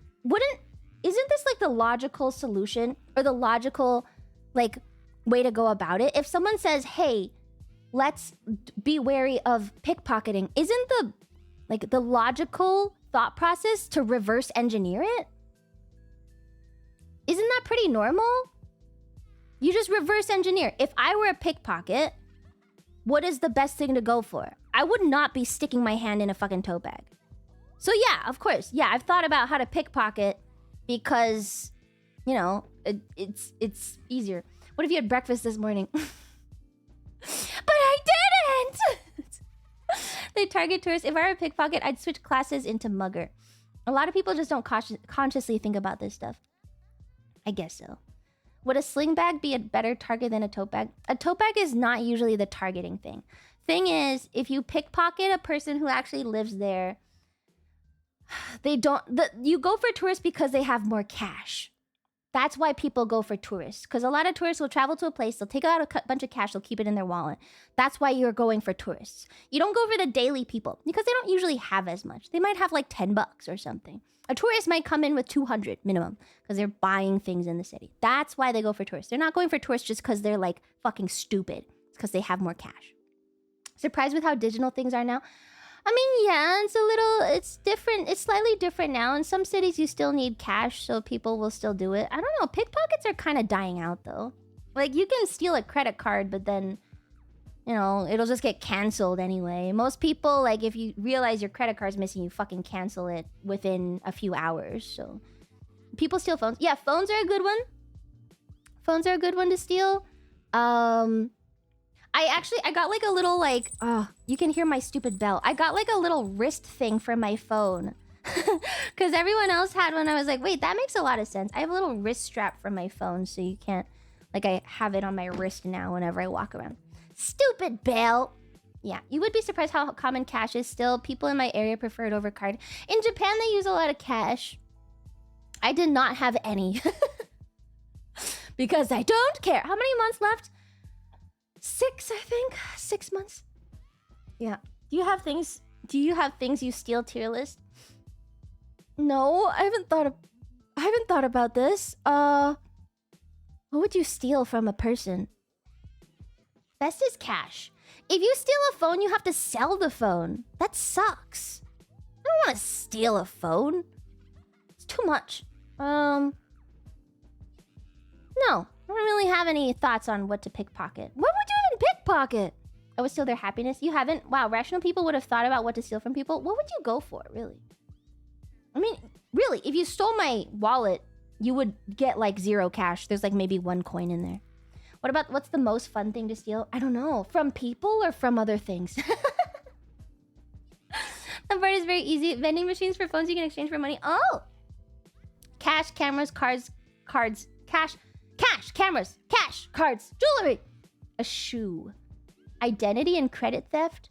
isn't this like the logical solution or the logical like way to go about it? If someone says, hey, let's be wary of pickpocketing, isn't the logical thought process to reverse engineer it? Isn't that pretty normal? You just reverse engineer. If I were a pickpocket, what is the best thing to go for? I would not be sticking my hand in a fucking tote bag. So yeah, of course. Yeah, I've thought about how to pickpocket because, you know, it's easier. What if you had breakfast this morning? But I didn't! They target tourists. If I were a pickpocket, I'd switch classes into mugger. A lot of people just don't consciously think about this stuff. I guess so. Would a sling bag be a better target than a tote bag? A tote bag is not usually the targeting thing. Thing is, if you pickpocket a person who actually lives there, you go for tourists because they have more cash. That's why people go for tourists. Because a lot of tourists will travel to a place, they'll take out a bunch of cash, they'll keep it in their wallet. That's why you're going for tourists. You don't go for the daily people because they don't usually have as much. They might have like $10 or something. A tourist might come in with 200 minimum because they're buying things in the city. That's why they go for tourists. They're not going for tourists just because they're like fucking stupid. It's because they have more cash. Surprised with how digital things are now? I mean, yeah, it's different. It's slightly different now. In some cities, you still need cash, so people will still do it. I don't know. Pickpockets are kind of dying out, though. Like, you can steal a credit card, but then, you know, it'll just get canceled anyway. Most people, like, if you realize your credit card's missing, you fucking cancel it within a few hours, so... People steal phones. Yeah, phones are a good one. Phones are a good one to steal. I got like a little like, oh, you can hear my stupid bell. I got like a little wrist thing for my phone. Because everyone else had one. I was like, wait, that makes a lot of sense. I have a little wrist strap for my phone so you can't, like I have it on my wrist now whenever I walk around. Stupid bell. Yeah, you would be surprised how common cash is still. People in my area prefer it over card. In Japan, they use a lot of cash. I did not have any. Because I don't care. How many months left? 6, I think. 6 months. Yeah. Do you have things you steal tier list? No, I haven't thought about this. What would you steal from a person? Best is cash. If you steal a phone, you have to sell the phone. That sucks. I don't want to steal a phone. It's too much. No. I don't really have any thoughts on what to pickpocket. What would you even pickpocket? I would steal their happiness. You haven't? Wow, rational people would have thought about what to steal from people. What would you go for, really? I mean, really, if you stole my wallet, you would get like 0 cash. There's like maybe 1 coin in there. What's the most fun thing to steal? I don't know. From people or from other things? That part is very easy. Vending machines for phones you can exchange for money. Oh! Cash, cameras, cards, cash, cameras, cash, cards, jewelry. A shoe. Identity and credit theft.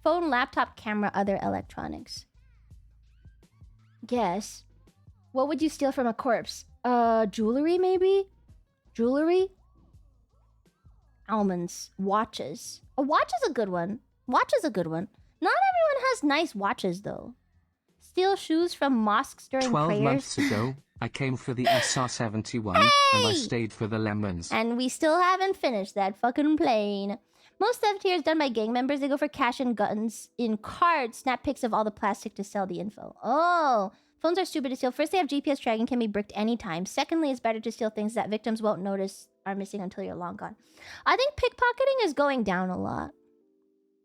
Phone, laptop, camera, other electronics. Guess. What would you steal from a corpse? Jewelry maybe? Jewelry? Almonds. Watches. A watch is a good one. Watch is a good one. Not everyone has nice watches though. Steal shoes from mosques during 12 prayers. months ago, I came for the SR-71 and I stayed for the lemons. And we still haven't finished that fucking plane. Most theft here is done by gang members. They go for cash and guns. In cards, snap pics of all the plastic to sell the info. Oh, phones are stupid to steal. First, they have GPS tracking, can be bricked anytime. Secondly, it's better to steal things that victims won't notice are missing until you're long gone. I think pickpocketing is going down a lot.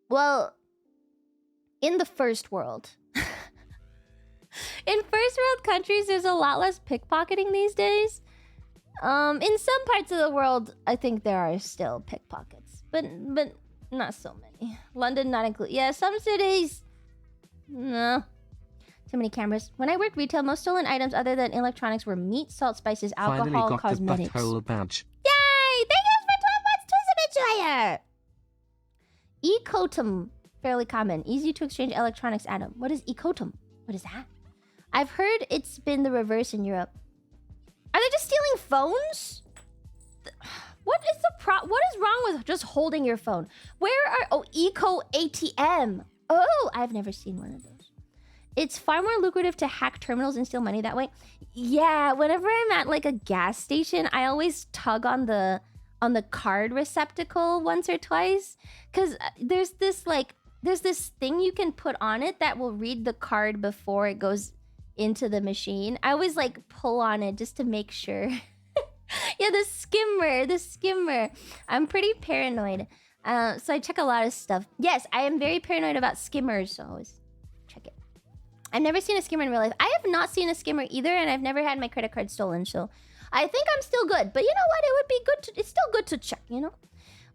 Well, in the first world. In first world countries, there's a lot less pickpocketing these days. In some parts of the world, I think there are still pickpockets, but not so many. London not included. Yeah, some cities. No. Too many cameras. When I worked retail, most stolen items other than electronics were meat, salt, spices, alcohol, Finally got cosmetics. the butthole badge. Yay! Thank you for 12 months, Twizzy Ecotum. Fairly common. Easy to exchange electronics atom. What is Ecotum? What is that? I've heard it's been the reverse in Europe. Are they just stealing phones? What is wrong with just holding your phone? Where are... Oh, Eco ATM. Oh, I've never seen one of those. It's far more lucrative to hack terminals and steal money that way. Yeah, whenever I'm at like a gas station, I always tug on the card receptacle once or twice, because there's this thing you can put on it that will read the card before it goes into the machine. I always like pull on it just to make sure. Yeah, the skimmer. I'm pretty paranoid. So I check a lot of stuff. Yes, I am very paranoid about skimmers, so always check it. I've never seen a skimmer in real life. I have not seen a skimmer either, and I've never had my credit card stolen, so I think I'm still good. But you know what? It would be good it's still good to check, you know?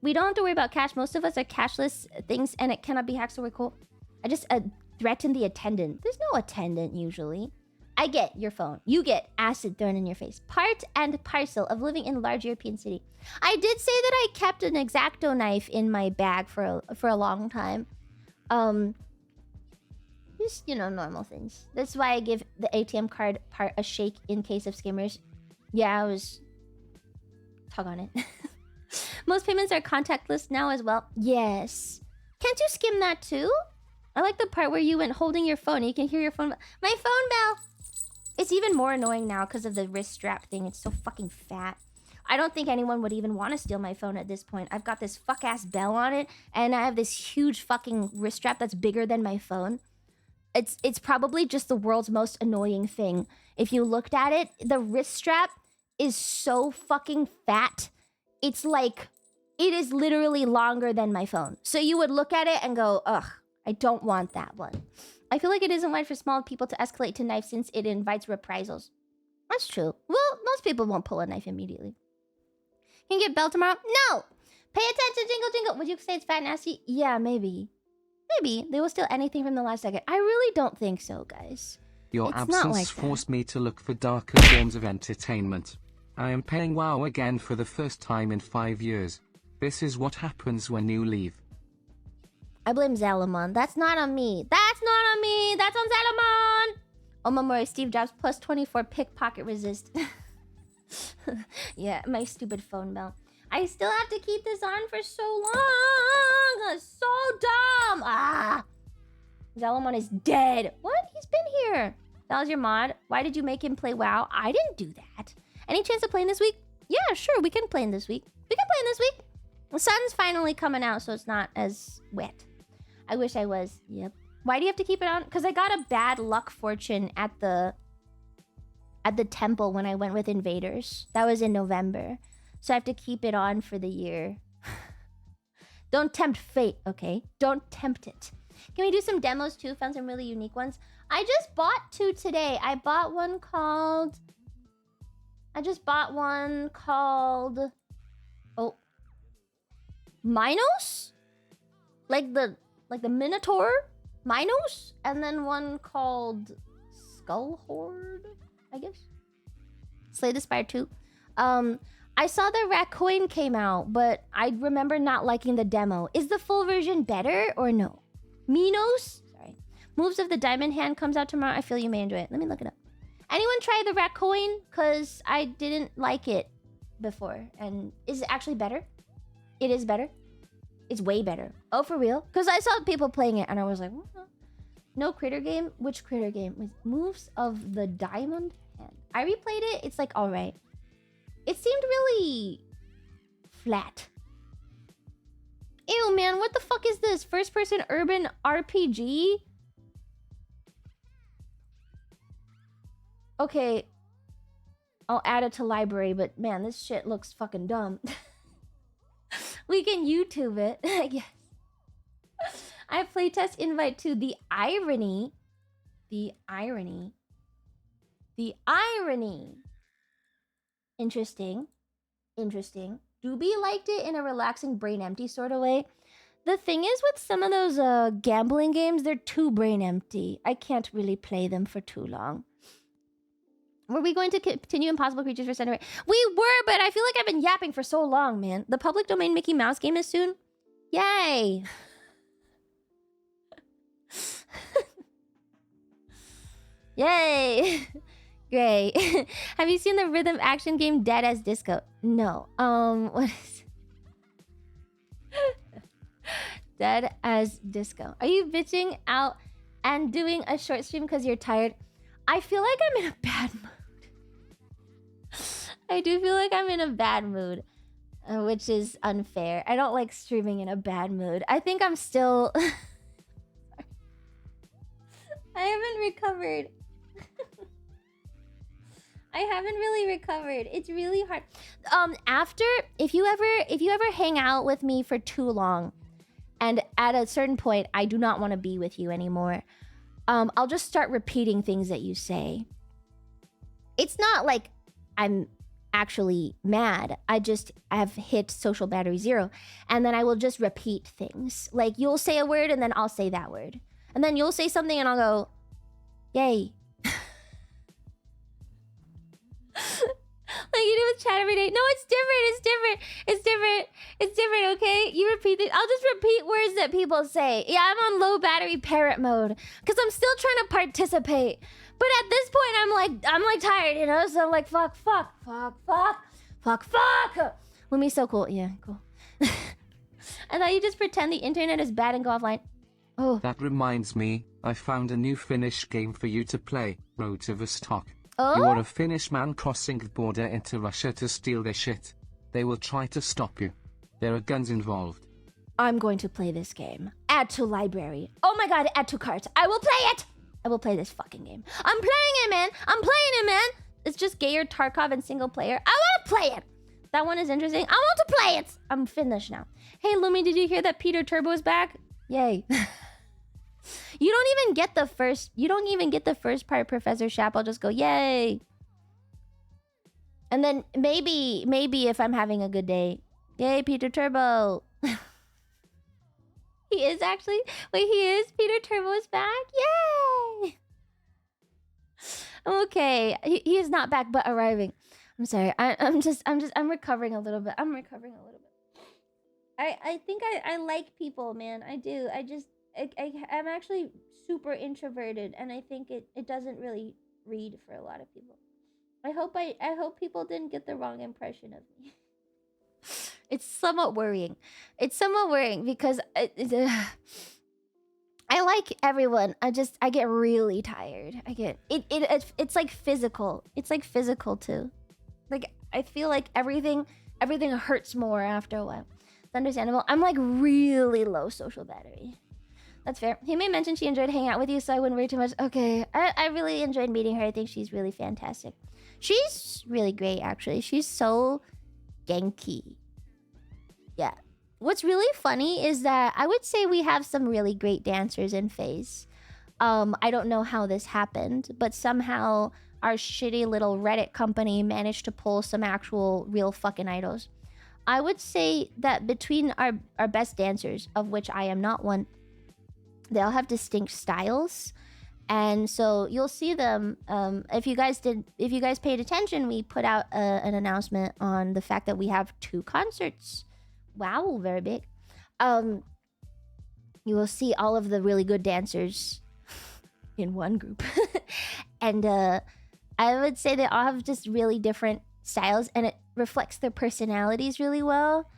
We don't have to worry about cash. Most of us are cashless things, and it cannot be hacked, so we're cool. I just threatened the attendant. There's no attendant, usually. I get your phone. You get acid thrown in your face. Part and parcel of living in a large European city. I did say that I kept an X-Acto knife in my bag for a long time. Just, you know, normal things. That's why I give the ATM card part a shake in case of skimmers. Yeah, I was... tug on it. Most payments are contactless now as well. Yes. Can't you skim that too? I like the part where you went holding your phone and you can hear your phone bell. My phone bell! It's even more annoying now because of the wrist strap thing. It's so fucking fat. I don't think anyone would even want to steal my phone at this point. I've got this fuck-ass bell on it, and I have this huge fucking wrist strap that's bigger than my phone. It's probably just the world's most annoying thing. If you looked at it, the wrist strap is so fucking fat. It's like, it is literally longer than my phone. So you would look at it and go, ugh, I don't want that one. I feel like it isn't right for small people to escalate to knife since it invites reprisals. That's true. Well, most people won't pull a knife immediately. Can you get bell tomorrow? No! Pay attention, jingle jingle. Would you say it's fat and nasty? Yeah, maybe. Maybe. They will steal anything from the last second. I really don't think so, guys. Your It's not absence like that. forced me to look for darker forms of entertainment. I am paying WoW again for the first time in 5 years. This is what happens when you leave. I blame Zalamon. That's not on me. That's not on me. That's on Zalamon. Omamori, Steve Jobs, plus 24 pickpocket resist. Yeah, my stupid phone bell. I still have to keep this on for so long. It's so dumb. Ah. Zalamon is dead. What? He's been here. That was your mod. Why did you make him play WoW? I didn't do that. Any chance of playing this week? Yeah, sure. We can play in this week. We can play in this week. The sun's finally coming out, so it's not as wet. I wish I was. Yep. Why do you have to keep it on? Because I got a bad luck fortune at the temple when I went with invaders. That was in November. So I have to keep it on for the year. Don't tempt fate, okay? Don't tempt it. Can we do some demos too? Found some really unique ones. I just bought 2 today. I bought one called... Oh. Minos? Like the Minotaur? Minos? And then one called Skull Horde, I guess. Slay the Spire 2. I saw the Racoin came out, but I remember not liking the demo. Is the full version better or no? Minos? Sorry. Moves of the Diamond Hand comes out tomorrow. I feel you may enjoy it. Let me look it up. Anyone try the Racoin? Because I didn't like it before. And is it actually better? It is better? It's way better. Oh, for real? Because I saw people playing it and I was like, what? No critter game? Which critter game? With Moves of the Diamond Hand. I replayed it. It's like, all right. It seemed really flat. Ew, man. What the fuck is this? First-person urban RPG? Okay. I'll add it to library, but man, this shit looks fucking dumb. We can YouTube it, I guess. I have playtest invite to The Irony. The Irony. The Irony. Interesting. Interesting. Doobie liked it in a relaxing, brain empty sort of way. The thing is with some of those gambling games, they're too brain empty. I can't really play them for too long. Were we going to continue Impossible Creatures for Center? We were, but I feel like I've been yapping for so long, man. The public domain Mickey Mouse game is soon. Yay! Yay! Great. Have you seen the rhythm action game Dead as Disco? No. What is Dead as disco. Are you bitching out and doing a short stream because you're tired? I feel like I'm in a bad mood. I do feel like I'm in a bad mood, which is unfair. I don't like streaming in a bad mood. I think I'm still... I haven't recovered. I haven't really recovered. It's really hard. If you ever hang out with me for too long, and at a certain point I do not want to be with you anymore, I'll just start repeating things that you say. It's not like I'm actually mad. I have hit social battery 0, and then I will just repeat things. Like, you'll say a word and then I'll say that word. And then you'll say something and I'll go, yay. Like you do with chat every day. No, it's different, okay? You repeat it. I'll just repeat words that people say. Yeah, I'm on low battery parrot mode because I'm still trying to participate. But at this point, I'm like tired, you know? So I'm like, fuck. Lumi's so cool. Yeah, cool. I thought you just pretend the internet is bad and go offline. Oh. That reminds me, I found a new Finnish game for you to play, Road to Vostok. Oh? You are a Finnish man crossing the border into Russia to steal their shit. They will try to stop you. There are guns involved. I'm going to play this game. Add to library. Oh my god, add to cart. I will play it! I will play this fucking game. I'm playing it, man! It's just Geir, Tarkov, and single player. I want to play it! That one is interesting. I want to play it! I'm finished now. Hey, Lumi, did you hear that Peter Turbo is back? Yay. You don't even get the first part, Professor Shap. I'll just go, yay. And then maybe if I'm having a good day, yay, Peter Turbo. He is actually, wait, he is? Peter Turbo is back? Yay! Okay, he is not back, but arriving. I'm sorry, I'm recovering a little bit. I think I like people, man. I do. I'm actually super introverted, and I think it doesn't really read for a lot of people. I hope people didn't get the wrong impression of me. It's somewhat worrying. Because I like everyone. I get really tired. It's like physical. It's like physical too. Like I feel like everything hurts more after a while. It's understandable. I'm like really low social battery. That's fair. He may mention she enjoyed hanging out with you, so I wouldn't worry too much. Okay, I really enjoyed meeting her. I think she's really fantastic. She's really great, actually. She's so Genki. Yeah. What's really funny is that I would say we have some really great dancers in FaZe. I don't know how this happened, but somehow our shitty little Reddit company managed to pull some actual real fucking idols. I would say that between our best dancers, of which I am not one, they all have distinct styles, and so you'll see them. If you guys paid attention, we put out an announcement on the fact that we have 2 concerts. Wow, very big. You will see all of the really good dancers in one group, and I would say they all have just really different styles, and it reflects their personalities really well.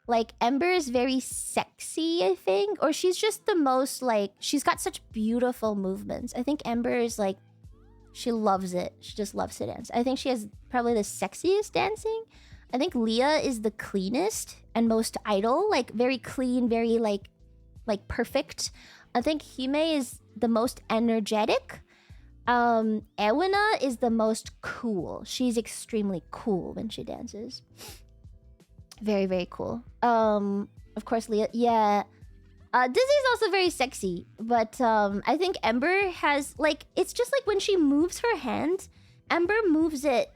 Like, Ember is very sexy, I think. Or she's just the most, like... She's got such beautiful movements. I think Ember is, like... She loves it. She just loves to dance. I think she has probably the sexiest dancing. I think Leah is the cleanest and most idle. Like, very clean, very, like perfect. I think Hime is the most energetic. Ewina is the most cool. She's extremely cool when she dances. Very, very cool. Of course, Leah. Yeah. Dizzy is also very sexy, but I think Ember has, like, it's just like when she moves her hand, Ember moves it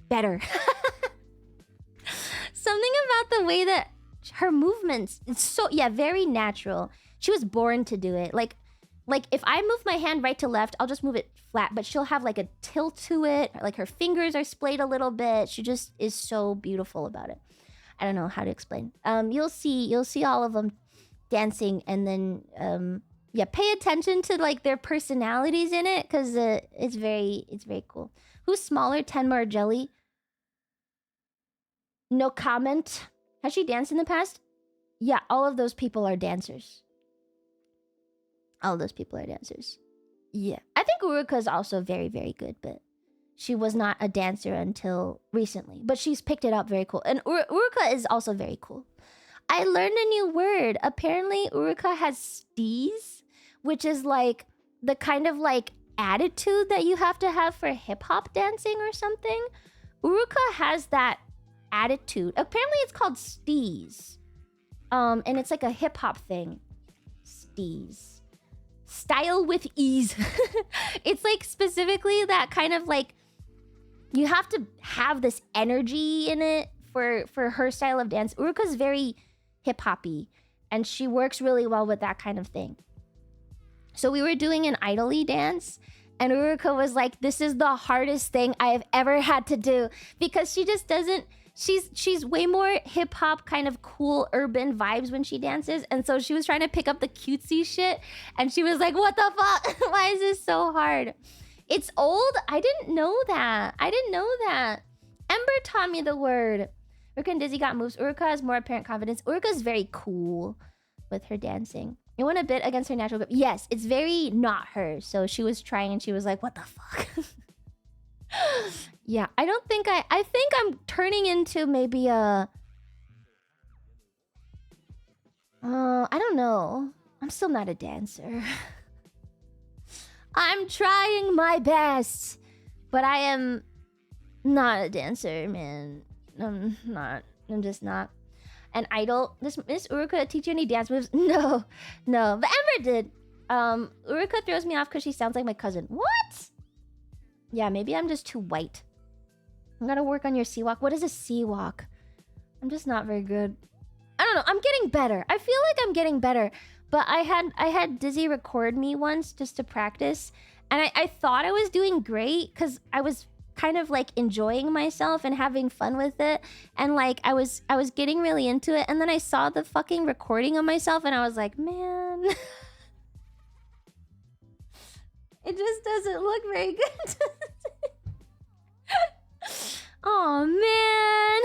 better. Something about the way that her movements, it's so, yeah, very natural. She was born to do it. Like if I move my hand right to left, I'll just move it flat, but she'll have like a tilt to it. Like her fingers are splayed a little bit. She just is so beautiful about it. I don't know how to explain. You'll see all of them dancing, and then yeah, pay attention to like their personalities in it, because it's very cool. Who's smaller, Tenma or Jelly? No comment. Has she danced in the past? Yeah, all of those people are dancers. All of those people are dancers. Yeah. I think Uruka is also very, very good, but she was not a dancer until recently. But she's picked it up very cool. And Uruka is also very cool. I learned a new word. Apparently, Uruka has steez, which is like the kind of like attitude that you have to have for hip-hop dancing or something. Uruka has that attitude. Apparently, it's called steez. And it's like a hip-hop thing. Steez. Style with ease. It's like specifically that kind of like, you have to have this energy in it for her style of dance. Uruka's very hip-hoppy, and she works really well with that kind of thing. So we were doing an idly dance, and Uruka was like, this is the hardest thing I have ever had to do, because she just doesn't, she's way more hip-hop kind of cool urban vibes when she dances. And so she was trying to pick up the cutesy shit, and she was like, what the fuck? Why is this so hard? It's old? I didn't know that. Ember taught me the word. Uruka and Dizzy got moves. Uruka has more apparent confidence. Uruka's very cool with her dancing. You went a bit against her natural grip. Yes, it's very not her. So she was trying and she was like, what the fuck? Yeah, I think I'm turning into maybe a... I don't know. I'm still not a dancer. I'm trying my best, but I am not a dancer, man. I'm not. I'm just not. An idol. This Miss Uruka teach you any dance moves? No. But Ember did. Uruka throws me off because she sounds like my cousin. What? Yeah, maybe I'm just too white. I'm gonna work on your sea walk. What is a sea walk? I'm just not very good. I don't know. I'm getting better. I feel like I'm getting better. But I had Dizzy record me once just to practice, and I thought I was doing great because I was kind of like enjoying myself and having fun with it, and like I was getting really into it, and then I saw the fucking recording of myself and I was like, man, it just doesn't look very good. Oh man.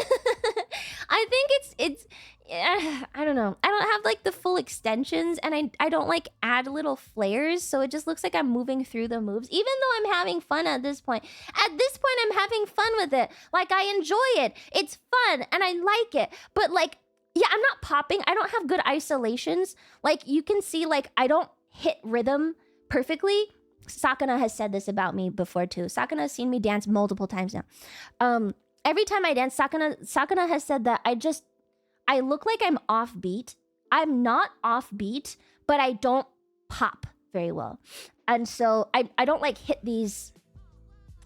I think it's I don't know. I don't have like the full extensions, and I don't like add little flares, so it just looks like I'm moving through the moves, even though I'm having fun at this point. At this point, I'm having fun with it. Like, I enjoy it. It's fun, and I like it. But like, yeah, I'm not popping. I don't have good isolations. Like, you can see, like, I don't hit rhythm perfectly. Sakana has said this about me before too. Sakana has seen me dance multiple times now. Every time I dance, Sakana has said that I look like I'm offbeat. I'm not offbeat, but I don't pop very well. And so I don't like hit these,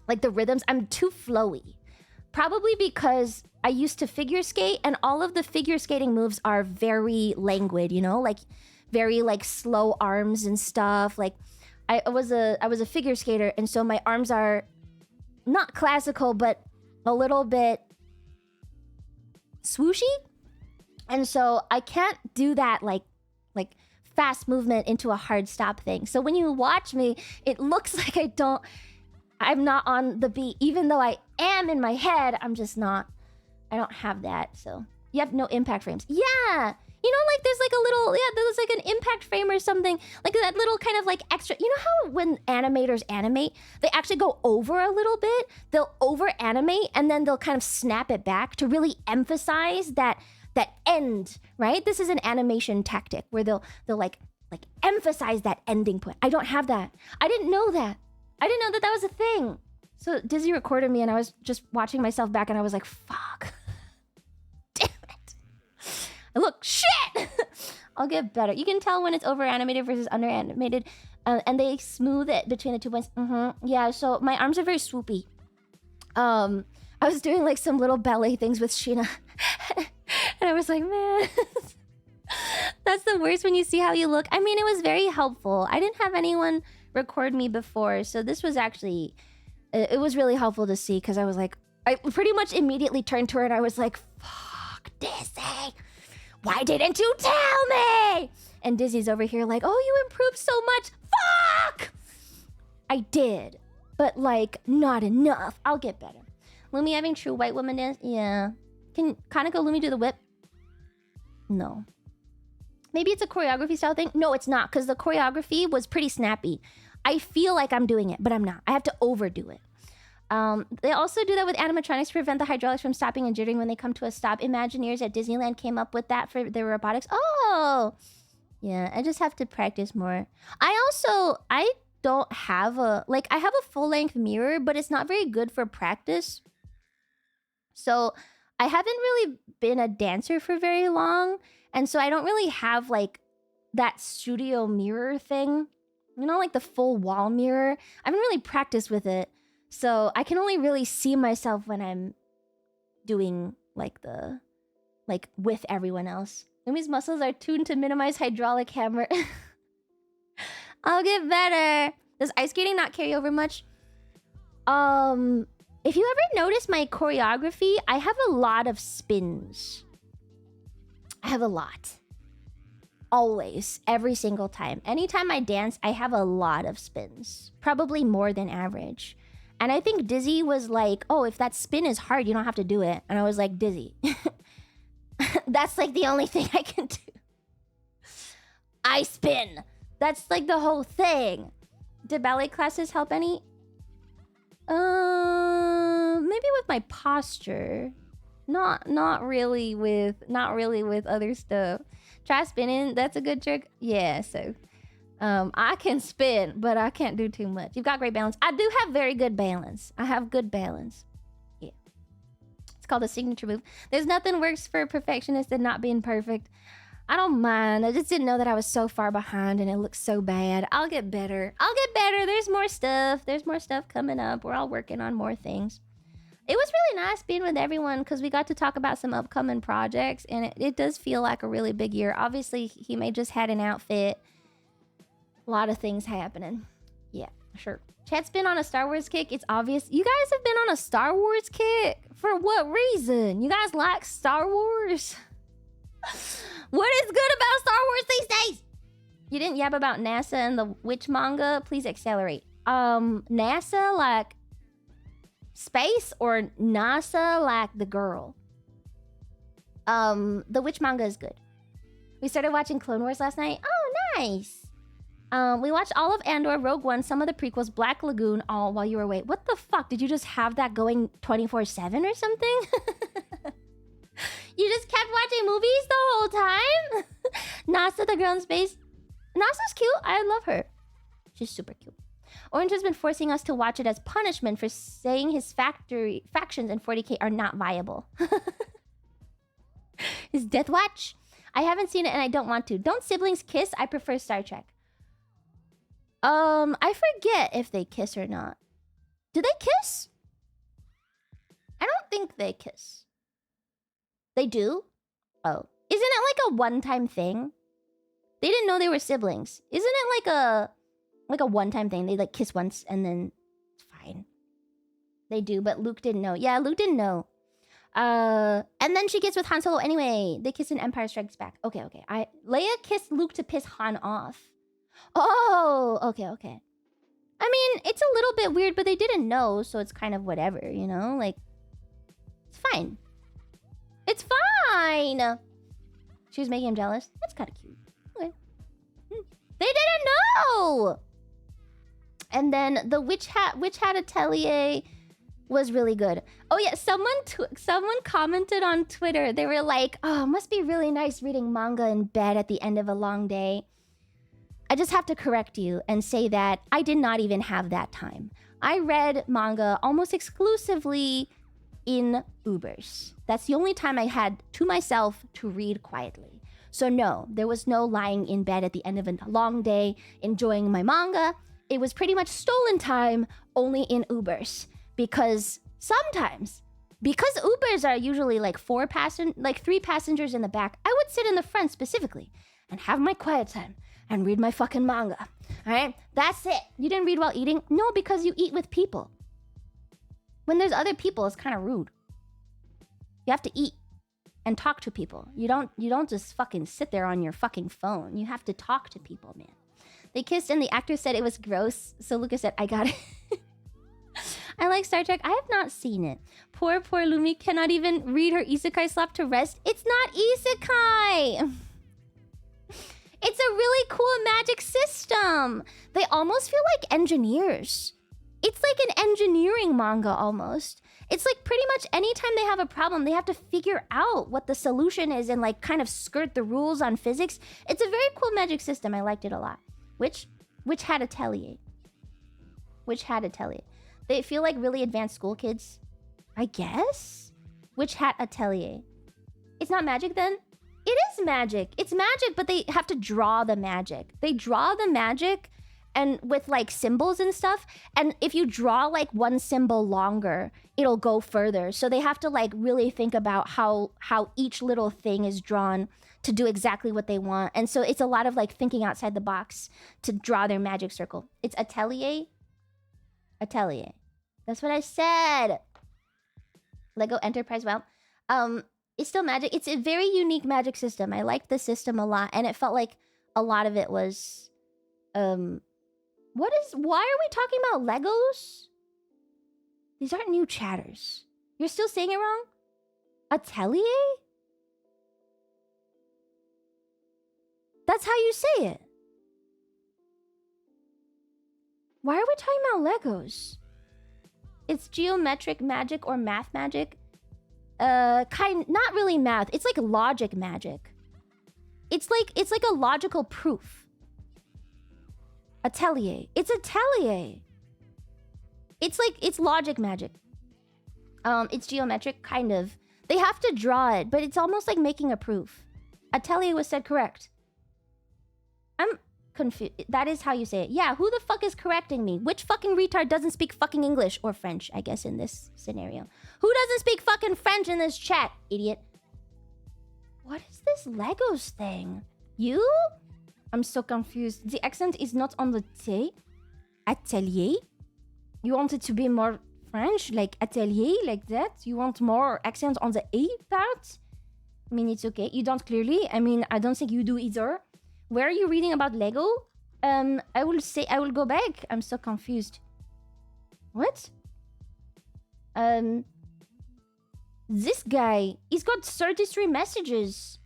like the rhythms. I'm too flowy. Probably because I used to figure skate, and all of the figure skating moves are very languid, you know? Like very like slow arms and stuff. Like I was a figure skater, and so my arms are not classical, but a little bit swooshy. And so I can't do that like fast movement into a hard stop thing. So when you watch me, it looks like I'm not on the beat. Even though I am in my head, I'm just not. I don't have that. So you have no impact frames. Yeah. You know, like there's like a little, there's like an impact frame or something. Like that little kind of like extra, you know how when animators animate, they actually go over a little bit? They'll over animate and then they'll kind of snap it back to really emphasize that end, right? This is an animation tactic where they'll like emphasize that ending point. I don't have that. I didn't know that. I didn't know that that was a thing. So Dizzy recorded me and I was just watching myself back and I was like, fuck. Damn it. Look, shit! I'll get better. You can tell when it's over animated versus under animated, and they smooth it between the 2 points. Yeah, so my arms are very swoopy. I was doing like some little ballet things with Sheena. And I was like, man, that's the worst when you see how you look. I mean, it was very helpful. I didn't have anyone record me before, so this was actually, it was really helpful to see, because I was like, I pretty much immediately turned to her and I was like, fuck, Dizzy, why didn't you tell me? And Dizzy's over here like, oh, you improved so much. Fuck! I did, but like, not enough. I'll get better. Lumi having true white woman dance? Yeah. Can Kaneko Lumi do the whip? No. Maybe it's a choreography style thing. No, it's not, because the choreography was pretty snappy. I feel like I'm doing it, but I'm not. I have to overdo it. They also do that with animatronics to prevent the hydraulics from stopping and jittering when they come to a stop. Imagineers at Disneyland came up with that for their robotics. Oh, yeah. I just have to practice more. I don't have I have a full-length mirror, but it's not very good for practice. So I haven't really been a dancer for very long. And so I don't really have like that studio mirror thing. You know, like the full wall mirror. I haven't really practiced with it. So I can only really see myself when I'm doing like with everyone else. Lumi's muscles are tuned to minimize hydraulic hammer. I'll get better. Does ice skating not carry over much? If you ever notice my choreography, I have a lot of spins. I have a lot. Always. Every single time. Anytime I dance, I have a lot of spins. Probably more than average. And I think Dizzy was like, oh, if that spin is hard, you don't have to do it. And I was like, Dizzy. That's like the only thing I can do. I spin. That's like the whole thing. Did ballet classes help any? Maybe with my posture. Not really with other stuff. Try spinning. That's a good trick. Yeah, so I can spin, but I can't do too much. You've got great balance. I do have very good balance. I have good balance. Yeah. It's called a signature move. There's nothing worse for a perfectionist than not being perfect. I don't mind. I just didn't know that I was so far behind and it looks so bad. I'll get better. There's more stuff. There's more stuff coming up. We're all working on more things. It was really nice being with everyone because we got to talk about some upcoming projects, and it does feel like a really big year. Obviously, he may just had an outfit. A lot of things happening. Yeah, sure. Chat's been on a Star Wars kick. It's obvious. You guys have been on a Star Wars kick? For what reason? You guys like Star Wars? What is good about Star Wars these days? You didn't yap about NASA and the Witch manga? Please accelerate. NASA like space or NASA like the girl? The Witch manga is good. We started watching Clone Wars last night. Oh, nice. We watched all of Andor, Rogue One, some of the prequels, Black Lagoon, all while you were away. What the fuck? Did you just have that going 24/7 or something? You just kept watching movies the whole time? NASA, the girl in space. NASA's cute. I love her. She's super cute. Orange has been forcing us to watch it as punishment for saying his factions in 40k are not viable. His Death Watch? I haven't seen it and I don't want to. Don't siblings kiss? I prefer Star Trek. I forget if they kiss or not. Do they kiss? I don't think they kiss. They do? Oh. Isn't it like a one-time thing? They didn't know they were siblings. Isn't it like a one-time thing? They like kiss once and then it's fine. They do, but Luke didn't know. Yeah, Luke didn't know. And then she gets with Han Solo anyway. They kiss in Empire Strikes Back. Okay. Leia kissed Luke to piss Han off. Oh, okay. I mean, it's a little bit weird, but they didn't know, so it's kind of whatever, you know? Like, it's fine. It's fine! She was making him jealous. That's kind of cute. Okay. They didn't know! And then the Witch Hat Atelier was really good. Oh yeah, someone commented on Twitter. They were like, oh, it must be really nice reading manga in bed at the end of a long day. I just have to correct you and say that I did not even have that time. I read manga almost exclusively in Ubers. That's the only time I had to myself to read quietly. So no, there was no lying in bed at the end of a long day enjoying my manga. It was pretty much stolen time only in Ubers. Because sometimes, because Ubers are usually like 3 passengers in the back, I would sit in the front specifically and have my quiet time and read my fucking manga. All right? That's it. You didn't read while eating? No, because you eat with people. When there's other people, it's kind of rude. You have to eat and talk to people. You don't just fucking sit there on your fucking phone. You have to talk to people, man. They kissed and the actor said it was gross. So Lucas said, I got it. I like Star Trek. I have not seen it. Poor Lumi cannot even read her isekai slap to rest. It's not isekai! It's a really cool magic system. They almost feel like engineers. It's like an engineering manga almost. It's like pretty much anytime they have a problem, they have to figure out what the solution is and like kind of skirt the rules on physics. It's a very cool magic system. I liked it a lot. Which had Atelier? Which had Atelier? They feel like really advanced school kids, I guess? Witch Hat Atelier. It's not magic then? It is magic. It's magic, but they have to draw the magic. They draw the magic and with like symbols and stuff. And if you draw like one symbol longer, it'll go further. So they have to like really think about how each little thing is drawn to do exactly what they want. And so it's a lot of like thinking outside the box to draw their magic circle. It's Atelier. Atelier. That's what I said. Lego Enterprise. Well, it's still magic. It's a very unique magic system. I liked the system a lot, and it felt like a lot of it was why are we talking about Legos? These aren't new chatters. You're still saying it wrong? Atelier? That's how you say it. Why are we talking about Legos? It's geometric magic or math magic. Not really math. It's like logic magic. It's like a logical proof. Atelier. It's Atelier. It's logic magic. It's geometric, kind of. They have to draw it, but it's almost like making a proof. Atelier was said correct. I'm confused. That is how you say it. Yeah, who the fuck is correcting me? Which fucking retard doesn't speak fucking English or French, I guess, in this scenario? Who doesn't speak fucking French in this chat, idiot? What is this Legos thing? You? I'm so confused. The accent is not on the T. Atelier? You want it to be more French, like atelier, like that? You want more accent on the A part? I mean, it's okay. You don't clearly. I mean, I don't think you do either. Where are you reading about Lego? I will go back. I'm so confused. What? This guy, he's got 33 messages.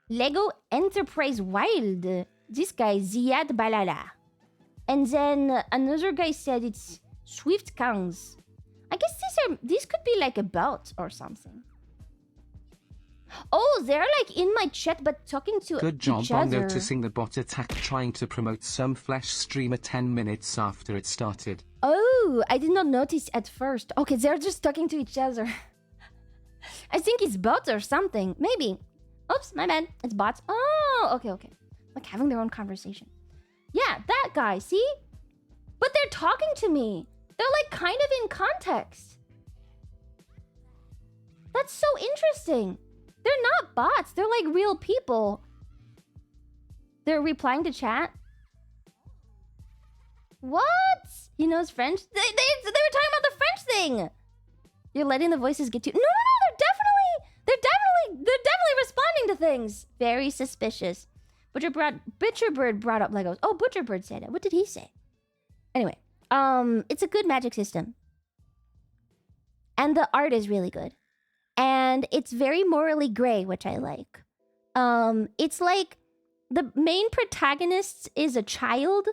Lego Enterprise Wild. This guy, Ziad Balala. And then another guy said it's Swift Kangs. I guess these could be like a bot or something. Oh, they're like in my chat but talking to Good job each on other. noticing the bot attack trying to promote some flash streamer 10 minutes after it started. Oh, I did not notice at first. Okay, they're just talking to each other. I think it's bots or something. Maybe. Oops, my bad. It's bots. Oh, okay. Like having their own conversation. Yeah, that guy, see? But they're talking to me. They're like kind of in context. That's so interesting. They're not bots. They're like real people. They're replying to chat. What? He knows French? They were talking about the French thing. You're letting the voices get to you. No, they're definitely responding to things. Very suspicious. Butcherbird brought up Legos. Oh, Butcherbird said it. What did he say? Anyway, it's a good magic system. And the art is really good. And it's very morally gray, which I like. It's like the main protagonist is a child,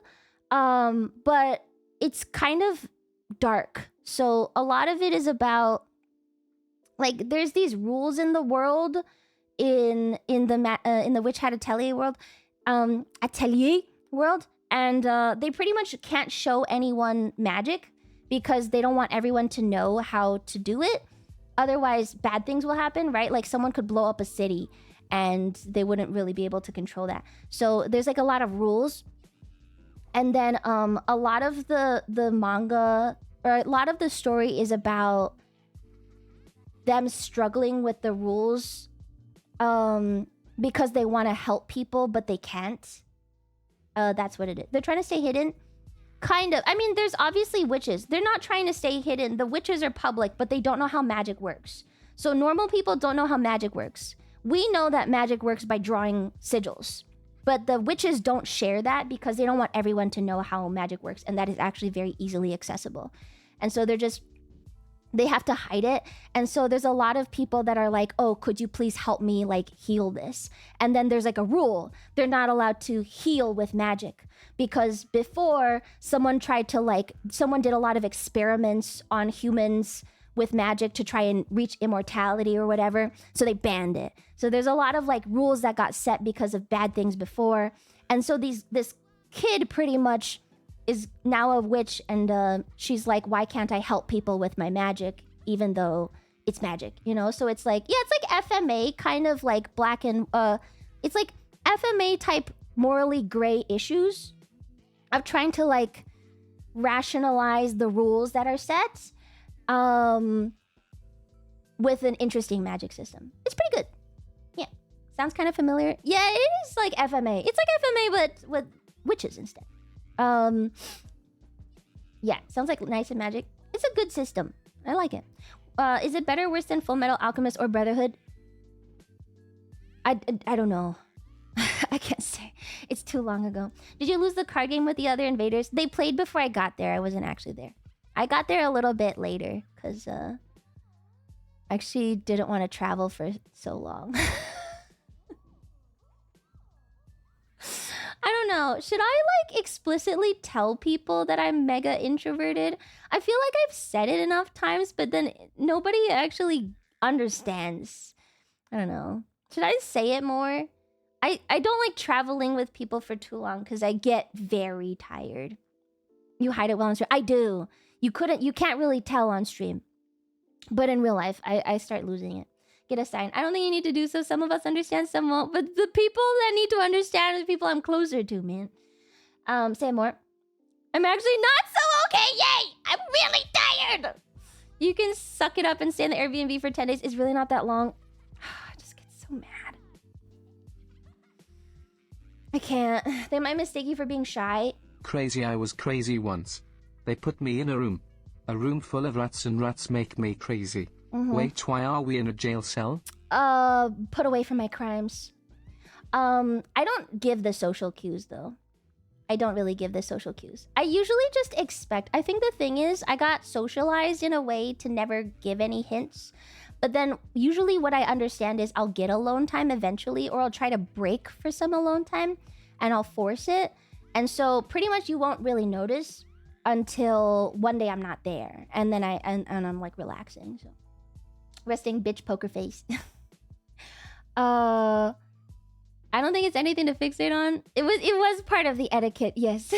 but it's kind of dark. So a lot of it is about like there's these rules in the world in the Witch Hat Atelier world, and they pretty much can't show anyone magic because they don't want everyone to know how to do it. Otherwise, bad things will happen, right? Like someone could blow up a city and they wouldn't really be able to control that. So there's like a lot of rules. And then a lot of the manga, or a lot of the story is about them struggling with the rules because they want to help people, but they can't. That's what it is. They're trying to stay hidden. Kind of. I mean, there's obviously witches. They're not trying to stay hidden. The witches are public, but they don't know how magic works. So normal people don't know how magic works. We know that magic works by drawing sigils. But the witches don't share that because they don't want everyone to know how magic works. And that is actually very easily accessible. And so they're just they have to hide it. And so there's a lot of people that are like, oh, could you please help me like heal this? And then there's like a rule. They're not allowed to heal with magic, because before someone did a lot of experiments on humans with magic to try and reach immortality or whatever. So they banned it. So there's a lot of like rules that got set because of bad things before. And so this kid pretty much is now a witch, and she's like, why can't I help people with my magic, even though it's magic, you know? So it's like, yeah, it's like FMA, kind of like black and, it's like FMA type morally gray issues of trying to like rationalize the rules that are set with an interesting magic system. It's pretty good. Yeah. Sounds kind of familiar. Yeah, it is like FMA. It's like FMA, but with witches instead. Yeah, sounds like nice and magic. It's a good system. I like it. Is it better or worse than Full Metal Alchemist or Brotherhood? I don't know. I can't say. It's too long ago. Did you lose the card game with the other invaders? They played before I got there. I wasn't actually there. I got there a little bit later because I actually didn't want to travel for so long. I don't know. Should I like explicitly tell people that I'm mega introverted? I feel like I've said it enough times, but then nobody actually understands. I don't know. Should I say it more? I don't like traveling with people for too long because I get very tired. You hide it well on stream. I do. You can't really tell on stream. But in real life, I start losing it. Get a sign. I don't think you need to do so. Some of us understand, some won't. But the people that need to understand are the people I'm closer to, man. Say more. I'm actually not so okay. Yay! I'm really tired. You can suck it up and stay in the Airbnb for 10 days. It's really not that long. I just get so mad. I can't. They might mistake you for being shy. Crazy, I was crazy once. They put me in a room full of rats, and rats make me crazy. Wait, why are we in a jail cell? Put away from my crimes. I don't give the social cues though. I don't really give the social cues. I usually just expect. I think the thing is, I got socialized in a way to never give any hints. But then usually what I understand is I'll get alone time eventually, or I'll try to break for some alone time and I'll force it. And so pretty much you won't really notice until one day I'm not there. And then I'm like relaxing. So resting bitch poker face. I don't think it's anything to fixate on. It was part of the etiquette, yes.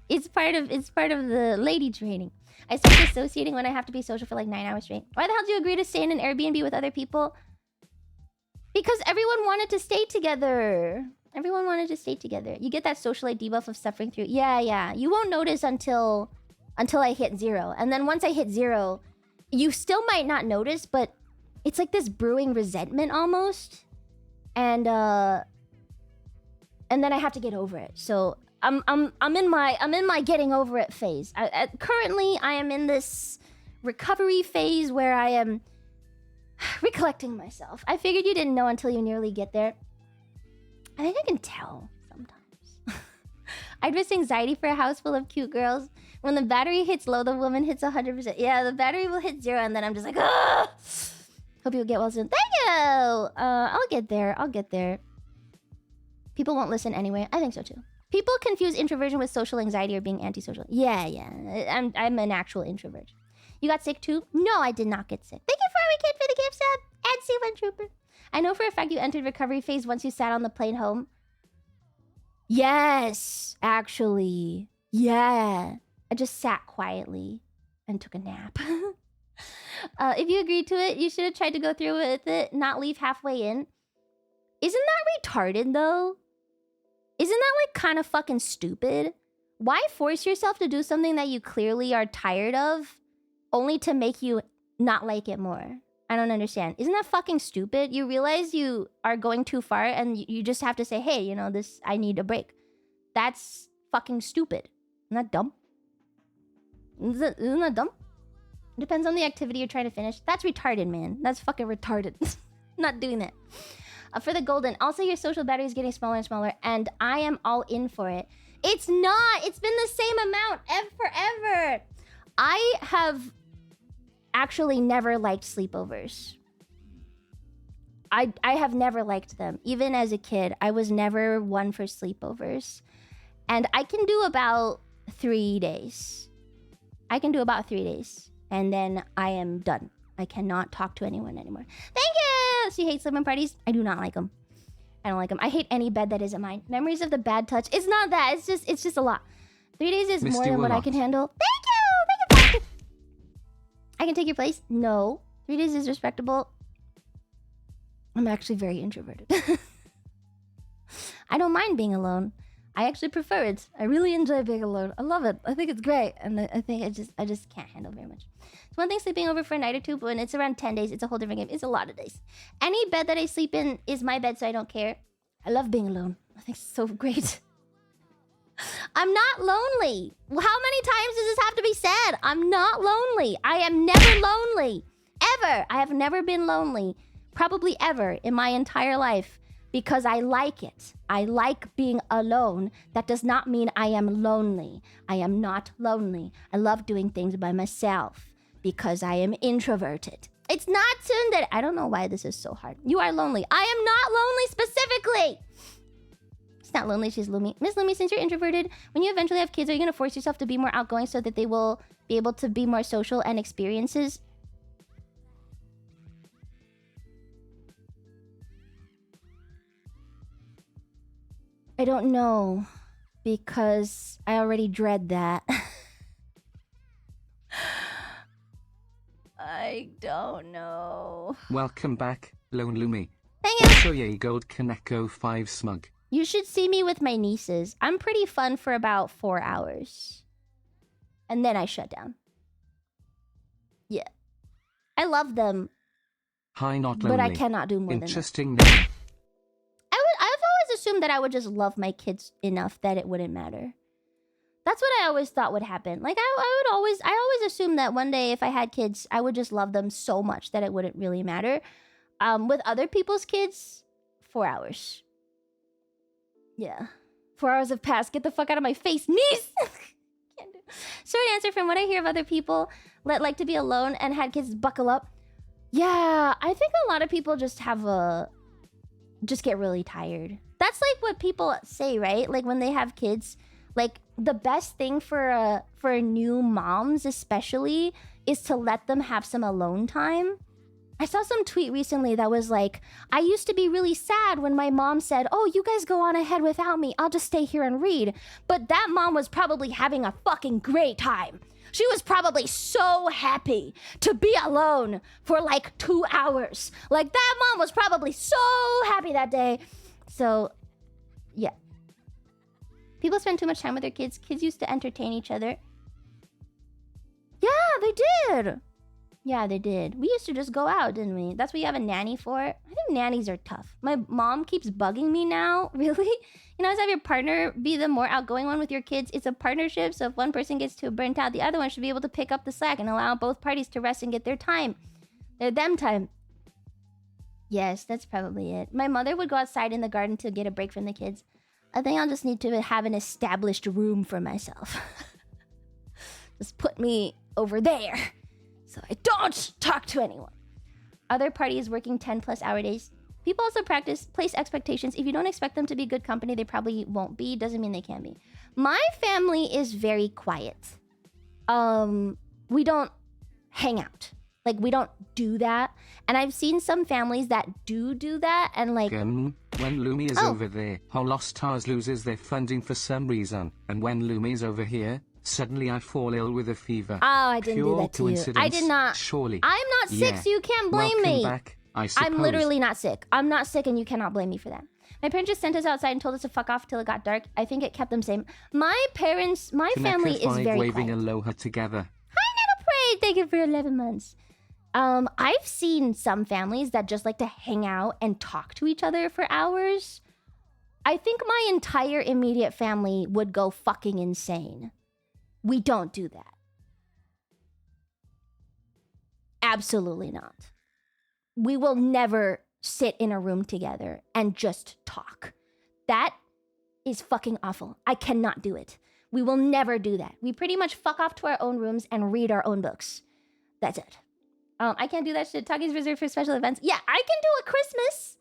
It's part of the lady training. I start dissociating when I have to be social for like 9 hours straight. Why the hell do you agree to stay in an Airbnb with other people? Because everyone wanted to stay together. Everyone wanted to stay together. You get that social debuff of suffering through. Yeah. You won't notice until I hit 0. And then once I hit 0, you still might not notice, but it's like this brewing resentment almost. And then I have to get over it. So I'm in my getting over it phase. Currently I am in this recovery phase where I am recollecting myself. I figured you didn't know until you nearly get there. I think I can tell sometimes. I'd risk anxiety for a house full of cute girls. When the battery hits low, the woman hits 100%. Yeah, the battery will hit 0 and then I'm just like, ah! Hope you'll get well soon. Thank you! I'll get there. People won't listen anyway. I think so too. People confuse introversion with social anxiety or being antisocial. Yeah. I'm an actual introvert. You got sick too? No, I did not get sick. Thank you, Furry Kid, for the gift sub. And C1 Trooper. I know for a fact you entered recovery phase once you sat on the plane home. Yes, actually. Yeah. I just sat quietly and took a nap. If you agreed to it, you should have tried to go through with it, not leave halfway in. Isn't that retarded, though? Isn't that, like, kind of fucking stupid? Why force yourself to do something that you clearly are tired of, only to make you not like it more? I don't understand. Isn't that fucking stupid? You realize you are going too far, and you just have to say, hey, you know, I need a break. That's fucking stupid. Isn't that dumb? Isn't that dumb? Depends on the activity you're trying to finish. That's retarded, man. That's fucking retarded. Not doing that. For the golden. Also, your social battery is getting smaller and smaller, and I am all in for it. It's not. It's been the same amount forever. I have actually never liked sleepovers. I have never liked them. Even as a kid, I was never one for sleepovers. And I can do about 3 days. I can do about 3 days. And then I am done. I cannot talk to anyone anymore. Thank you! She hates sleeping parties. I do not like them. I don't like them. I hate any bed that isn't mine. Memories of the bad touch. It's not that. It's just a lot. 3 days is more than what I can handle. Thank you! Thank you! I can take your place? No. 3 days is respectable. I'm actually very introverted. I don't mind being alone. I actually prefer it. I really enjoy being alone. I love it. I think it's great. And I think I just can't handle very much. It's one thing sleeping over for a night or two, but when it's around 10 days, it's a whole different game. It's a lot of days. Any bed that I sleep in is my bed, so I don't care. I love being alone. I think it's so great. I'm not lonely. How many times does this have to be said? I'm not lonely. I am never lonely. Ever. I have never been lonely. Probably ever in my entire life. Because I like it. I like being alone. That does not mean I am lonely. I am not lonely. I love doing things by myself. Because I am introverted. It's not Tsundere. I don't know why this is so hard. You are lonely. I am not lonely specifically. It's not lonely, she's Lumi. Miss Lumi, since you're introverted, when you eventually have kids, are you going to force yourself to be more outgoing so that they will be able to be more social and experiences? I don't know. Because I already dread that. I don't know. Welcome back, Lone Lumi. Thank you. Also, yay, Gold Kaneko 5 smug. You should see me with my nieces. I'm pretty fun for about 4 hours. And then I shut down. Yeah. I love them. Hi, not lonely. But I cannot do more than that. Interesting name. I've always assumed that I would just love my kids enough that it wouldn't matter. That's what I always thought would happen. Like, I always assumed that one day if I had kids, I would just love them so much that it wouldn't really matter. With other people's kids, 4 hours. Yeah. 4 hours have passed. Get the fuck out of my face, niece! Can't do it. Short answer from what I hear of other people that like to be alone and had kids buckle up. Yeah, I think a lot of people just just get really tired. That's like what people say, right? Like when they have kids, like the best thing for new moms especially is to let them have some alone time. I saw some tweet recently that was like, I used to be really sad when my mom said, oh, you guys go on ahead without me. I'll just stay here and read. But that mom was probably having a fucking great time. She was probably so happy to be alone for like 2 hours. Like that mom was probably so happy that day. So, yeah. People spend too much time with their kids. Kids used to entertain each other. Yeah, they did. Yeah, they did. We used to just go out, didn't we? That's what you have a nanny for. I think nannies are tough. My mom keeps bugging me now. Really? You know, as have your partner be the more outgoing one with your kids. It's a partnership, so if one person gets too burnt out, the other one should be able to pick up the slack and allow both parties to rest and get their time. Their them time. Yes, that's probably it. My mother would go outside in the garden to get a break from the kids. I think I'll just need to have an established room for myself. Just put me over there. So I don't talk to anyone. Other parties working 10+ hour days. People also place expectations. If you don't expect them to be good company, they probably won't be. Doesn't mean they can be. My family is very quiet. We don't hang out. Like, we don't do that. And I've seen some families that do that. And like... When Lumi is over there, Holostars loses their funding for some reason. And when Lumi's over here, suddenly I fall ill with a fever. Oh, I didn't do that to you. I did not. Surely. I'm not sick, so you can't blame me. Back, I suppose. I'm literally not sick. I'm not sick, and you cannot blame me for that. My parents just sent us outside and told us to fuck off till it got dark. I think it kept them sane. My family is very waving quiet. aloha together. Hi, Never Prayed. Thank you for 11 months. I've seen some families that just like to hang out and talk to each other for hours. I think my entire immediate family would go fucking insane. We don't do that. Absolutely not. We will never sit in a room together and just talk. That is fucking awful. I cannot do it. We will never do that. We pretty much fuck off to our own rooms and read our own books. That's it. I can't do that shit. Talking is reserved for special events. Yeah, I can do a Christmas.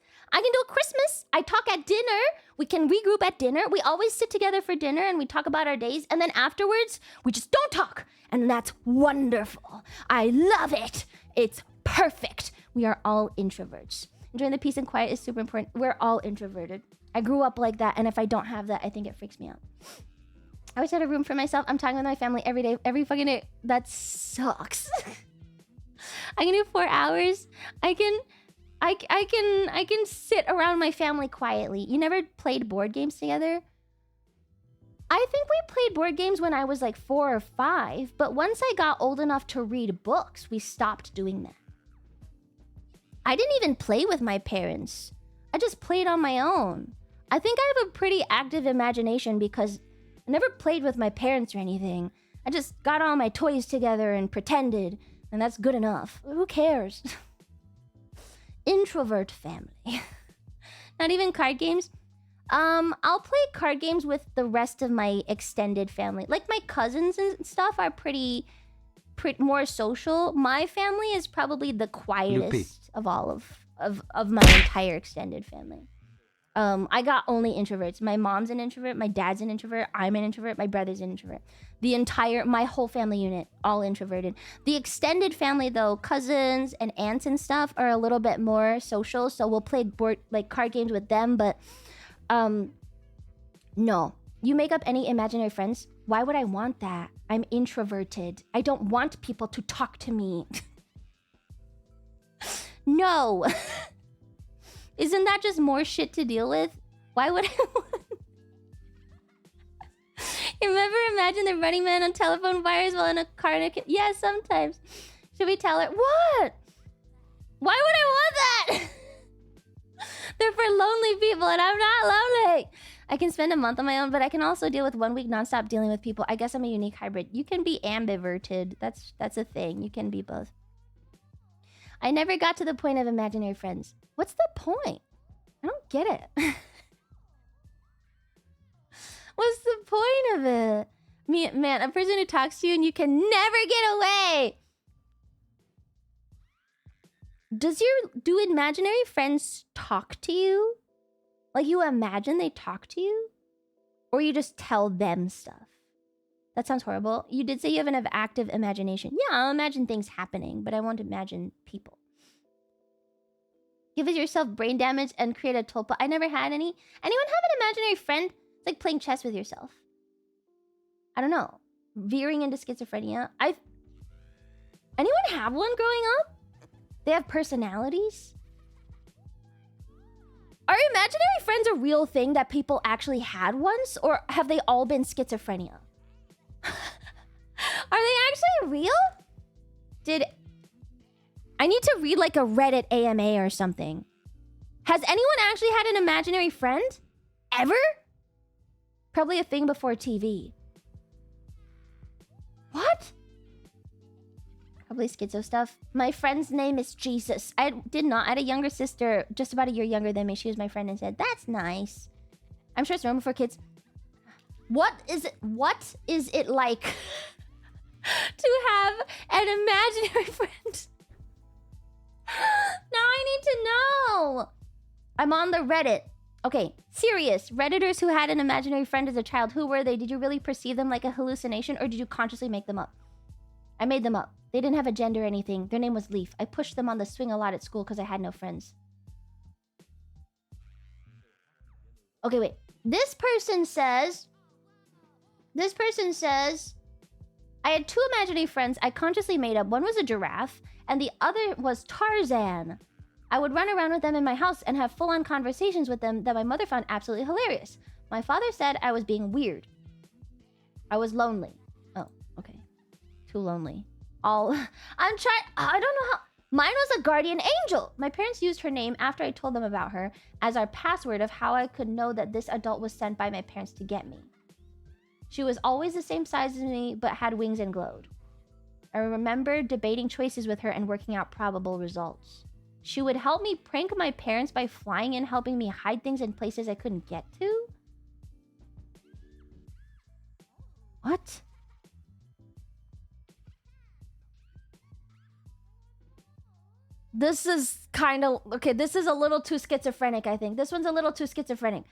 I talk at dinner. We can regroup at dinner. We always sit together for dinner and we talk about our days. And then afterwards, we just don't talk. And that's wonderful. I love it. It's perfect. We are all introverts. Enjoying the peace and quiet is super important. We're all introverted. I grew up like that. And if I don't have that, I think it freaks me out. I wish I had a room for myself. I'm talking with my family every day, every fucking day. That sucks. I can do 4 hours. I can sit around my family quietly. You never played board games together? I think we played board games when I was like 4 or 5, but once I got old enough to read books, we stopped doing that. I didn't even play with my parents. I just played on my own. I think I have a pretty active imagination because I never played with my parents or anything. I just got all my toys together and pretended, and that's good enough. Who cares? Introvert family. Not even card games. I'll play card games with the rest of my extended family. Like my cousins and stuff are pretty more social. My family is probably the quietest of all of my entire extended family. I got only introverts. My mom's an introvert, my dad's an introvert, I'm an introvert, my brother's an introvert. My whole family unit, all introverted. The extended family though, cousins and aunts and stuff are a little bit more social, so we'll play card games with them, but no. You make up any imaginary friends? Why would I want that? I'm introverted. I don't want people to talk to me. No. Isn't that just more shit to deal with? Why would I want... You ever imagine the Running Man on telephone wires while in a car? Yeah, sometimes. Should we tell her? What? Why would I want that? They're for lonely people and I'm not lonely. I can spend a month on my own, but I can also deal with 1 week nonstop dealing with people. I guess I'm a unique hybrid. You can be ambiverted. That's a thing. You can be both. I never got to the point of imaginary friends. What's the point? I don't get it. What's the point of it? Man, a person who talks to you and you can never get away. Do imaginary friends talk to you? Like you imagine they talk to you? Or you just tell them stuff? That sounds horrible. You did say you have an active imagination. Yeah, I'll imagine things happening, but I won't imagine people. Give yourself brain damage and create a tulpa. I never had any. Anyone have an imaginary friend? It's like playing chess with yourself. I don't know. Veering into schizophrenia. Anyone have one growing up? They have personalities? Are imaginary friends a real thing that people actually had once? Or have they all been schizophrenia? Are they actually real? I need to read like a Reddit AMA or something. Has anyone actually had an imaginary friend? Ever? Probably a thing before TV. What? Probably schizo stuff. My friend's name is Jesus. I had a younger sister just about a year younger than me. She was my friend and said, that's nice. I'm sure it's normal for kids. What is it like to have an imaginary friend? Now I need to know. I'm on the Reddit. Okay, serious. Redditors who had an imaginary friend as a child, who were they? Did you really perceive them like a hallucination or did you consciously make them up? I made them up. They didn't have a gender or anything. Their name was Leaf. I pushed them on the swing a lot at school because I had no friends. Okay, wait. This person says, I had 2 imaginary friends I consciously made up. One was a giraffe, and the other was Tarzan. I would run around with them in my house and have full-on conversations with them that my mother found absolutely hilarious. My father said I was being weird. I was lonely. Oh, okay. Too lonely. I don't know how... Mine was a guardian angel. My parents used her name after I told them about her as our password of how I could know that this adult was sent by my parents to get me. She was always the same size as me, but had wings and glowed. I remember debating choices with her and working out probable results. She would help me prank my parents by flying in, helping me hide things in places I couldn't get to. What? This is kind of okay. This is a little too schizophrenic, I think. This one's a little too schizophrenic.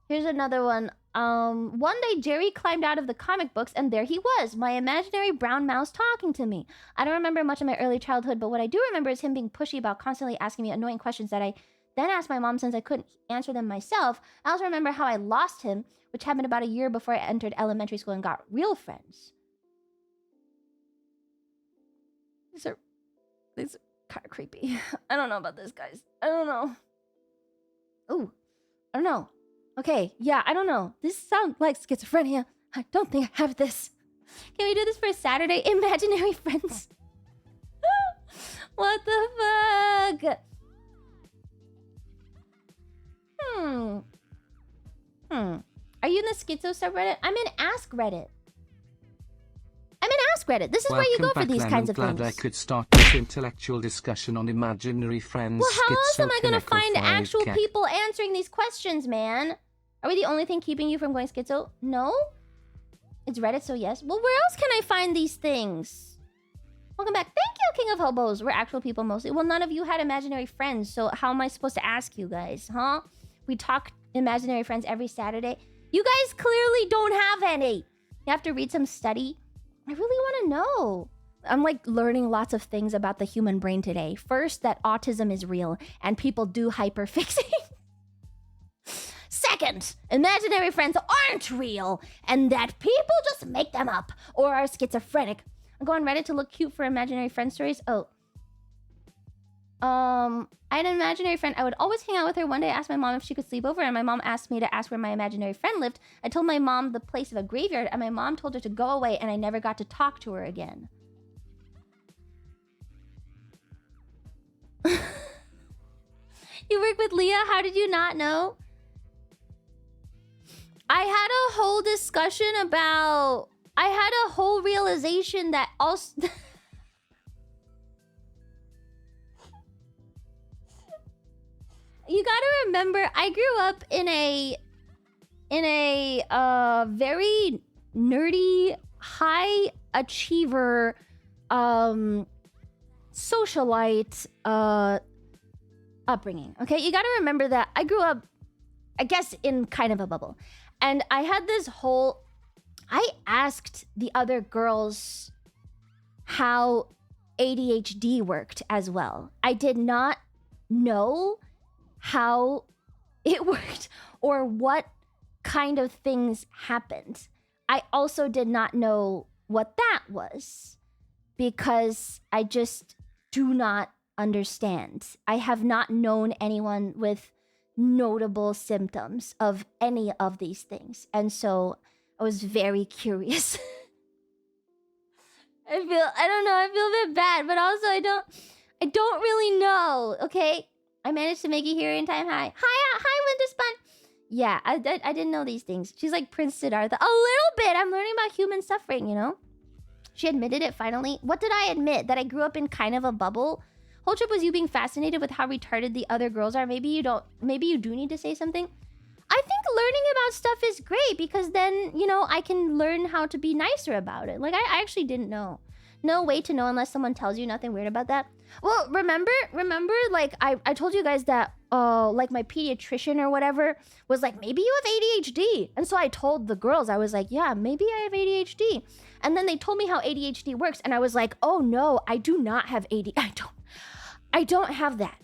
Here's another one. One day Jerry climbed out of the comic books and there he was, my imaginary brown mouse talking to me. I don't remember much of my early childhood, but what I do remember is him being pushy about constantly asking me annoying questions that I then asked my mom since I couldn't answer them myself. I also remember how I lost him, which happened about a year before I entered elementary school and got real friends. These are kind of creepy. I don't know about this, guys. I don't know. Ooh, I don't know. Okay, yeah, I don't know. This sounds like schizophrenia. I don't think I have this. Can we do this for a Saturday? Imaginary friends. What the fuck? Are you in the schizo subreddit? I'm in Ask Reddit. This is where you go for these kinds of glad things. I could start this intellectual discussion on imaginary friends. Well, how else am I gonna Schizo find Kineko actual 5K. people answering these questions, man? Are we the only thing keeping you from going schizo? No? It's Reddit, so yes. Well, where else can I find these things? Welcome back. Thank you, King of Hobos. We're actual people mostly. Well, none of you had imaginary friends, so how am I supposed to ask you guys, huh? We talk imaginary friends every Saturday. You guys clearly don't have any. You have to read some study. I really want to know. I'm like learning lots of things about the human brain today. First, that autism is real and people do hyperfixate. Second, imaginary friends aren't real and that people just make them up or are schizophrenic. I go on Reddit to look cute for imaginary friend stories. Oh. I had an imaginary friend. I would always hang out with her. One day I asked my mom if she could sleep over and my mom asked me to ask where my imaginary friend lived. I told my mom the place of a graveyard and my mom told her to go away and I never got to talk to her again. You work with Leah? How did you not know? I had a whole discussion about... I had a whole realization that also... You gotta remember, I grew up in a very nerdy, high achiever, socialite, upbringing. Okay, you gotta remember that I grew up, I guess, in kind of a bubble, and I had this whole. I asked the other girls how ADHD worked as well. I did not know how it worked or what kind of things happened. I also did not know what that was because I just do not understand. I have not known anyone with notable symptoms of any of these things. And so I was very curious. I don't know, I feel a bit bad, but also I don't really know, okay? I managed to make it here in time. Hi, Winterspun. Yeah, I didn't know these things. She's like Prince Siddhartha. A little bit. I'm learning about human suffering, you know? She admitted it finally. What did I admit? That I grew up in kind of a bubble? Whole trip was you being fascinated with how retarded the other girls are. Maybe you do need to say something. I think learning about stuff is great because then, you know, I can learn how to be nicer about it. Like, I actually didn't know. No way to know unless someone tells you. Nothing weird about that. Well, remember, like, I told you guys that, like, my pediatrician or whatever was like, maybe you have ADHD. And so I told the girls, I was like, yeah, maybe I have ADHD. And then they told me how ADHD works. And I was like, oh, no, I do not have ADHD. I don't have that.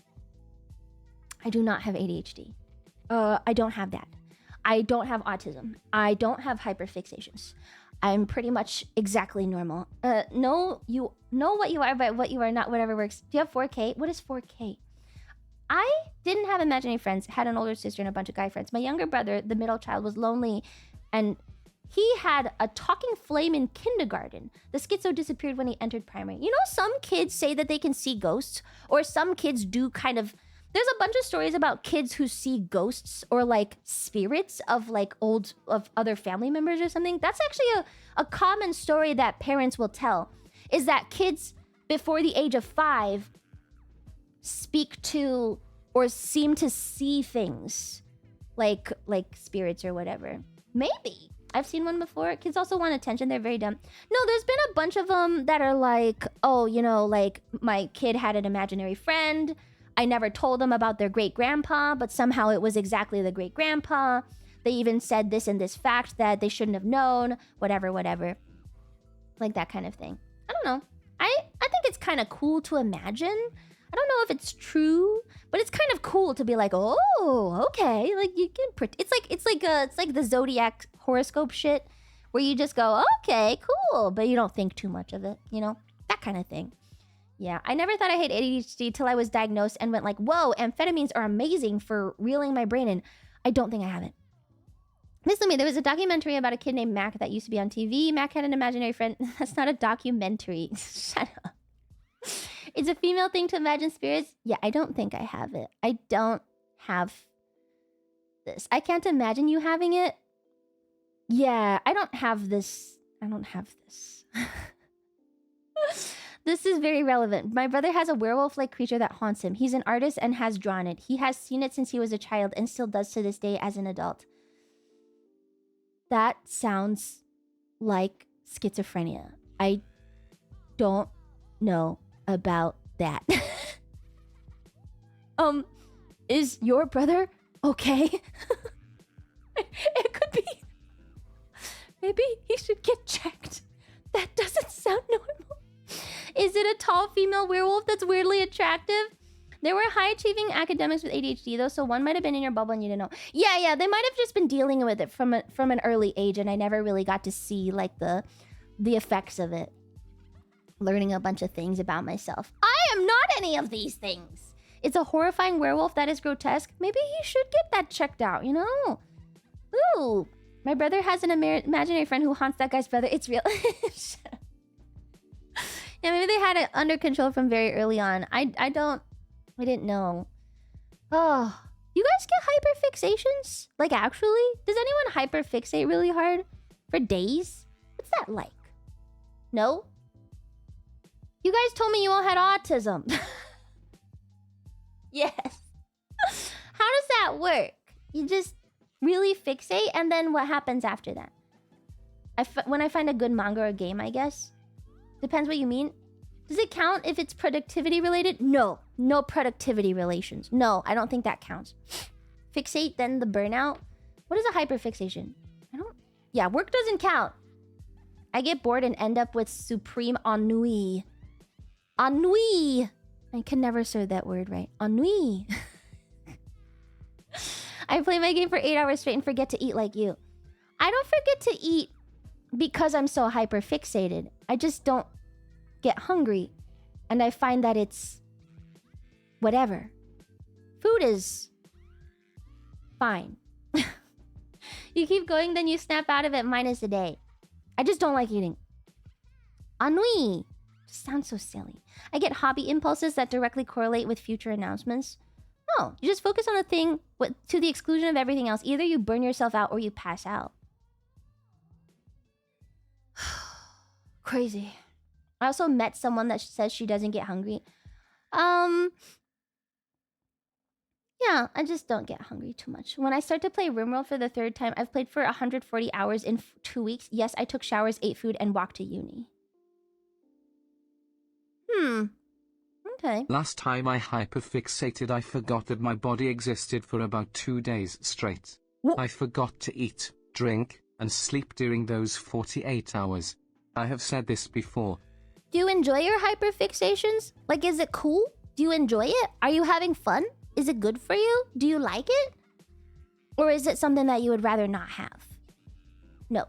I do not have ADHD. I don't have that. I don't have autism. I don't have hyperfixations. I'm pretty much exactly normal. No, you know what you are, but what you are not, whatever works. Do you have 4K? What is 4K? I didn't have imaginary friends, had an older sister and a bunch of guy friends. My younger brother, the middle child, was lonely and he had a talking flame in kindergarten. The schizo disappeared when he entered primary. You know, some kids say that they can see ghosts, or some kids do kind of... There's a bunch of stories about kids who see ghosts or like spirits of like of other family members or something. That's actually a common story that parents will tell, is that kids before the age of 5 speak to or seem to see things like spirits or whatever. Maybe. I've seen one before. Kids also want attention. They're very dumb. No, there's been a bunch of them that are like, oh, you know, like my kid had an imaginary friend. I never told them about their great grandpa, but somehow it was exactly the great grandpa. They even said this and this fact that they shouldn't have known. Whatever, whatever. Like that kind of thing. I don't know. I think it's kind of cool to imagine. I don't know if it's true, but it's kind of cool to be like, oh, okay, like you can. It's like the zodiac horoscope shit, where you just go, okay, cool, but you don't think too much of it, you know, that kind of thing. Yeah, I never thought I had ADHD till I was diagnosed and went like, whoa, amphetamines are amazing for reeling my brain in. I don't think I have it. Miss Lumi, there was a documentary about a kid named Mac that used to be on TV. Mac had an imaginary friend. That's not a documentary. Shut up. It's a female thing to imagine spirits. Yeah, I don't think I have it. I don't have this. I can't imagine you having it. Yeah, I don't have this. I don't have this. This is very relevant. My brother has a werewolf-like creature that haunts him. He's an artist and has drawn it. He has seen it since he was a child and still does to this day as an adult. That sounds like schizophrenia. I don't know about that. Is your brother okay? It could be. Maybe he should get checked. That doesn't sound normal. Is it a tall female werewolf that's weirdly attractive? There were high-achieving academics with ADHD, though, so one might have been in your bubble and you didn't know. Yeah, they might have just been dealing with it from an early age, and I never really got to see, like, the effects of it. Learning a bunch of things about myself. I am not any of these things! It's a horrifying werewolf that is grotesque. Maybe he should get that checked out, you know? Ooh. My brother has an imaginary friend who haunts that guy's brother. It's real. Yeah, maybe they had it under control from very early on. I didn't know. Oh, you guys get hyperfixations? Like, actually? Does anyone hyperfixate really hard? For days? What's that like? No? You guys told me you all had autism. Yes. How does that work? You just really fixate, and then what happens after that? When I find a good manga or game, I guess? Depends what you mean. Does it count if it's productivity related? No. No productivity relations. No, I don't think that counts. Fixate, then the burnout. What is a hyperfixation? Yeah, work doesn't count. I get bored and end up with supreme ennui. Ennui! I can never say that word right. Ennui. I play my game for 8 hours straight and forget to eat like you. I don't forget to eat because I'm so hyperfixated. I just don't get hungry. And I find that it's whatever. Food is fine. You keep going, then you snap out of it minus a day. I just don't like eating. Ennui. Just sounds so silly. I get hobby impulses that directly correlate with future announcements. No, you just focus on the thing to the exclusion of everything else. Either you burn yourself out or you pass out. Crazy. I also met someone that says she doesn't get hungry. Yeah, I just don't get hungry too much. When I start to play RimWorld for the 3rd time, I've played for 140 hours in 2 weeks. Yes, I took showers, ate food, and walked to uni. Okay. Last time I hyperfixated, I forgot that my body existed for about 2 days straight. I forgot to eat, drink, and sleep during those 48 hours. I have said this before. Do you enjoy your hyperfixations? Like, is it cool? Do you enjoy it? Are you having fun? Is it good for you? Do you like it? Or is it something that you would rather not have? No.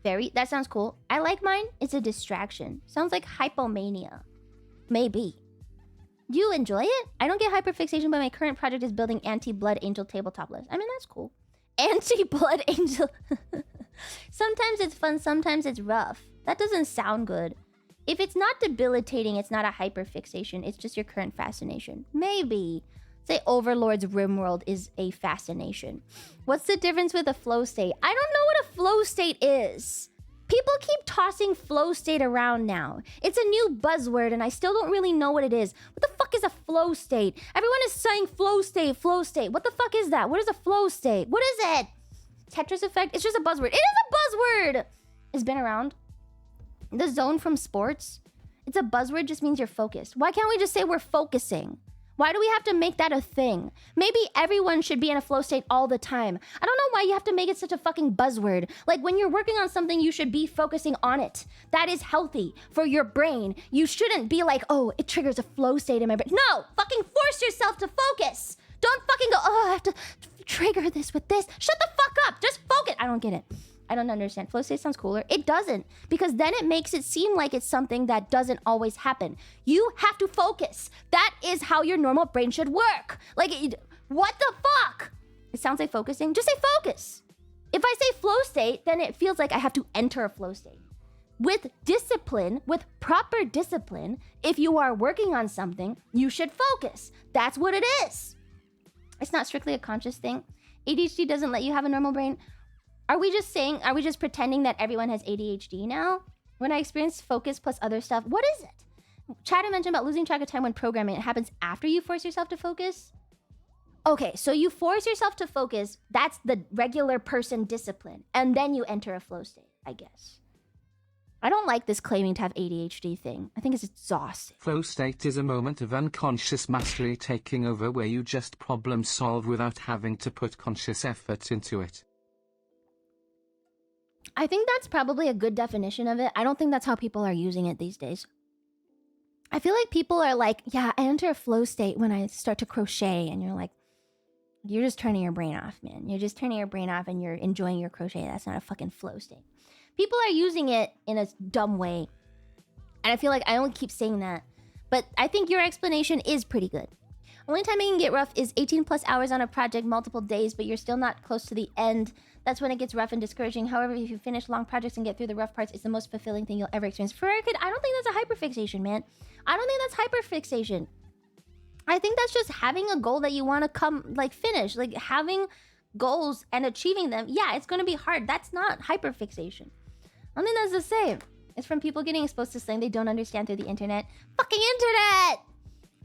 That sounds cool. I like mine. It's a distraction. Sounds like hypomania. Maybe. Do you enjoy it? I don't get hyperfixation, but my current project is building anti-blood angel tabletop list. I mean, that's cool. Anti-blood angel. Sometimes it's fun, sometimes it's rough. That doesn't sound good. If it's not debilitating, it's not a hyperfixation. It's just your current fascination. Maybe. Say Overlord's RimWorld is a fascination. What's the difference with a flow state? I don't know what a flow state is. People keep tossing flow state around now. It's a new buzzword and I still don't really know what it is. What the fuck is a flow state? Everyone is saying flow state, flow state. What the fuck is that? What is a flow state? What is it? Tetris effect. It's just a buzzword. It is a buzzword. It's been around. The zone from sports. It's a buzzword. Just means you're focused. Why can't we just say we're focusing? Why do we have to make that a thing? Maybe everyone should be in a flow state all the time. I don't know why you have to make it such a fucking buzzword. Like when you're working on something, you should be focusing on it. That is healthy for your brain. You shouldn't be like, oh, it triggers a flow state in my brain. No, fucking force yourself to focus. Don't fucking go, oh, I have to trigger this with this. Shut the fuck up. Just focus. I don't get it. I don't understand. Flow state sounds cooler. It doesn't, because then it makes it seem like it's something that doesn't always happen. You have to focus. That is how your normal brain should work. Like, what the fuck? It sounds like focusing. Just say focus. If I say flow state, then it feels like I have to enter a flow state. With discipline, with proper discipline, if you are working on something, you should focus. That's what it is. It's not strictly a conscious thing. ADHD doesn't let you have a normal brain. Are we just pretending that everyone has ADHD now? When I experience focus plus other stuff, what is it? Chatter mentioned about losing track of time when programming. It happens after you force yourself to focus? Okay, so you force yourself to focus. That's the regular person discipline. And then you enter a flow state, I guess. I don't like this claiming to have ADHD thing. I think it's exhausting. Flow state is a moment of unconscious mastery taking over where you just problem solve without having to put conscious effort into it. I think that's probably a good definition of it. I don't think that's how people are using it these days. I feel like people are like, yeah, I enter a flow state when I start to crochet. And you're like, you're just turning your brain off, man. You're just turning your brain off and you're enjoying your crochet. That's not a fucking flow state. People are using it in a dumb way. And I feel like I only keep saying that. But I think your explanation is pretty good. Only time it can get rough is 18 plus hours on a project, multiple days, but you're still not close to the end. That's when it gets rough and discouraging. However, if you finish long projects and get through the rough parts, it's the most fulfilling thing you'll ever experience. For a kid, I don't think that's a hyperfixation, man. I don't think that's hyperfixation. I think that's just having a goal that you want to finish. Like having goals and achieving them. Yeah, it's going to be hard. That's not hyperfixation. I think that's the same. It's from people getting exposed to slang they don't understand through the internet. Fucking internet!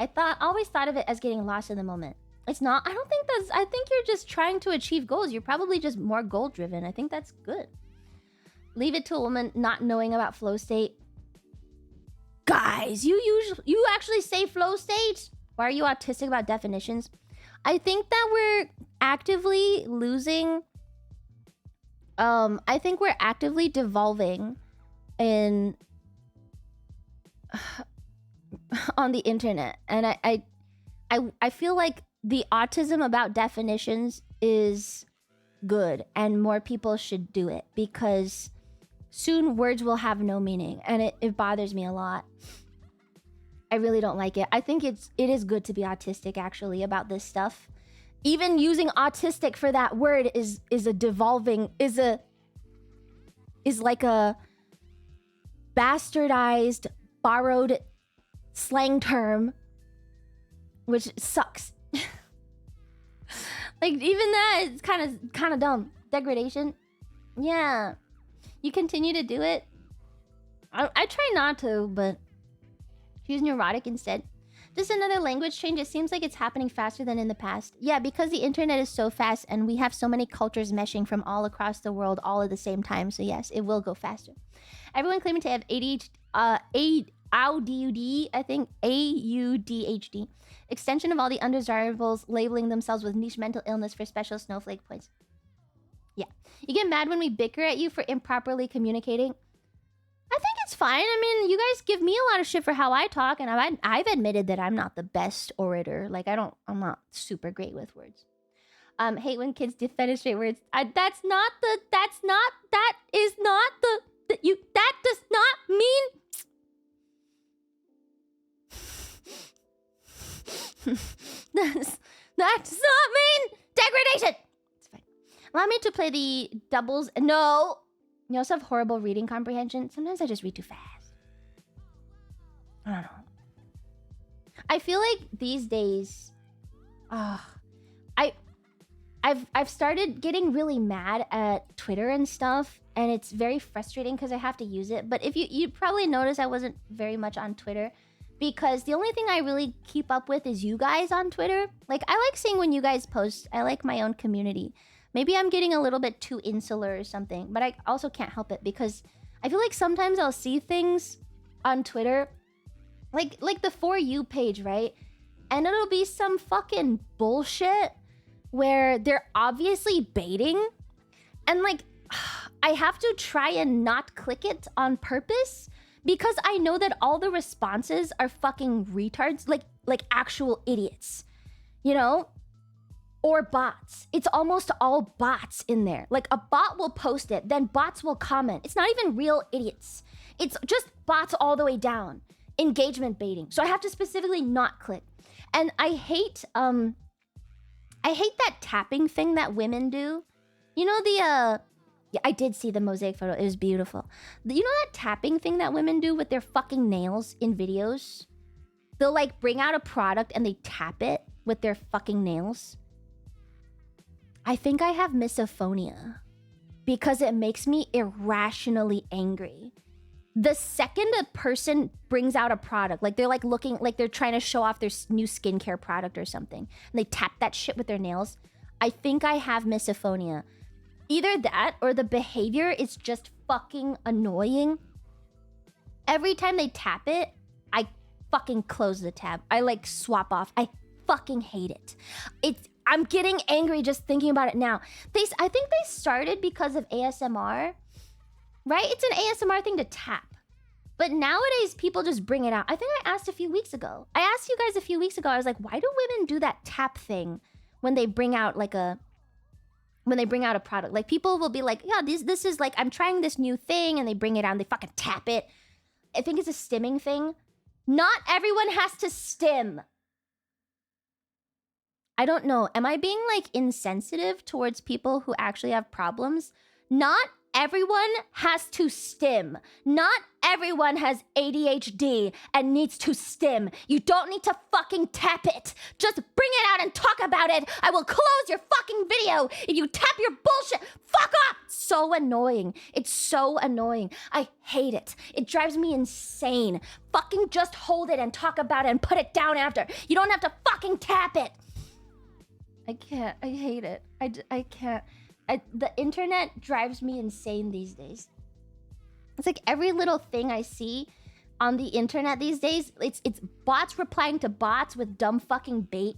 I always thought of it as getting lost in the moment. It's not. I think you're just trying to achieve goals. You're probably just more goal driven. I think that's good. Leave it to a woman not knowing about flow state. Guys, you actually say flow state? Why are you autistic about definitions? I think that we're actively losing. I think we're actively devolving in on the internet, and I feel like the autism about definitions is good, and more people should do it, because soon words will have no meaning, and it bothers me a lot. I really don't like it. I think it is good to be autistic actually about this stuff. Even using autistic for that word is like a bastardized, borrowed slang term, which sucks. Like even that is kind of dumb. Degradation. Yeah. You continue to do it. I try not to, but use neurotic instead. Just another language change. It seems like it's happening faster than in the past. Yeah, because the internet is so fast and we have so many cultures meshing from all across the world all at the same time. So yes, it will go faster. Everyone claiming to have ADHD, I think AUDHD. Extension of all the undesirables labeling themselves with niche mental illness for special snowflake points. Yeah. You get mad when we bicker at you for improperly communicating. I think it's fine. I mean, you guys give me a lot of shit for how I talk, and I've admitted that I'm not the best orator. Like I'm not super great with words. Hate when kids defenestrate words. That does not mean. that does not mean degradation. It's fine. Allow me to play the doubles. No. You also have horrible reading comprehension. Sometimes I just read too fast. I don't know. I feel like these days, I've started getting really mad at Twitter and stuff, and it's very frustrating because I have to use it. But if you probably noticed I wasn't very much on Twitter, because the only thing I really keep up with is you guys on Twitter. Like I like seeing when you guys post. I like my own community. Maybe I'm getting a little bit too insular or something, but I also can't help it because I feel like sometimes I'll see things on Twitter, like the For You page, right? And it'll be some fucking bullshit where they're obviously baiting, and like I have to try and not click it on purpose because I know that all the responses are fucking retards, like actual idiots, you know? Or bots. It's almost all bots in there. Like a bot will post it, then bots will comment. It's not even real idiots. It's just bots all the way down. Engagement baiting. So I have to specifically not click. And I hate that tapping thing that women do. You know yeah, I did see the mosaic photo. It was beautiful. You know that tapping thing that women do with their fucking nails in videos? They'll like bring out a product and they tap it with their fucking nails. I think I have misophonia because it makes me irrationally angry. The second a person brings out a product, like they're like looking, like they're trying to show off their new skincare product or something, and they tap that shit with their nails, I think I have misophonia. Either that or the behavior is just fucking annoying. Every time they tap it, I fucking close the tab. I like swap off. I fucking hate it. I'm getting angry just thinking about it now. I think they started because of ASMR, right? It's an ASMR thing to tap. But nowadays, people just bring it out. I think I asked a few weeks ago. I asked you guys a few weeks ago. I was like, why do women do that tap thing when they bring out a product? Like people will be like, yeah, this is like, I'm trying this new thing, and they bring it out and they fucking tap it. I think it's a stimming thing. Not everyone has to stim. I don't know. Am I being like insensitive towards people who actually have problems? Not everyone has to stim. Not everyone has ADHD and needs to stim. You don't need to fucking tap it. Just bring it out and talk about it. I will close your fucking video if you tap your bullshit. Fuck off. So annoying. It's so annoying. I hate it. It drives me insane. Fucking just hold it and talk about it and put it down after. You don't have to fucking tap it. I can't. I hate it. I can't. The internet drives me insane these days. It's like every little thing I see on the internet these days, it's bots replying to bots with dumb fucking bait.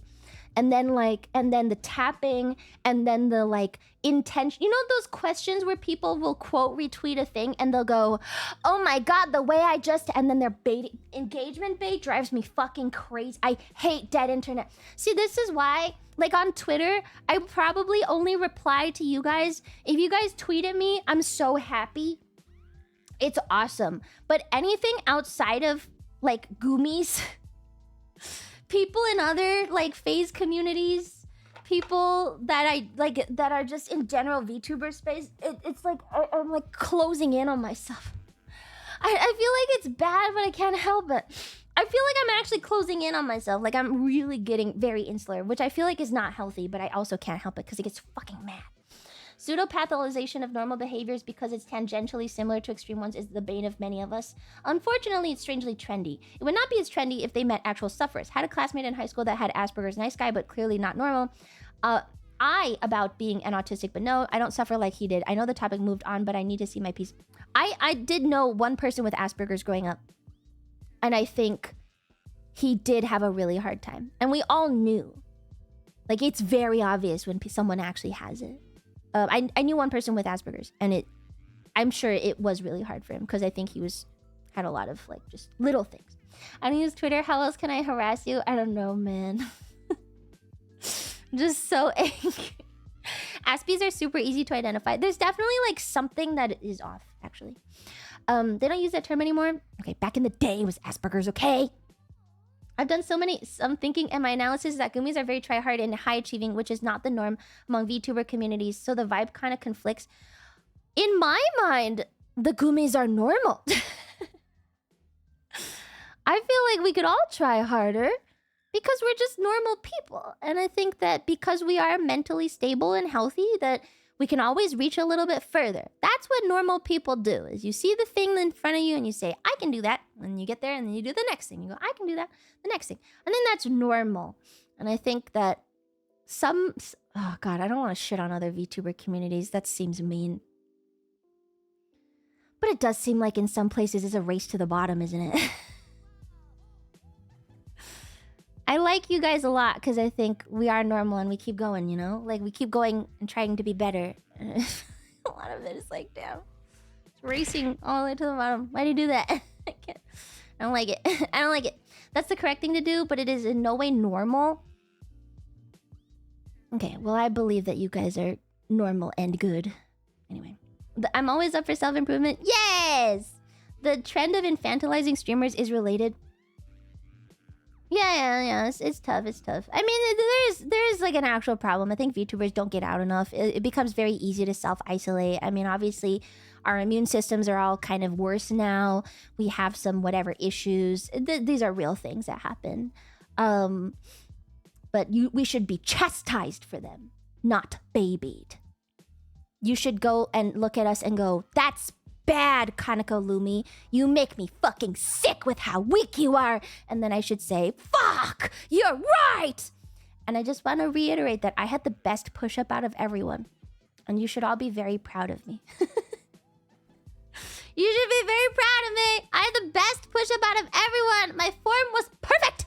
And then the tapping, and then the like intention. You know those questions where people will quote retweet a thing and they'll go, oh my god, the way I just, and then their bait, engagement bait drives me fucking crazy. I hate dead internet. See, this is why, like on Twitter, I probably only reply to you guys. If you guys tweet at me, I'm so happy. It's awesome. But anything outside of like Goomies, people in other like phase communities, people that I like that are just in general VTuber space, it's like I'm like closing in on myself. I feel like it's bad, but I can't help it. I feel like I'm actually closing in on myself. Like I'm really getting very insular, which I feel like is not healthy, but I also can't help it because it gets fucking mad. Pseudopathologization of normal behaviors because it's tangentially similar to extreme ones is the bane of many of us. Unfortunately, it's strangely trendy. It would not be as trendy if they met actual sufferers. Had a classmate in high school that had Asperger's, nice guy, but clearly not normal. About being an autistic, but no, I don't suffer like he did. I know the topic moved on, but I need to see my piece. I did know one person with Asperger's growing up, and I think he did have a really hard time. And we all knew. Like, it's very obvious when someone actually has it. I knew one person with Asperger's, and I'm sure it was really hard for him because I think he had a lot of like just little things. I don't use Twitter. How else can I harass you? I don't know, man. I'm just so angry. Aspies are super easy to identify. There's definitely like something that is off, actually. They don't use that term anymore. Okay, back in the day it was Asperger's, okay? I've done some thinking, and my analysis is that Goomies are very try-hard and high-achieving, which is not the norm among VTuber communities, so the vibe kind of conflicts. In my mind, the Goomies are normal. I feel like we could all try harder because we're just normal people. And I think that because we are mentally stable and healthy, that we can always reach a little bit further. That's what normal people do, is you see the thing in front of you and you say, I can do that. And you get there and then you do the next thing. You go, I can do that. The next thing. And then that's normal. And I think that Oh god, I don't want to shit on other VTuber communities. That seems mean. But it does seem like in some places it's a race to the bottom, isn't it? I like you guys a lot because I think we are normal and we keep going, you know? Like, we keep going and trying to be better. A lot of it is like, damn. It's racing all the way to the bottom. Why do you do that? I can't. I don't like it. I don't like it. That's the correct thing to do, but it is in no way normal. Okay, well, I believe that you guys are normal and good. Anyway. I'm always up for self-improvement. Yes! The trend of infantilizing streamers is related. Yeah. It's tough. It's tough. I mean, there is like an actual problem. I think VTubers don't get out enough. It becomes very easy to self-isolate. I mean, obviously, our immune systems are all kind of worse now. We have some whatever issues. These are real things that happen. But we should be chastised for them, not babied. You should go and look at us and go, that's bad, Kaneko Lumi. You make me fucking sick with how weak you are. And then I should say, fuck, you're right. And I just want to reiterate that I had the best push-up out of everyone. And you should all be very proud of me. You should be very proud of me. I had the best push-up out of everyone. My form was perfect.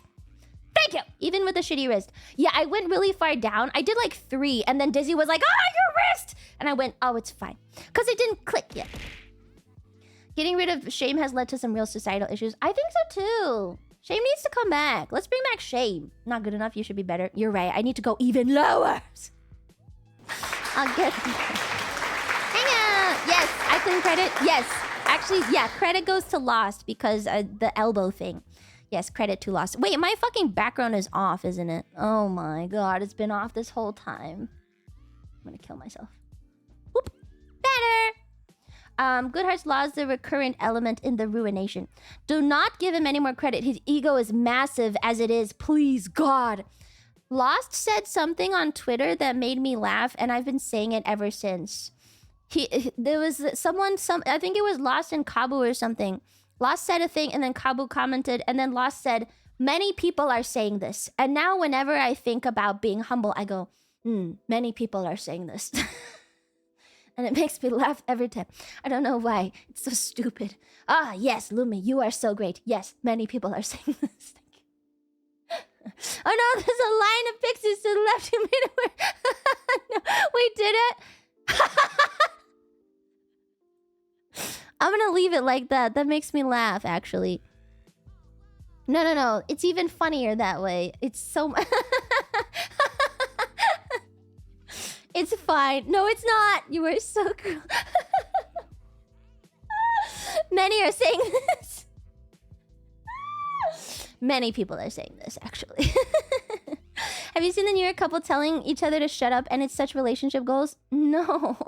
Thank you. Even with a shitty wrist. Yeah, I went really far down. I did like 3. And then Dizzy was like, oh, your wrist. And I went, oh, it's fine. Because it didn't click yet. Getting rid of shame has led to some real societal issues. I think so too. Shame needs to come back. Let's bring back shame. Not good enough. You should be better. You're right. I need to go even lower. I'll get hang out. Yes, I claim credit. Yes. Actually, yeah, credit goes to Lost because the elbow thing. Yes, credit to Lost. Wait, my fucking background is off, isn't it? Oh my god, it's been off this whole time. I'm gonna kill myself. Whoop. Better. Goodhart's Law is the recurrent element in the ruination. Do not give him any more credit. His ego is massive as it is. Please, God. Lost said something on Twitter that made me laugh, and I've been saying it ever since. There was I think it was Lost in Kabu or something. Lost said a thing, and then Kabu commented, and then Lost said, many people are saying this. And now whenever I think about being humble, I go, many people are saying this. And it makes me laugh every time. I don't know why. It's so stupid. Ah, yes, Lumi, you are so great. Yes, many people are saying this. Thank you. Oh no, there's a line of pixies to the left. You made it work. No, we did it. I'm gonna leave it like that. That makes me laugh, actually. No. It's even funnier that way. It's so... It's fine. No, it's not. You were so cruel. Many are saying this. Many people are saying this, actually. Have you seen the New York couple telling each other to shut up and it's such relationship goals? No.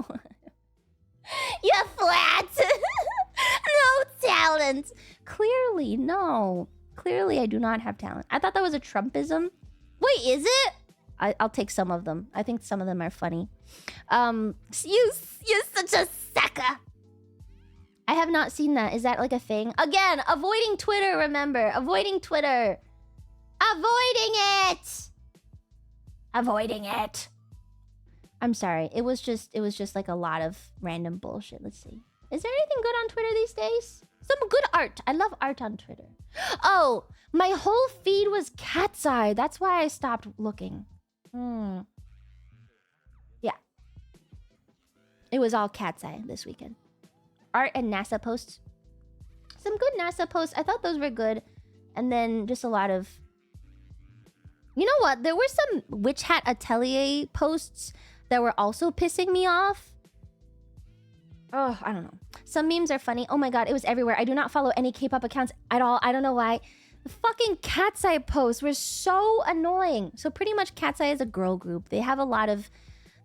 You're flat. No talent. Clearly, no. Clearly, I do not have talent. I thought that was a Trumpism. Wait, is it? I'll take some of them. I think some of them are funny. You're such a sucker. I have not seen that. Is that like a thing? Again, avoiding Twitter, remember. Avoiding Twitter. Avoiding it. Avoiding it. I'm sorry. It was just like a lot of random bullshit. Let's see. Is there anything good on Twitter these days? Some good art. I love art on Twitter. Oh, my whole feed was Cat's Eye. That's why I stopped looking. Yeah. It was all Cat's Eye this weekend. Art and NASA posts. Some good NASA posts. I thought those were good. And then just a lot of... You know what? There were some Witch Hat Atelier posts that were also pissing me off. Oh, I don't know. Some memes are funny. Oh my god, it was everywhere. I do not follow any K-pop accounts at all. I don't know why. The fucking Cat's Eye posts were so annoying. So pretty much Cat's Eye is a girl group. They have a lot of...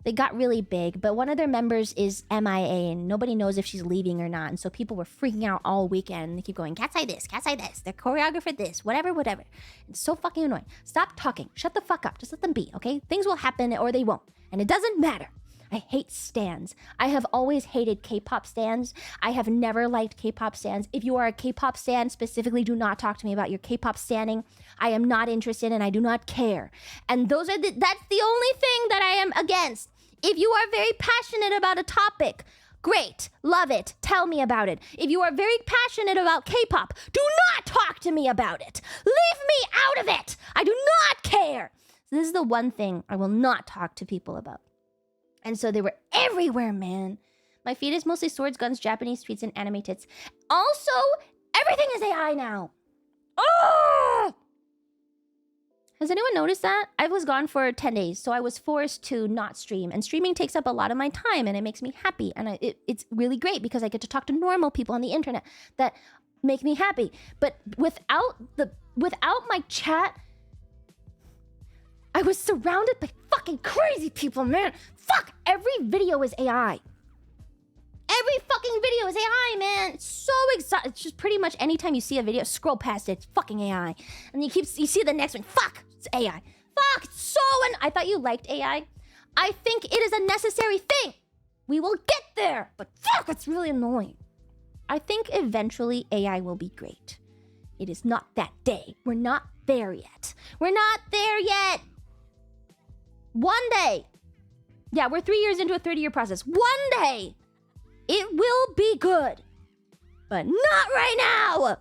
They got really big, but one of their members is MIA, and nobody knows if she's leaving or not. And so people were freaking out all weekend. They keep going, Cat's Eye this, Cat's Eye this, their choreographer this, whatever. It's so fucking annoying. Stop talking. Shut the fuck up. Just let them be, okay? Things will happen or they won't. And it doesn't matter. I hate stans. I have always hated K-pop stans. I have never liked K-pop stans. If you are a K-pop stan, specifically, do not talk to me about your K-pop standing. I am not interested and I do not care. And that's the only thing that I am against. If you are very passionate about a topic, great, love it, tell me about it. If you are very passionate about K-pop, do not talk to me about it. Leave me out of it. I do not care. So this is the one thing I will not talk to people about. And so they were everywhere, man. My feed is mostly swords, guns, Japanese tweets, and anime tits. Also, everything is AI now. Oh! Has anyone noticed that? I was gone for 10 days, so I was forced to not stream. And streaming takes up a lot of my time, and it makes me happy. And it's really great because I get to talk to normal people on the internet that make me happy. But without my chat, I was surrounded by fucking crazy people, man. Fuck, every video is AI. Every fucking video is AI, man. It's so exciting. It's just pretty much anytime you see a video, scroll past it, it's fucking AI. And you see the next one, fuck, it's AI. Fuck, it's so I thought you liked AI. I think it is a necessary thing. We will get there, but fuck, it's really annoying. I think eventually AI will be great. It is not that day. We're not there yet. We're not there yet. One day. Yeah, we're 3 years into a 30-year process. One day, it will be good. But not right now.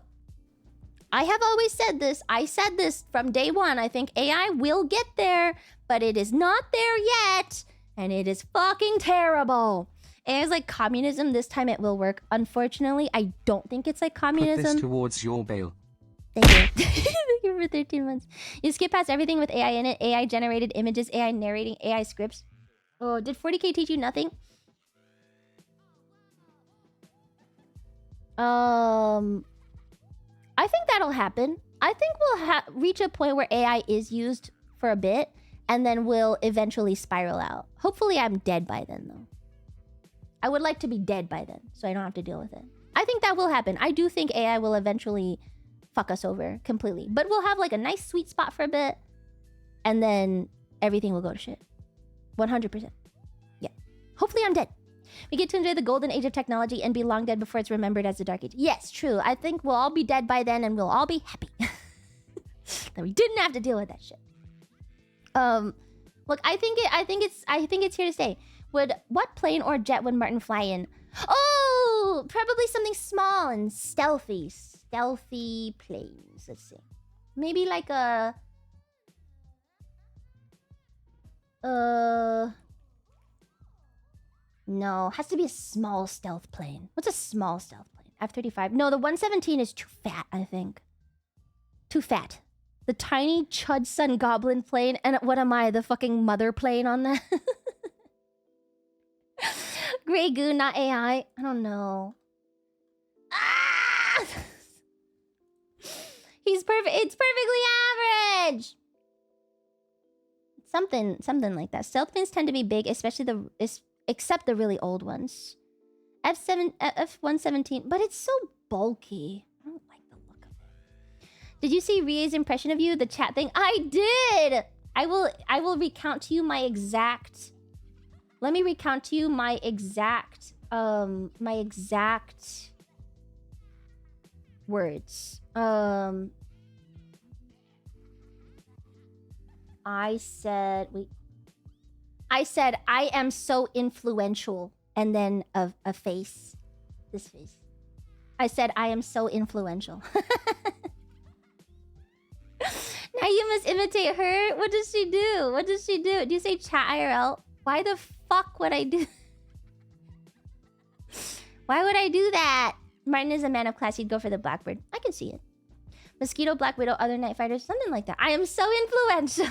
I have always said this. I said this from day one. I think AI will get there, but it is not there yet. And it is fucking terrible. AI is like communism. This time it will work. Unfortunately, I don't think it's like communism. Put this towards your bail. Thank you. Thank you for 13 months. You skip past everything with AI in it. AI generated images, AI narrating, AI scripts. Oh, did 40K teach you nothing? I think that'll happen. I think we'll reach a point where AI is used for a bit and then we'll eventually spiral out. Hopefully I'm dead by then, though. I would like to be dead by then so I don't have to deal with it. I think that will happen. I do think AI will eventually fuck us over completely. But we'll have like a nice sweet spot for a bit and then everything will go to shit. 100%. Yeah. Hopefully I'm dead. We get to enjoy the golden age of technology and be long dead before it's remembered as the dark age. Yes, true. I think we'll all be dead by then and we'll all be happy. That we didn't have to deal with that shit. Look, I think it's here to stay. What plane or jet would Martin fly in? Oh, probably something small and stealthy. Stealthy planes. Let's see. Maybe like a no, has to be a small stealth plane. What's a small stealth plane? F-35. No, the 117 is too fat, I think. Too fat. The tiny Chudson Goblin plane. And what am I? The fucking mother plane on that? Grey Goo, not AI. I don't know. Ah! He's perfect. It's perfectly average. Something like that. Stealth planes tend to be big, especially except the really old ones. F-117, but it's so bulky. I don't like the look of it. Did you see Rie's impression of you? The chat thing? I did! I will recount to you my exact... Let me recount to you my exact words. I said, I am so influential. And then a face. This face. I said, I am so influential. Now you must imitate her? What does she do? What does she do? Do you say chat IRL? Why the fuck would I do... Why would I do that? Martin is a man of class. He'd go for the Blackbird. I can see it. Mosquito, Black Widow, other Night Fighters. Something like that. I am so influential.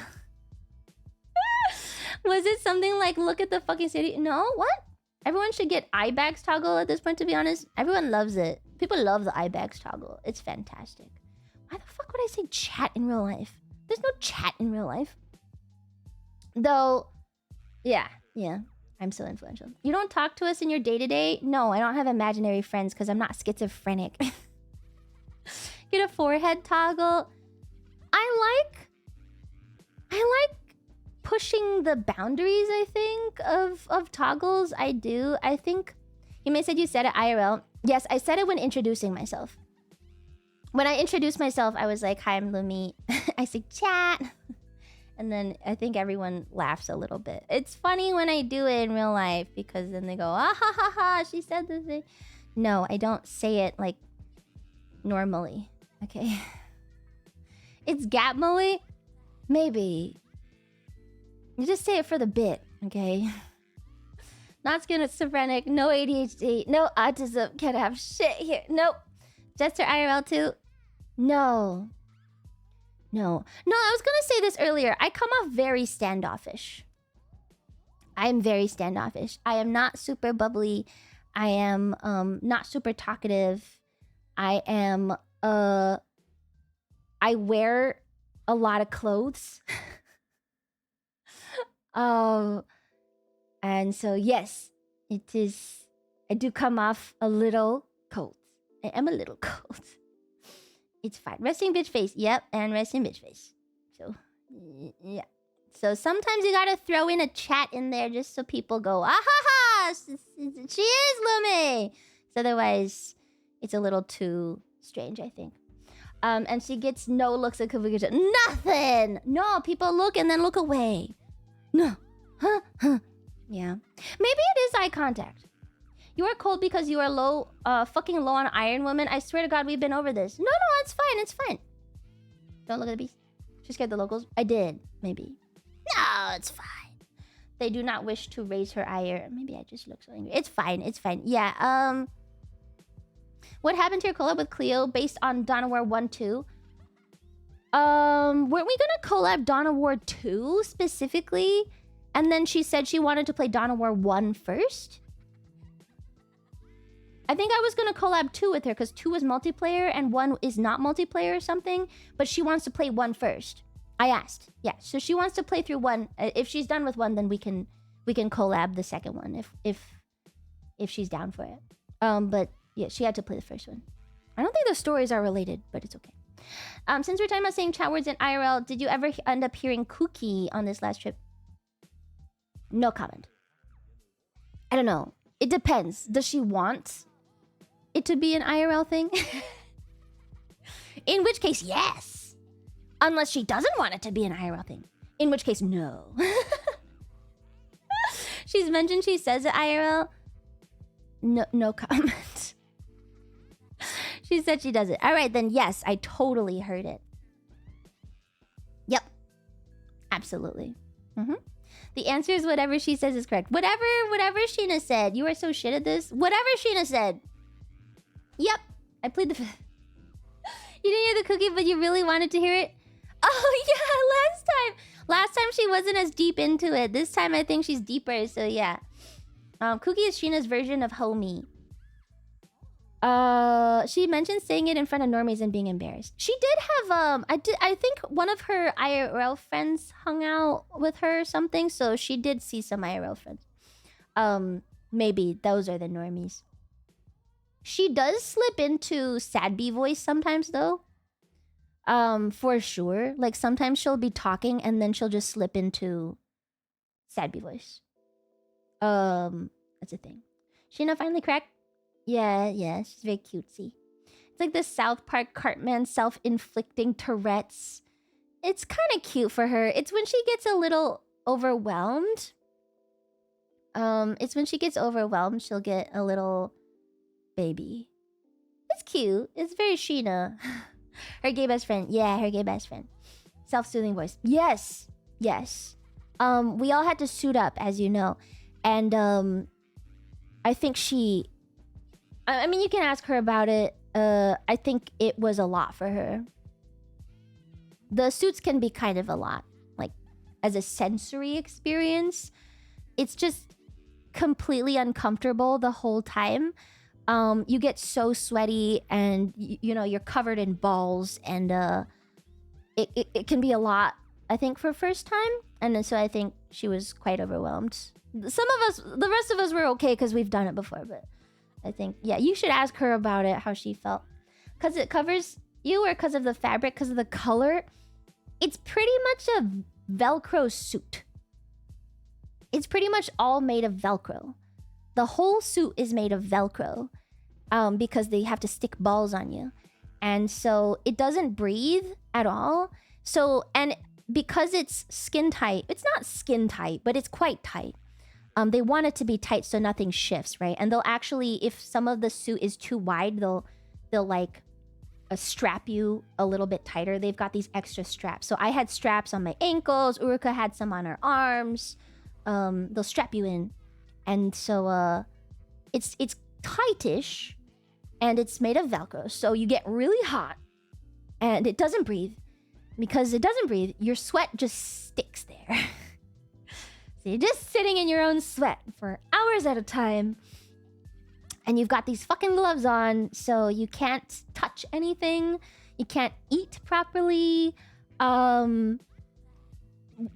Was it something like, look at the fucking city? No? What? Everyone should get eye bags toggle at this point, to be honest. Everyone loves it. People love the eye bags toggle. It's fantastic. Why the fuck would I say chat in real life? There's no chat in real life. Though, yeah. I'm so influential. You don't talk to us in your day-to-day? No, I don't have imaginary friends because I'm not schizophrenic. Get a forehead toggle. I like pushing the boundaries, I think, of toggles. I do. I think you may said you said it IRL. Yes, I said it when introducing myself. When I introduced myself, I was like, "Hi, I'm Lumi." I said chat. And then I think everyone laughs a little bit. It's funny when I do it in real life because then they go, "Ah ha ha ha, she said this thing." No, I don't say it like normally. Okay. It's Gatmoe? Maybe. You just say it for the bit, okay? Not schizophrenic, no ADHD, no autism, can't have shit here. Nope. Jester IRL too? No. No, I was gonna say this earlier. I come off very standoffish. I am very standoffish. I am not super bubbly. I am not super talkative. I am I wear a lot of clothes. And so yes, it is. I do come off a little cold. I am a little cold. It's fine. Resting bitch face. Yep, and resting bitch face. So, yeah. So sometimes you gotta throw in a chat in there just so people go, "Ah ha ha! She is Lumi!" So otherwise, it's a little too strange, I think. And she gets no looks at Kabuki. Nothing! No, people look and then look away. No. Huh? Yeah. Maybe it is eye contact. You are cold because you are low, fucking low on iron, woman. I swear to God, we've been over this. No, it's fine. It's fine. Don't look at the beast. She scared the locals. I did, maybe. No, it's fine. They do not wish to raise her ire. Maybe I just look so angry. It's fine. It's fine. Yeah. What happened to your collab with Cleo based on Dawn of War 1, 2? Weren't we gonna collab Dawn of War 2 specifically? And then she said she wanted to play Dawn of War 1 first? I think I was gonna collab 2 with her because 2 was multiplayer and 1 is not multiplayer or something. But she wants to play 1 first. I asked. Yeah, so she wants to play through 1. If she's done with 1, then we can collab the second one if she's down for it. But yeah, she had to play the first one. I don't think the stories are related, but it's okay. Since we're talking about saying chat words in IRL, did you ever end up hearing Cookie on this last trip? No comment. I don't know. It depends. Does she want it to be an IRL thing? In which case, yes. Unless she doesn't want it to be an IRL thing. In which case, no. She's mentioned she says it IRL. No comment. She said she does it. All right, then yes, I totally heard it. Yep. Absolutely. The answer is whatever she says is correct. Whatever Sheena said. You are so shit at this. Whatever Sheena said. Yep. I played the... You didn't hear the cookie, but you really wanted to hear it? Oh, yeah, last time she wasn't as deep into it. This time I think she's deeper, so yeah. Cookie is Sheena's version of homie. She mentioned saying it in front of normies and being embarrassed. She did have I think one of her IRL friends hung out with her or something, so she did see some IRL friends. Maybe those are the normies. She does slip into sad bee voice sometimes though. For sure. Like sometimes she'll be talking and then she'll just slip into sad bee voice. That's a thing. Sheena finally cracked. Yeah, she's very cutesy. It's like the South Park Cartman self-inflicting Tourette's. It's kind of cute for her. It's when she gets a little overwhelmed. It's when she gets overwhelmed, she'll get a little baby. It's cute. It's very Sheena. Her gay best friend. Yeah, her gay best friend. Self-soothing voice. Yes. We all had to suit up, as you know. And, I think she... I mean, you can ask her about it. I think it was a lot for her. The suits can be kind of a lot. Like, as a sensory experience. It's just completely uncomfortable the whole time. You get so sweaty and, you know, you're covered in balls. And it can be a lot, I think, for first time. And so I think she was quite overwhelmed. Some of us, the rest of us were okay because we've done it before, but... I think, yeah, you should ask her about it, how she felt. Because it covers you or because of the fabric, because of the color. It's pretty much a Velcro suit. it's pretty much all made of Velcro. The whole suit is made of Velcro because they have to stick balls on you. And so it doesn't breathe at all. So, and because it's skin tight, it's not skin tight, but it's quite tight. They want it to be tight so nothing shifts, right? And they'll actually, if some of the suit is too wide, they'll like strap you a little bit tighter. They've got these extra straps. So I had straps on my ankles. Uruka had some on her arms. They'll strap you in. And so it's tightish, and it's made of Velcro. So you get really hot, and it doesn't breathe. Because it doesn't breathe, your sweat just sticks there. So you're just sitting in your own sweat for hours at a time. And you've got these fucking gloves on, so you can't touch anything. You can't eat properly.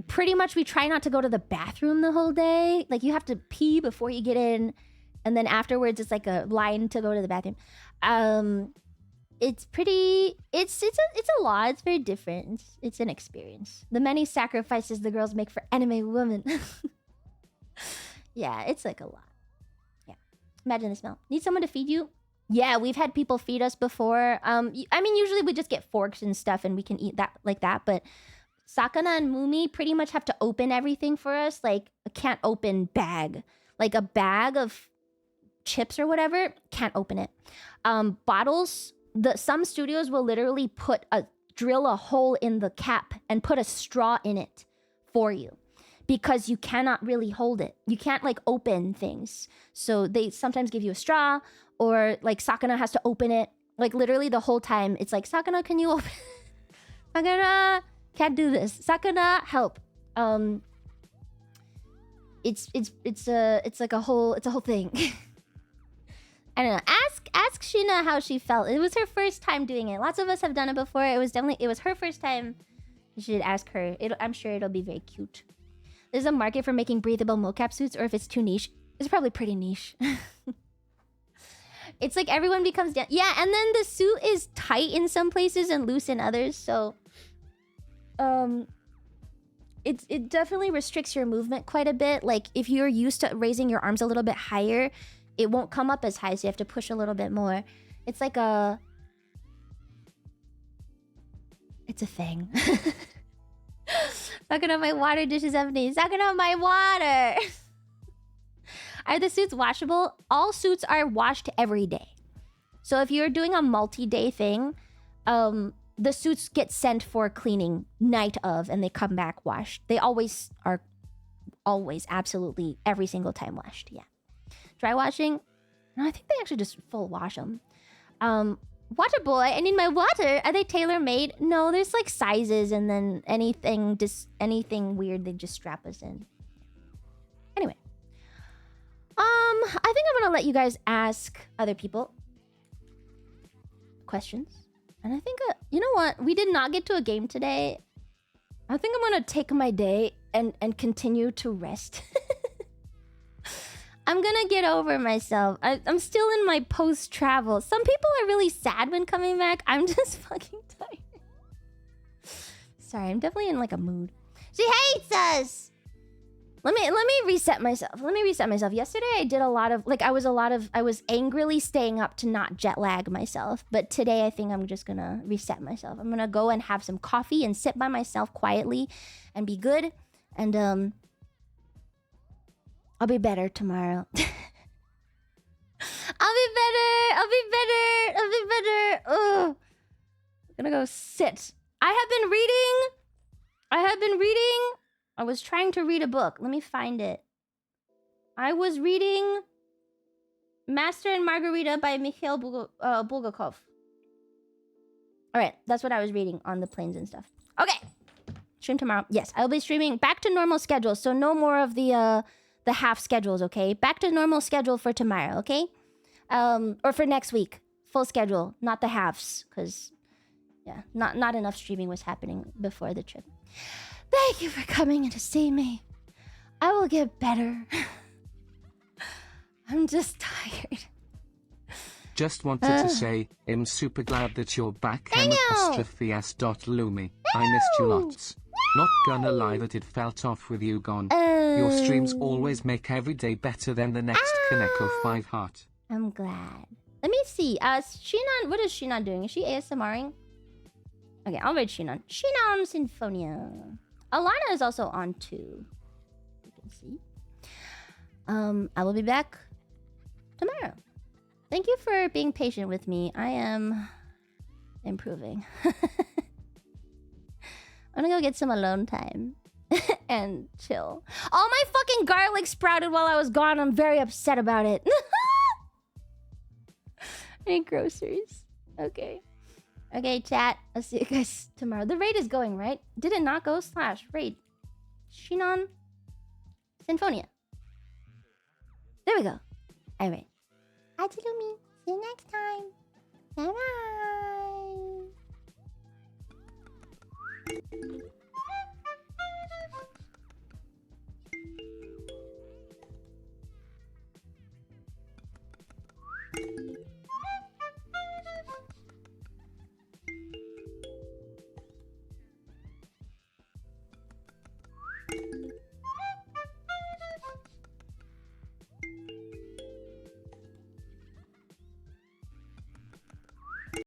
Pretty much we try not to go to the bathroom the whole day. Like, you have to pee before you get in. And then afterwards, it's like a line to go to the bathroom. It's pretty... It's a lot. It's very different. It's an experience. The many sacrifices the girls make for anime women. Yeah, it's like a lot. Yeah. Imagine the smell. Need someone to feed you? Yeah, we've had people feed us before. I mean, usually we just get forks and stuff and we can eat that like that. But Sakana and Mumi pretty much have to open everything for us. Like, a can't open bag. Like a bag of chips or whatever, can't open it. Bottles... Some studios will literally drill a hole in the cap and put a straw in it for you because you cannot really hold it. You can't like open things. So they sometimes give you a straw, or like Sakana has to open it. Like literally the whole time it's like, Sakana, can you open? Sakana, can't do this. Sakana, help. It's like a whole thing. I don't know. Ask Sheena how she felt. It was her first time doing it. Lots of us have done it before. It was her first time. You should ask her. I'm sure it'll be very cute. There's a market for making breathable mocap suits, or if it's too niche, it's probably pretty niche. It's like everyone becomes yeah, and then the suit is tight in some places and loose in others. So, it definitely restricts your movement quite a bit. Like if you're used to raising your arms a little bit higher, it won't come up as high, so you have to push a little bit more. It's like it's a thing. Sucking on my water, dish is empty. Sucking on my water. Are the suits washable? All suits are washed every day. So if you're doing a multi-day thing, the suits get sent for cleaning night of, and they come back washed. They always are, absolutely every single time washed, yeah. Dry washing? No, I think they actually just full wash them. Water boy, I need my water. Are they tailor-made? No, there's like sizes, and then anything weird, they just strap us in. Anyway. I think I'm gonna let you guys ask other people questions. And I think, you know what? We did not get to a game today. I think I'm gonna take my day and continue to rest. I'm gonna get over myself. I'm still in my post-travel. Some people are really sad when coming back. I'm just fucking tired. Sorry, I'm definitely in like a mood. She hates us! Let me reset myself. Yesterday I did a lot of, like I was angrily staying up to not jet lag myself. But today I think I'm just gonna reset myself. I'm gonna go and have some coffee and sit by myself quietly and be good. And I'll be better tomorrow. I'll be better. Ugh. I'm gonna go sit. I have been reading. I was trying to read a book. Let me find it. I was reading Master and Margarita by Mikhail Bulgakov. Alright, that's what I was reading on the planes and stuff. Okay. Stream tomorrow. Yes, I'll be streaming back to normal schedule. So no more of the half schedules, okay? Back to normal schedule for tomorrow, okay? Or for next week. Full schedule, not the halves. Because, yeah, not enough streaming was happening before the trip. Thank you for coming in to see me. I will get better. I'm just tired. Just wanted to say, I'm super glad that you're back. Thank you. Lumi. I missed you lots. Not gonna lie that it felt off with you gone. Your streams always make every day better than the next. Kaneko 5 heart. I'm glad. Let me see. Shinon, what is Shinon doing? Is she ASMRing? Okay, I'll read Shinon. Shinon Sinfonia. Alana is also on too. You can see. I will be back tomorrow. Thank you for being patient with me. I am improving. I'm gonna go get some alone time and chill. All my fucking garlic sprouted while I was gone. I'm very upset about it. I need groceries. Okay. Okay, chat. I'll see you guys tomorrow. The raid is going, right? Did it not go? / raid. Shinon Sinfonia. There we go. Alright. Atsulumi. See you next time. Bye bye.